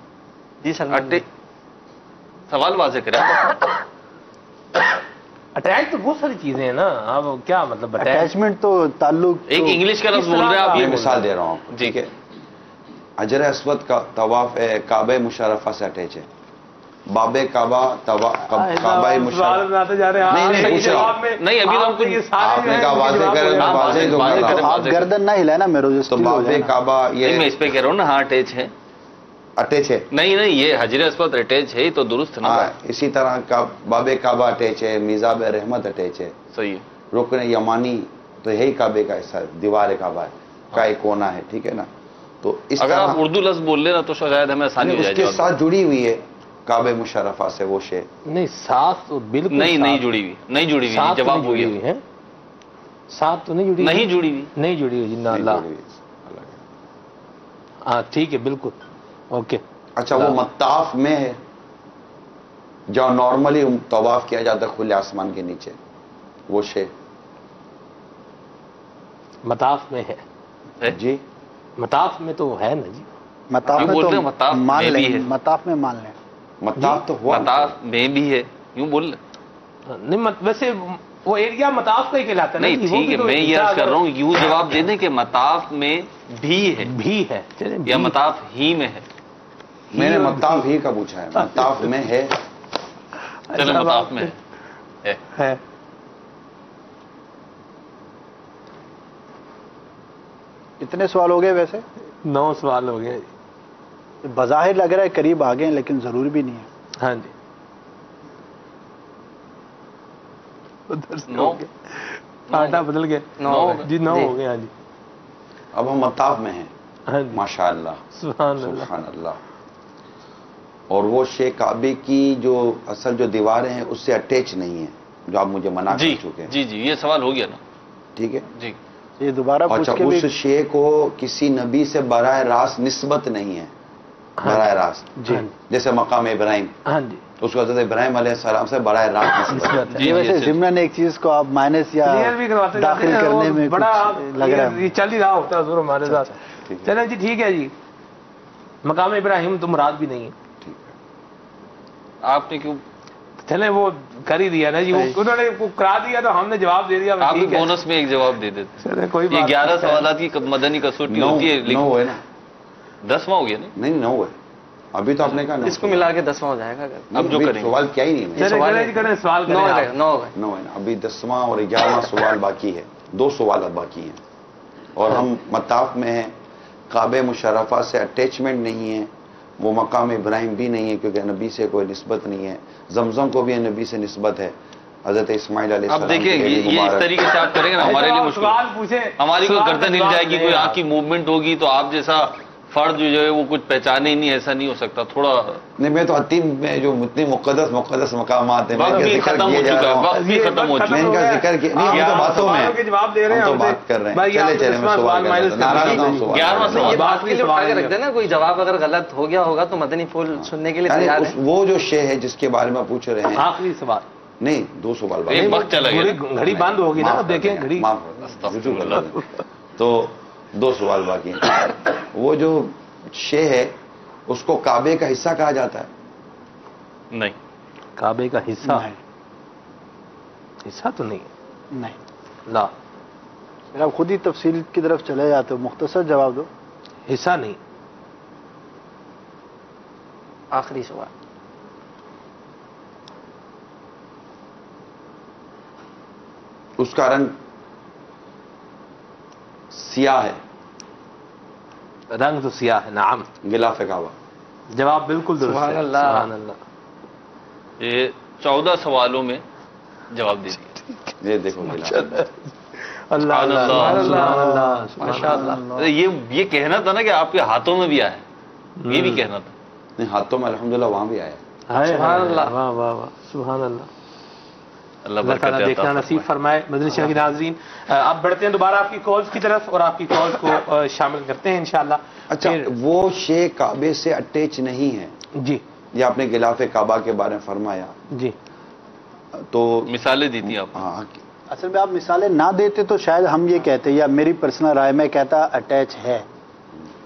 جی سر سوال واضح کریں. اٹیچ تو بہت ساری چیزیں ہیں نا, اب کیا مطلب اٹیچمنٹ تو تعلق ایک انگلش کا لفظ بول رہے ہیں آپ. یہ مثال دے رہا ہوں آپ کو. ٹھیک ہے حجر اسود کا طواف کعبہ مشرفہ سے اٹیچ ہے. باب کعبہ کعبہ مشرفہ نہیں ابھی تو آپ نے کہا واضح کریں, واضح تو کر رہا ہوں. آپ گردن نہ ہلائے نا میرے تو باب کعبہ یہ میں اس پہ کہہ رہا ہوں نا. ہاں اٹیچ ہے. اٹیچ ہے نہیں یہ حجر اسود اٹیچ ہے تو درست نا. اسی طرح باب کعبہ اٹیچ ہے, میزاب رحمت اٹیچ ہے. صحیح ہے. رکن یمانی تو یہی کعبے کا حصہ ہے, دیوار کعبہ کا ایک کونا ہے. ٹھیک ہے نا. تو اس اگر آپ اردو لفظ بول لیں نا تو شاید ہمیں آسانی ہو جائے. اس کے ساتھ جڑی ہوئی ہے کعبہ مشرفہ سے وہ شے. نہیں ساتھ تو بالکل نہیں جڑی ہوئی. جواب ہو گیا. ساتھ تو نہیں جڑی نہیں جڑی ہوئی. جنہ اللہ. ہاں ٹھیک ہے بالکل اوکے. اچھا وہ مطاف میں ہے جہاں نارملی طواف کیا جاتا ہے کھلے آسمان کے نیچے, وہ شے مطاف میں ہے. جی مطاف میں تو ہے نا جی. مطاف میں تو مان لیں, مطاف میں مان لیں. مطاف تو ہوا, مطاف میں بھی ہے یوں بول لیں. نہیں ویسے وہ ایریا مطاف کا ہی کہلاتا ہے. نہیں ٹھیک ہے, میں یہ عرض کر رہا ہوں یوں جواب دے دیں کہ مطاف میں بھی ہے یا مطاف ہی میں ہے. میں نے مطاف ہی کا پوچھا ہے, مطاف میں ہے. چلیں مطاف میں ہے. کتنے سوال ہو گئے ویسے؟ 9 سوال ہو گئے. بظاہر لگ رہا ہے قریب آ گئے لیکن ضروری بھی نہیں ہے. ہاں جی 9 آٹا بدل گئے. 9 ہو گئے. ہاں جی اب ہم مطاف میں ہیں. ہاں جی ماشاء اللہ سبحان اللہ. اور وہ شے کعبے کی جو اصل جو دیواریں ہیں اس سے اٹیچ نہیں ہے جو آپ مجھے منع کر چکے ہیں. جی یہ سوال ہو گیا نا. ٹھیک ہے جی یہ دوبارہ اچھا اس شے کو کسی نبی سے براہ راست نسبت نہیں ہے. براہ راست جیسے مقام ابراہیم, ہاں جی اس کو حضرت ابراہیم علیہ السلام سے براہ راست نسبت. یہ ویسے ضمن ایک چیز کو آپ مائنس یا داخل کرنے میں بڑا لگ رہا ہے. یہ چل ہی رہا ہوتا ہے ہمارے ساتھ. چلیں جی ٹھیک ہے جی. مقام ابراہیم تو مراد بھی نہیں ہے. آپ نے کیوں چلیں وہ کر ہی دیا نا جی, انہوں نے کرا دیا تو ہم نے جواب دے دیا. آپ بونس میں ایک جواب دے دیتے. کوئی یہ 11 سوالات کی مدنی کسوٹی ہوتی ہے. 9 ہے نا. 10واں ہو گیا نہیں 9 ہے. ابھی تو آپ نے کہا اس کو ملا کے 10واں ہو جائے گا. اب جو کریں سوال کیا ہی نہیں ہے. سوال 9 ہے نا. ابھی 10واں اور 11واں سوال باقی ہے. 2 سوالات باقی ہیں اور ہم مطاف میں ہیں. کعبہ مشرفہ سے اٹیچمنٹ نہیں ہے, وہ مقام ابراہیم بھی نہیں ہے کیونکہ نبی سے کوئی نسبت نہیں ہے. زمزم کو بھی نبی سے نسبت ہے, حضرت اسماعیل علیہ السلام. اب دیکھیں یہ اس طریقے سے آپ کریں گے نا ہمارے لیے مشکل. ہماری کوئی گردن ہل جائے گی, کوئی آنکھ کی موومنٹ ہوگی تو آپ جیسا فرد جو ہے وہ کچھ پہچانے ہی نہیں, ایسا نہیں ہو سکتا. تھوڑا نہیں, میں تو عتیم میں جو اتنے مقدس مقامات ہیں وقت بھی ختم ہو چکا ہے, وقت بھی ختم ہو چکا میں ان کا ذکر کیا نہیں, ہم تو باتوں میں جواب دے رہے ہیں, ہم تو بات کر رہے ہیں. چلے میں سوال ناراض ہوں. 11واں سوال بات کے لیے اٹھا کے رکھ دینا, کوئی جواب اگر غلط ہو گیا ہوگا تو مدنی پھول سننے کے لیے تیار ہے. وہ جو شے ہے جس کے بارے میں پوچھ رہے ہیں, آخری سوال نہیں 2 سوال ایک وقت چلا گیا, گھڑی بند ہوگی نا, دیکھیں گھڑی. تو 2 سوال باقی ہیں. وہ جو شے ہے اس کو کعبے کا حصہ کہا جاتا ہے؟ نہیں, کعبے کا حصہ حصہ تو نہیں لا. آپ خود ہی تفصیل کی طرف چلے جاتے ہو, مختصر جواب دو. حصہ نہیں. آخری سوال. اس کا رنگ سیاہ ہے. رنگ تو سیاہ ہے, نعم. غلاف کعبہ. جواب بالکل درست ہے. سبحان اللہ. یہ 14 سوالوں میں جواب دے دیا. یہ دیکھو غلاف. اللہ ماشاءاللہ. یہ کہنا تھا نا کہ آپ کے ہاتھوں میں بھی آیا, یہ بھی کہنا تھا. نہیں, ہاتھوں میں الحمدللہ وہاں بھی آیا. سبحان اللہ. واہ واہ واہ, سبحان اللہ. اللہ تعالیٰ دیکھنا نصیب فرمائے. مدنی چینل کے ناظرین, اب بڑھتے ہیں دوبارہ آپ کی کالز کی طرف اور آپ کی کالز کو شامل کرتے ہیں انشاءاللہ. اچھا, وہ شے کعبے سے اٹیچ نہیں ہے. جی, یہ آپ نے غلاف کعبہ کے بارے میں فرمایا, جی, تو مثالیں دی تھیں آپ. ہاں, اصل میں آپ مثالیں نہ دیتے تو شاید ہم یہ کہتے, یا میری پرسنل رائے میں کہتا اٹیچ ہے,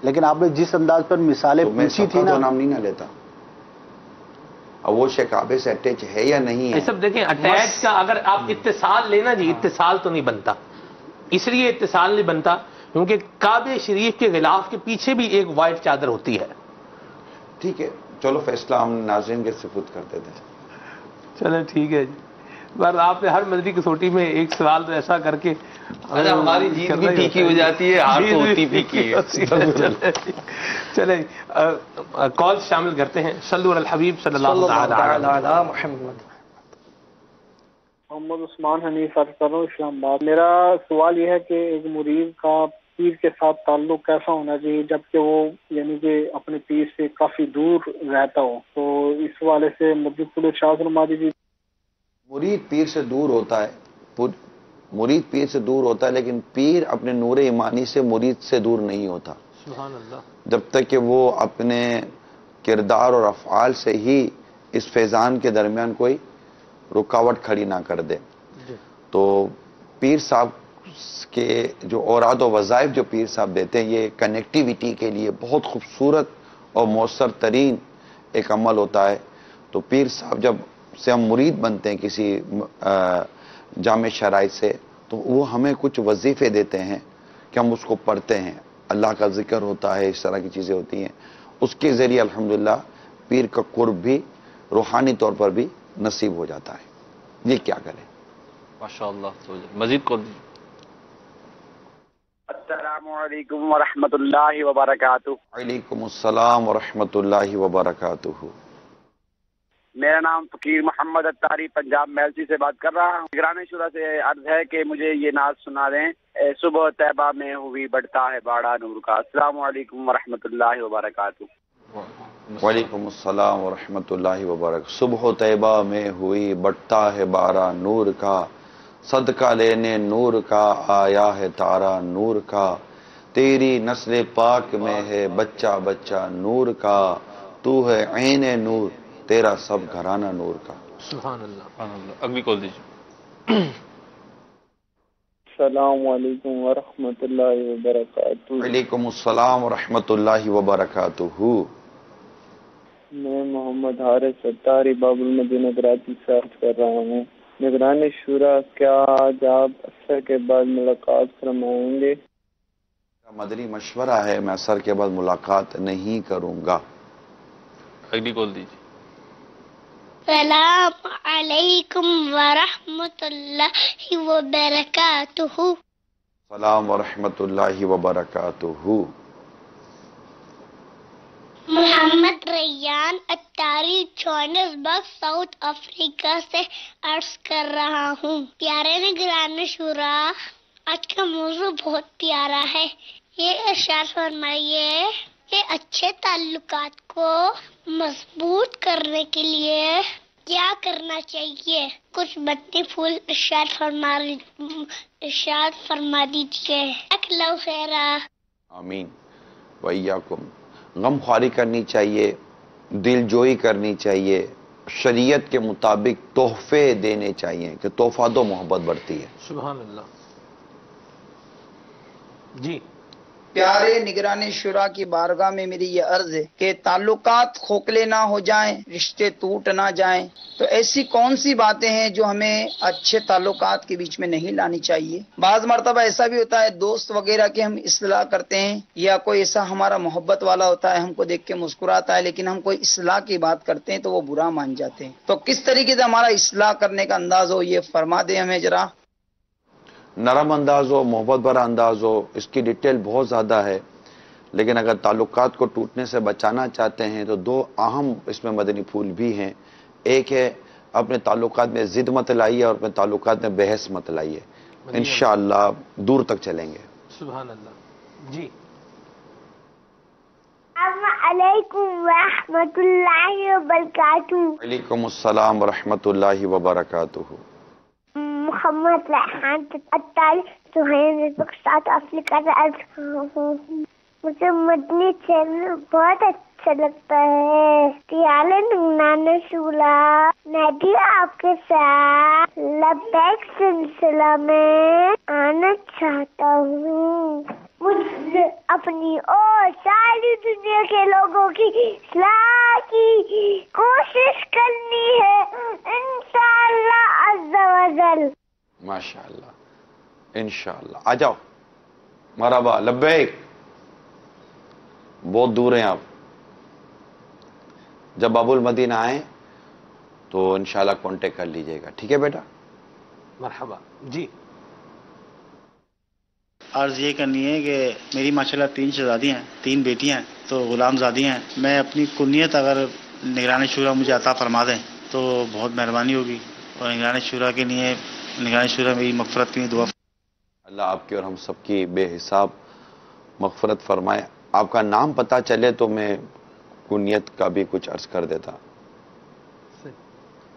لیکن آپ نے جس انداز پر مثالیں پوچھی تھی نا, نام نہیں نہ لیتا. اب وہ شے کعبے سے اٹیچ ہے یا نہیں ہے, یہ سب دیکھیں. اٹیچ کا اگر آپ اتصال لینا جی, اتصال تو نہیں بنتا. اس لیے اتصال نہیں بنتا کیونکہ کعبہ شریف کے غلاف کے پیچھے بھی ایک وائٹ چادر ہوتی ہے. ٹھیک ہے, چلو فیصلہ ہم ناظرین کے سپرد کرتے تھے. چلے ٹھیک ہے جی. پر آپ نے ہر مدنی کسوٹی میں ایک سوال تو ایسا کر کے ہماری جیت بھی ٹھیکی ہو جاتی ہے, ہار تو ہوتی بھی کی ہے. چلے کال شامل کرتے ہیں. صلو علی الحبیب صلی اللہ تعالی علی محمد. محمد عثمان حنیف عرض کر رہا ہوں, اسلام آباد. میرا سوال یہ ہے کہ ایک مریض کا پیر کے ساتھ تعلق کیسا ہونا چاہیے جبکہ وہ یعنی کہ اپنے پیر سے کافی دور رہتا ہو, تو اس حوالے سے مزید پورے شاہ فرما دیجیے. مرید پیر سے دور ہوتا ہے, مرید پیر سے دور ہوتا ہے, لیکن پیر اپنے نور ایمانی سے مرید سے دور نہیں ہوتا. سبحان اللہ. جب تک کہ وہ اپنے کردار اور افعال سے ہی اس فیضان کے درمیان کوئی رکاوٹ کھڑی نہ کر دے. تو پیر صاحب کے جو اوراد و وظائف جو پیر صاحب دیتے ہیں, یہ کنیکٹیویٹی کے لیے بہت خوبصورت اور مؤثر ترین ایک عمل ہوتا ہے. تو پیر صاحب جب سے ہم مرید بنتے ہیں کسی جامع شرائط سے, تو وہ ہمیں کچھ وظیفے دیتے ہیں کہ ہم اس کو پڑھتے ہیں. اللہ کا ذکر ہوتا ہے, اس طرح کی چیزیں ہوتی ہیں. اس کے ذریعے الحمدللہ پیر کا قرب بھی روحانی طور پر بھی نصیب ہو جاتا ہے. یہ کیا کریں؟ ماشاءاللہ. مزید کال دیجیے. السلام علیکم ورحمۃ اللہ وبرکاتہ. وعلیکم السلام ورحمۃ اللہ وبرکاتہ. میرا نام فقیر محمد اتاری پنجاب میلسی سے بات کر رہا ہوں. نگران شورا سے عرض ہے کہ مجھے یہ نعت سنا دیں, صبح طیبہ میں ہوئی بڑھتا ہے باڑا نور کا. السلام علیکم ورحمۃ اللہ وبرکاتہ. وعلیکم السلام ورحمۃ اللہ وبرکاتہ. صبح طیبہ میں ہوئی بڑھتا ہے بارہ نور کا, صدقہ لینے نور کا آیا ہے تارا نور کا. تیری نسل پاک میں ہے بچہ بچہ نور کا, تو ہے عین نور تیرا سب گھرانہ نور کا. سبحان اللہ. اگلی کال دیجیے. السلام علیکم ورحمۃ اللہ وبرکاتہ. وعلیکم السلام ورحمۃ اللہ وبرکاتہ. میں محمد حارث اتاری باب المدینہ کراچی سے عرض کر رہا ہوں. نگران شورا, کیا آج آپ عصر کے بعد ملاقات فرمائیں گے؟ مدنی مشورہ ہے, میں عصر کے بعد ملاقات نہیں کروں گا. اگلی کال دیجیے. السلام علیکم ورحمۃ اللہ وبرکاتہ. السلام ورحمۃ اللہ وبرکاتہ. محمد ریان اتاری جوہانسبرگ ساؤتھ افریقہ سے عرض کر رہا ہوں. پیارے نگران شورا، آج کا موضوع بہت پیارا ہے. یہ ارشاد فرمائیے کہ اچھے تعلقات کو مضبوط کرنے کے لیے کیا کرنا چاہیے؟ کچھ بتی پھول ارشاد فرما دیجیے. اللہ خیرہ. آمین وإیاکم. غم خواری کرنی چاہیے، دل جوئی کرنی چاہیے، شریعت کے مطابق تحفے دینے چاہیے کہ تحفہ دو محبت بڑھتی ہے. سبحان اللہ. جی. پیارے نگران شورا کی بارگاہ میں میری یہ عرض ہے کہ تعلقات کھوکھلے نہ ہو جائیں، رشتے ٹوٹ نہ جائیں، تو ایسی کون سی باتیں ہیں جو ہمیں اچھے تعلقات کے بیچ میں نہیں لانی چاہیے؟ بعض مرتبہ ایسا بھی ہوتا ہے دوست وغیرہ کی ہم اصلاح کرتے ہیں یا کوئی ایسا ہمارا محبت والا ہوتا ہے، ہم کو دیکھ کے مسکراتا ہے، لیکن ہم کوئی اصلاح کی بات کرتے ہیں تو وہ برا مان جاتے ہیں. تو کس طریقے سے ہمارا اصلاح کرنے کا انداز ہو، یہ فرما دیں ہمیں ذرا. نرم انداز ہو، محبت بھرا انداز ہو. اس کی ڈیٹیل بہت زیادہ ہے، لیکن اگر تعلقات کو ٹوٹنے سے بچانا چاہتے ہیں تو دو اہم اس میں مدنی پھول بھی ہیں. ایک ہے اپنے تعلقات میں ضد مت لائیے اور اپنے تعلقات میں بحث مت لائیے، انشاءاللہ دور تک چلیں گے. سبحان اللہ. جی. السلام علیکم ورحمۃ اللہ وبرکاتہ. وعلیکم السلام ورحمۃ اللہ وبرکاتہ. محمد ریحان اتاری جوہانسبرگ ساؤتھ افریقہ سے عرض کر رہا ہوں. مجھے مدنی چینل بہت اچھا لگتا ہے. پیارے نگران شورا، میں بھی آپ کے ساتھ لبیک سلسلہ میں آنا چاہتا ہوں. مجھے اپنی اور ساری دنیا کے لوگوں کی اصلاح کی کوشش کرنی ہے انشاءاللہ عز و جل. ماشاءاللہ انشاءاللہ. آ جاؤ. مرحبا. لبیک. بہت دور ہیں آپ. جب باب المدینہ آئیں تو انشاءاللہ کانٹیکٹ کر لیجئے گا. ٹھیک ہے بیٹا؟ مرحبا. جی. عرض یہ کرنی ہے کہ میری ماشاءاللہ 3 شہزادی ہیں، 3 بیٹیاں ہیں، تو غلام زادی ہیں. میں اپنی کنیت اگر نگران شورا مجھے عطا فرما دیں تو بہت مہربانی ہوگی، اور نگران شورا کے لیے نگران شورا میری مغفرت کی دعا. اللہ آپ کی اور ہم سب کی بے حساب مغفرت فرمائے. آپ کا نام پتہ چلے تو میں کنیت کا بھی کچھ عرض کر دیتا.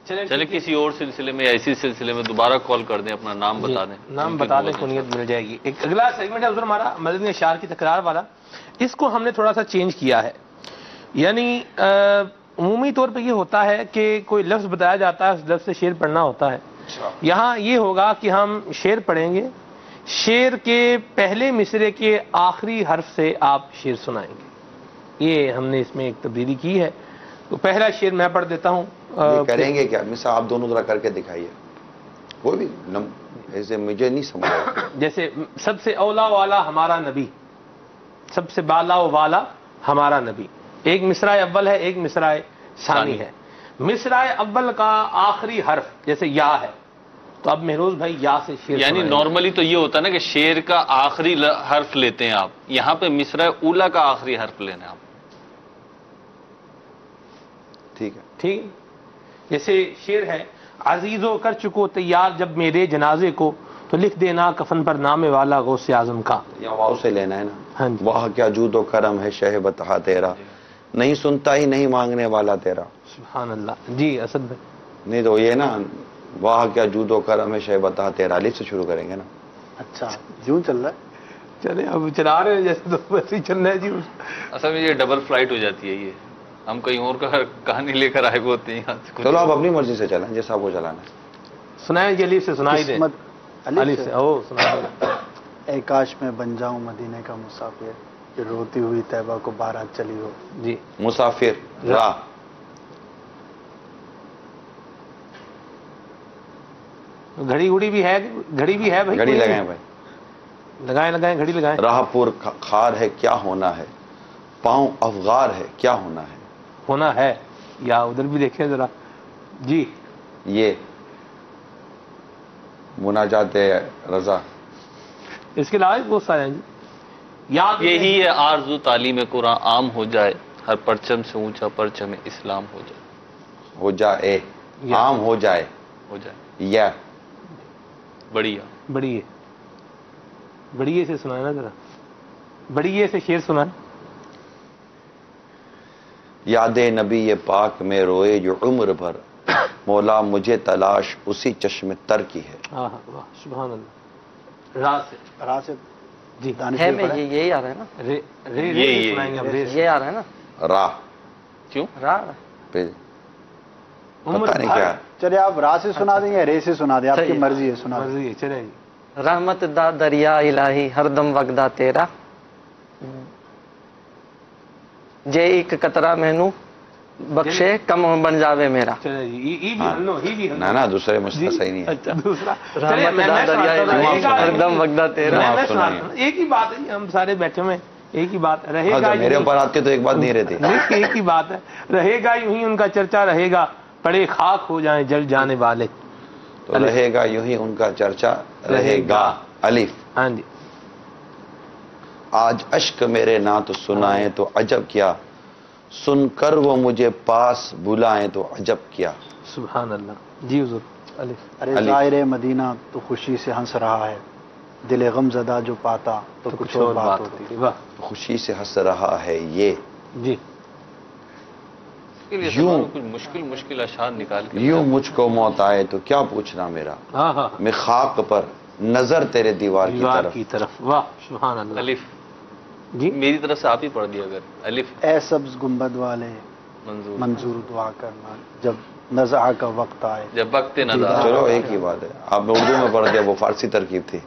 چلے کسی اور سلسلے میں یا اسی سلسلے میں دوبارہ کال کر دیں، اپنا نام بتا دیں. نام بتا دیں، کنیت مل جائے گی. ایک اگلا سیگمنٹ ہے حضور ہمارا مدنی اشعار کی تکرار والا. اس کو ہم نے تھوڑا سا چینج کیا ہے. یعنی عمومی طور پہ یہ ہوتا ہے کہ کوئی لفظ بتایا جاتا ہے، اس لفظ سے شعر پڑھنا ہوتا ہے. یہاں یہ ہوگا کہ ہم شعر پڑھیں گے، شعر کے پہلے مصرے کے آخری حرف سے آپ شعر سنائیں گے. یہ ہم نے اس میں ایک تبدیلی کی ہے. تو پہلا شعر میں پڑھ دیتا ہوں. کریں گے کیا مثال آپ دونوں ذرا کر کے دکھائیے. وہ بھی ایسے مجھے نہیں سمجھ. جیسے سب سے اولا والا ہمارا نبی، سب سے بالا والا ہمارا نبی. ایک مصرع اول ہے، ایک مصرع ثانی ہے. مصرع اول کا آخری حرف جیسے یا ہے، تو اب مہروز بھائی یا سے شعر یعنی نارملی تو یہ ہوتا ہے نا کہ شعر کا آخری حرف لیتے ہیں آپ، یہاں پہ مصرع اولا کا آخری حرف لینا آپ. ٹھیک ہے. ٹھیک. جیسے شعر ہے: عزیزو کر چکو تیار جب میرے جنازے کو، تو لکھ دینا کفن پر نام والا غوث اعظم کا. یا واؤ سے لینا ہے نا. ہاں جی. واہ کیا جود و کرم ہے شہ بتہا تیرا، نہیں سنتا ہی نہیں مانگنے والا تیرا. سبحان اللہ. جی اسد بھائی. نہیں تو یہ نا واہ کیا جود و کرم ہے شہ بتہا تیرا، الف سے شروع کریں گے نا. اچھا یوں چل رہا ہے. چلے اب چلا رہے ہیں جیسے تو ویسے ہی چل رہا ہے جی. اصل میں یہ ڈبل فلائٹ ہو جاتی ہے. یہ ہم کہیں اور کا کہانی لے کر آئے ہوتے ہیں. چلو آپ اپنی مرضی سے چلیں جیسا آپ کو چلانا ہے. سنائیں جی. الف سے سنائی دیں. الف سے. او سنا دیں. اے کاش میں بن جاؤں مدینے کا مسافر، کہ روتی ہوئی طیبہ کو بارات چلی ہو. جی. مسافر را. گھڑی گھڑی بھی ہے، گھڑی بھی ہے بھائی. گھڑی لگائیں بھائی. لگائیں گھڑی لگائیں. راہ پور خار ہے کیا ہونا ہے، پاؤں افغار ہے کیا ہونا ہے، ہونا ہے، یا ادھر بھی دیکھیں ذرا جی. یہ مناجات رضا، اس کے علاوہ بہت سارے ہیں جی. یاد یہی ہے آرزو تعلیم قرآن عام ہو جائے، ہر پرچم سے اونچا پرچم اسلام ہو جائے. ہو جائے، عام ہو جائے، ہو جائے. یا بڑھیا بڑیے بڑیے سے سنائے نا ذرا، بڑیے سے شعر سنائیں. یاد نبی پاک میں روئے جو عمر بھر، مولا مجھے تلاش اسی چشم تر کی ہے. ہاں ہاں واہ سبحان اللہ. راہ سے راہ سے جی ہے میں یہی آ رہا ہے نا، رے رے رے سنائیں گے ہم، رے سے. یہ آ رہا ہے نا راہ کیوں راہ. پہ عمر پتہ نہیں کیا. چلے آپ راہ سے سنا دیں یا رے سے سنا دیں، آپ کی صحیح. مرضی ہے، سنا دیں. مرضی ہے، چلے جی. رحمت دا دریا الہی ہر دم وگدا تیرا، جے ایک قطرہ مینو بخشے کم بن جاوے میرا. چلے جی ای بھی ہنو، ہی بھی ہنو. نہ دوسرے مسئلہ صحیح نہیں ہے. اچھا دوسرا چلے رحمت دا دریا الہی ہر دم وگدا تیرا. میں سناتا ہوں. ایک ہی بات ہے جی، ہم سارے بیٹھے ہوئے ہیں، ایک ہی بات رہے ہاں، گا. جب میرے اوپر آتے تو ایک بات نہیں رہتی. ایک ہی بات ہے، رہے گا یوں ہی ان کا چرچا رہے گا، پڑے خاک ہو جائیں جل جانے والے. تو رہے گا یوں ہی ان کا چرچا رہے گا. الف. ہاں جی. آج اشک میرے نہ تو سنائیں تو عجب کیا، سن کر وہ مجھے پاس بلائیں تو عجب کیا. سبحان اللہ. جی حضور. الف. ارے ظاہر مدینہ تو خوشی سے ہنس رہا ہے، دل غم زدہ جو پاتا تو کچھ اور بات ہوتی. واہ خوشی سے ہنس رہا ہے یہ. جی. یوں کچھ مشکل اشعار نکال کے یوں مجھ کو موت آئے تو کیا پوچھنا میرا، ہاں ہاں میں خاک پر نظر تیرے دیوار کی طرف. واہ سبحان اللہ. الف جی میری طرف سے آپ ہی پڑھ دیا اگر. الف اے سبز گنبد والے منظور منظور دعا کرنا، جب نزع کا وقت آئے. جب وقت نظر. چلو ایک ہی بات ہے، آپ نے اردو میں پڑھ دیا، وہ فارسی ترکیب تھی.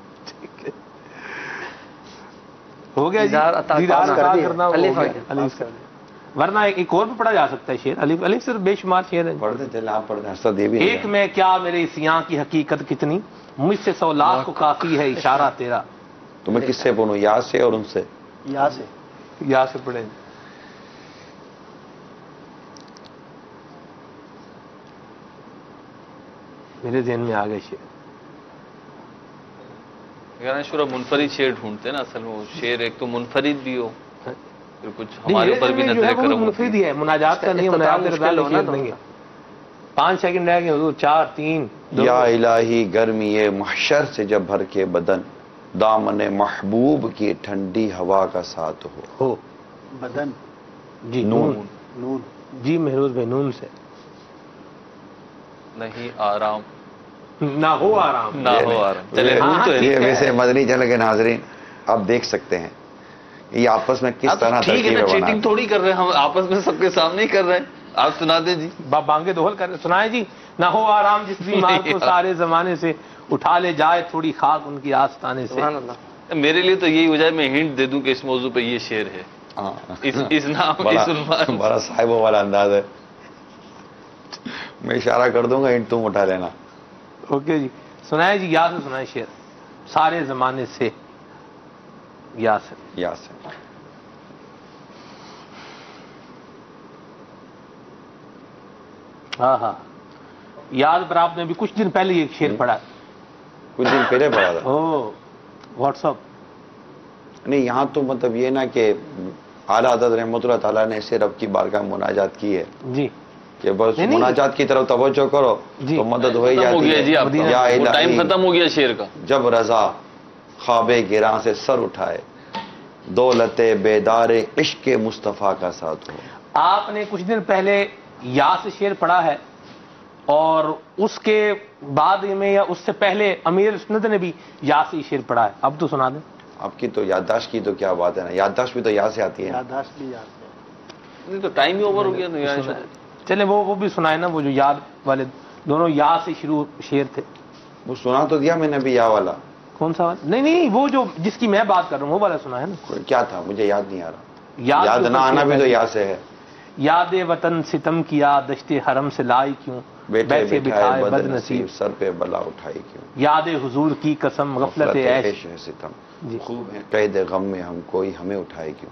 ہو گیا جی. دیدار عطا دیدار عطا کر دیا. کرنا. الف الف کر دیا. ورنہ ایک اور بھی پڑھا جا سکتا ہے شعر. الف الف صرف بے شمار شعر ہے. پڑھ دیں چلے آپ پڑھ دیں. حسد یہ بھی ایک میں کیا میرے سیاں کی حقیقت کتنی، مجھ سے 100 لاکھ کو کافی ہے اشارہ تیرا. تمہیں کس سے پڑھوں، یا سے اور ان سے؟ یا سے. یا سے پڑھیں. میرے ذہن میں آ گئے شعر. شورا منفرد شعر ڈھونڈتے ہیں نا اصل میں. وہ شعر ایک تو منفرد بھی ہو، پھر کچھ ہمارے اوپر بھی نظر کرم. منفرد ہی ہے، مناجات کا نہیں. مناجات رضا لے شعر دیں گے. 5 سیکنڈ رہ گئے حضور. 4 3 2. یا الہی گرمی محشر سے جب بھر کے بدن، دامن محبوب کی ٹھنڈی ہوا کا ساتھ ہو. بدن. جی نون. نون. جی مہروز بھائی نون سے. نہیں آرام نہ ہو آرام. نہ ہو آرام. چلے نون تو ہے. یہ ویسے مدنی چینل کے ناظرین آپ دیکھ سکتے ہیں یہ آپس میں کس طرح ٹھیک ہے نا، ترکیبیں چیٹنگ تھوڑی کر رہے ہیں ہم، آپس میں سب کے سامنے ہی کر رہے ہیں. آپ سنا دیں جی. بانگے دوہل کر سنائے جی. نہ ہو آرام جس بیمار کو سارے زمانے سے، اٹھا لے جائے تھوڑی خاک ان کی آستانے سے. سبحان اللہ. میرے لیے تو یہی وجہ ہے، میں ہنٹ دے دوں کہ اس موضوع پہ یہ شعر ہے. اس نام اس عنوان. بڑا صاحبوں والا انداز ہے. میں اشارہ کر دوں گا، انٹ تم اٹھا لینا. اوکے جی. سنائے جی. یا سے سنائے شعر. سارے زمانے سے. یا سے. یا سے. ہاں ہاں. یاد پر آپ نے بھی کچھ دن پہلے ایک شعر پڑھا. کچھ دن پہلے پڑھا تھا. او واٹس اپ. نہیں یہاں تو مطلب یہ نا کہ اعلیٰ حضرت رحمۃ اللہ تعالیٰ نے اسے رب کی بارگاہ میں مناجات کی ہے جی کہ بس مناجات کی طرف توجہ کرو تو مدد ہو ہی جاتی ہے. یا الہی ٹائم ختم ہو گیا شعر کا. جب رضا خواب گراں سے سر اٹھائے، دولت بیدار عشق مصطفیٰ کا ساتھ ہو. آپ نے کچھ دن پہلے یا سے شعر پڑھا ہے، اور اس کے بعد میں یا اس سے پہلے امیر سنت نے بھی یا سے شعر پڑھا ہے. اب تو سنا دیں. آپ کی تو یادداشت کی تو کیا بات ہے نا، یادداشت بھی تو یا سے آتی ہے. یادداشت بھی یاد ہے. نہیں تو ٹائم ہی اوور ہو گیا. چلے وہ بھی سنائے نا، وہ جو یاد والے دونوں یا سے شروع شعر تھے. وہ سنا تو دیا میں نے بھی یا والا. کون سا والا؟ نہیں وہ جو جس کی میں بات کر رہا ہوں وہ والا سنا ہے نا. کیا تھا مجھے یاد نہیں آ رہا. یاد نہ آنا بھی تو یا سے ہے. یاد وطن ستم کیا دشت حرم سے لائی کیوں، بیٹھے بٹھائے بد نصیب سر پہ بلا اٹھائی کیوں. یاد حضور کی قسم غفلت عیش ہے ستم، خوب ہے قید غم میں ہم کوئی ہمیں اٹھائے کیوں.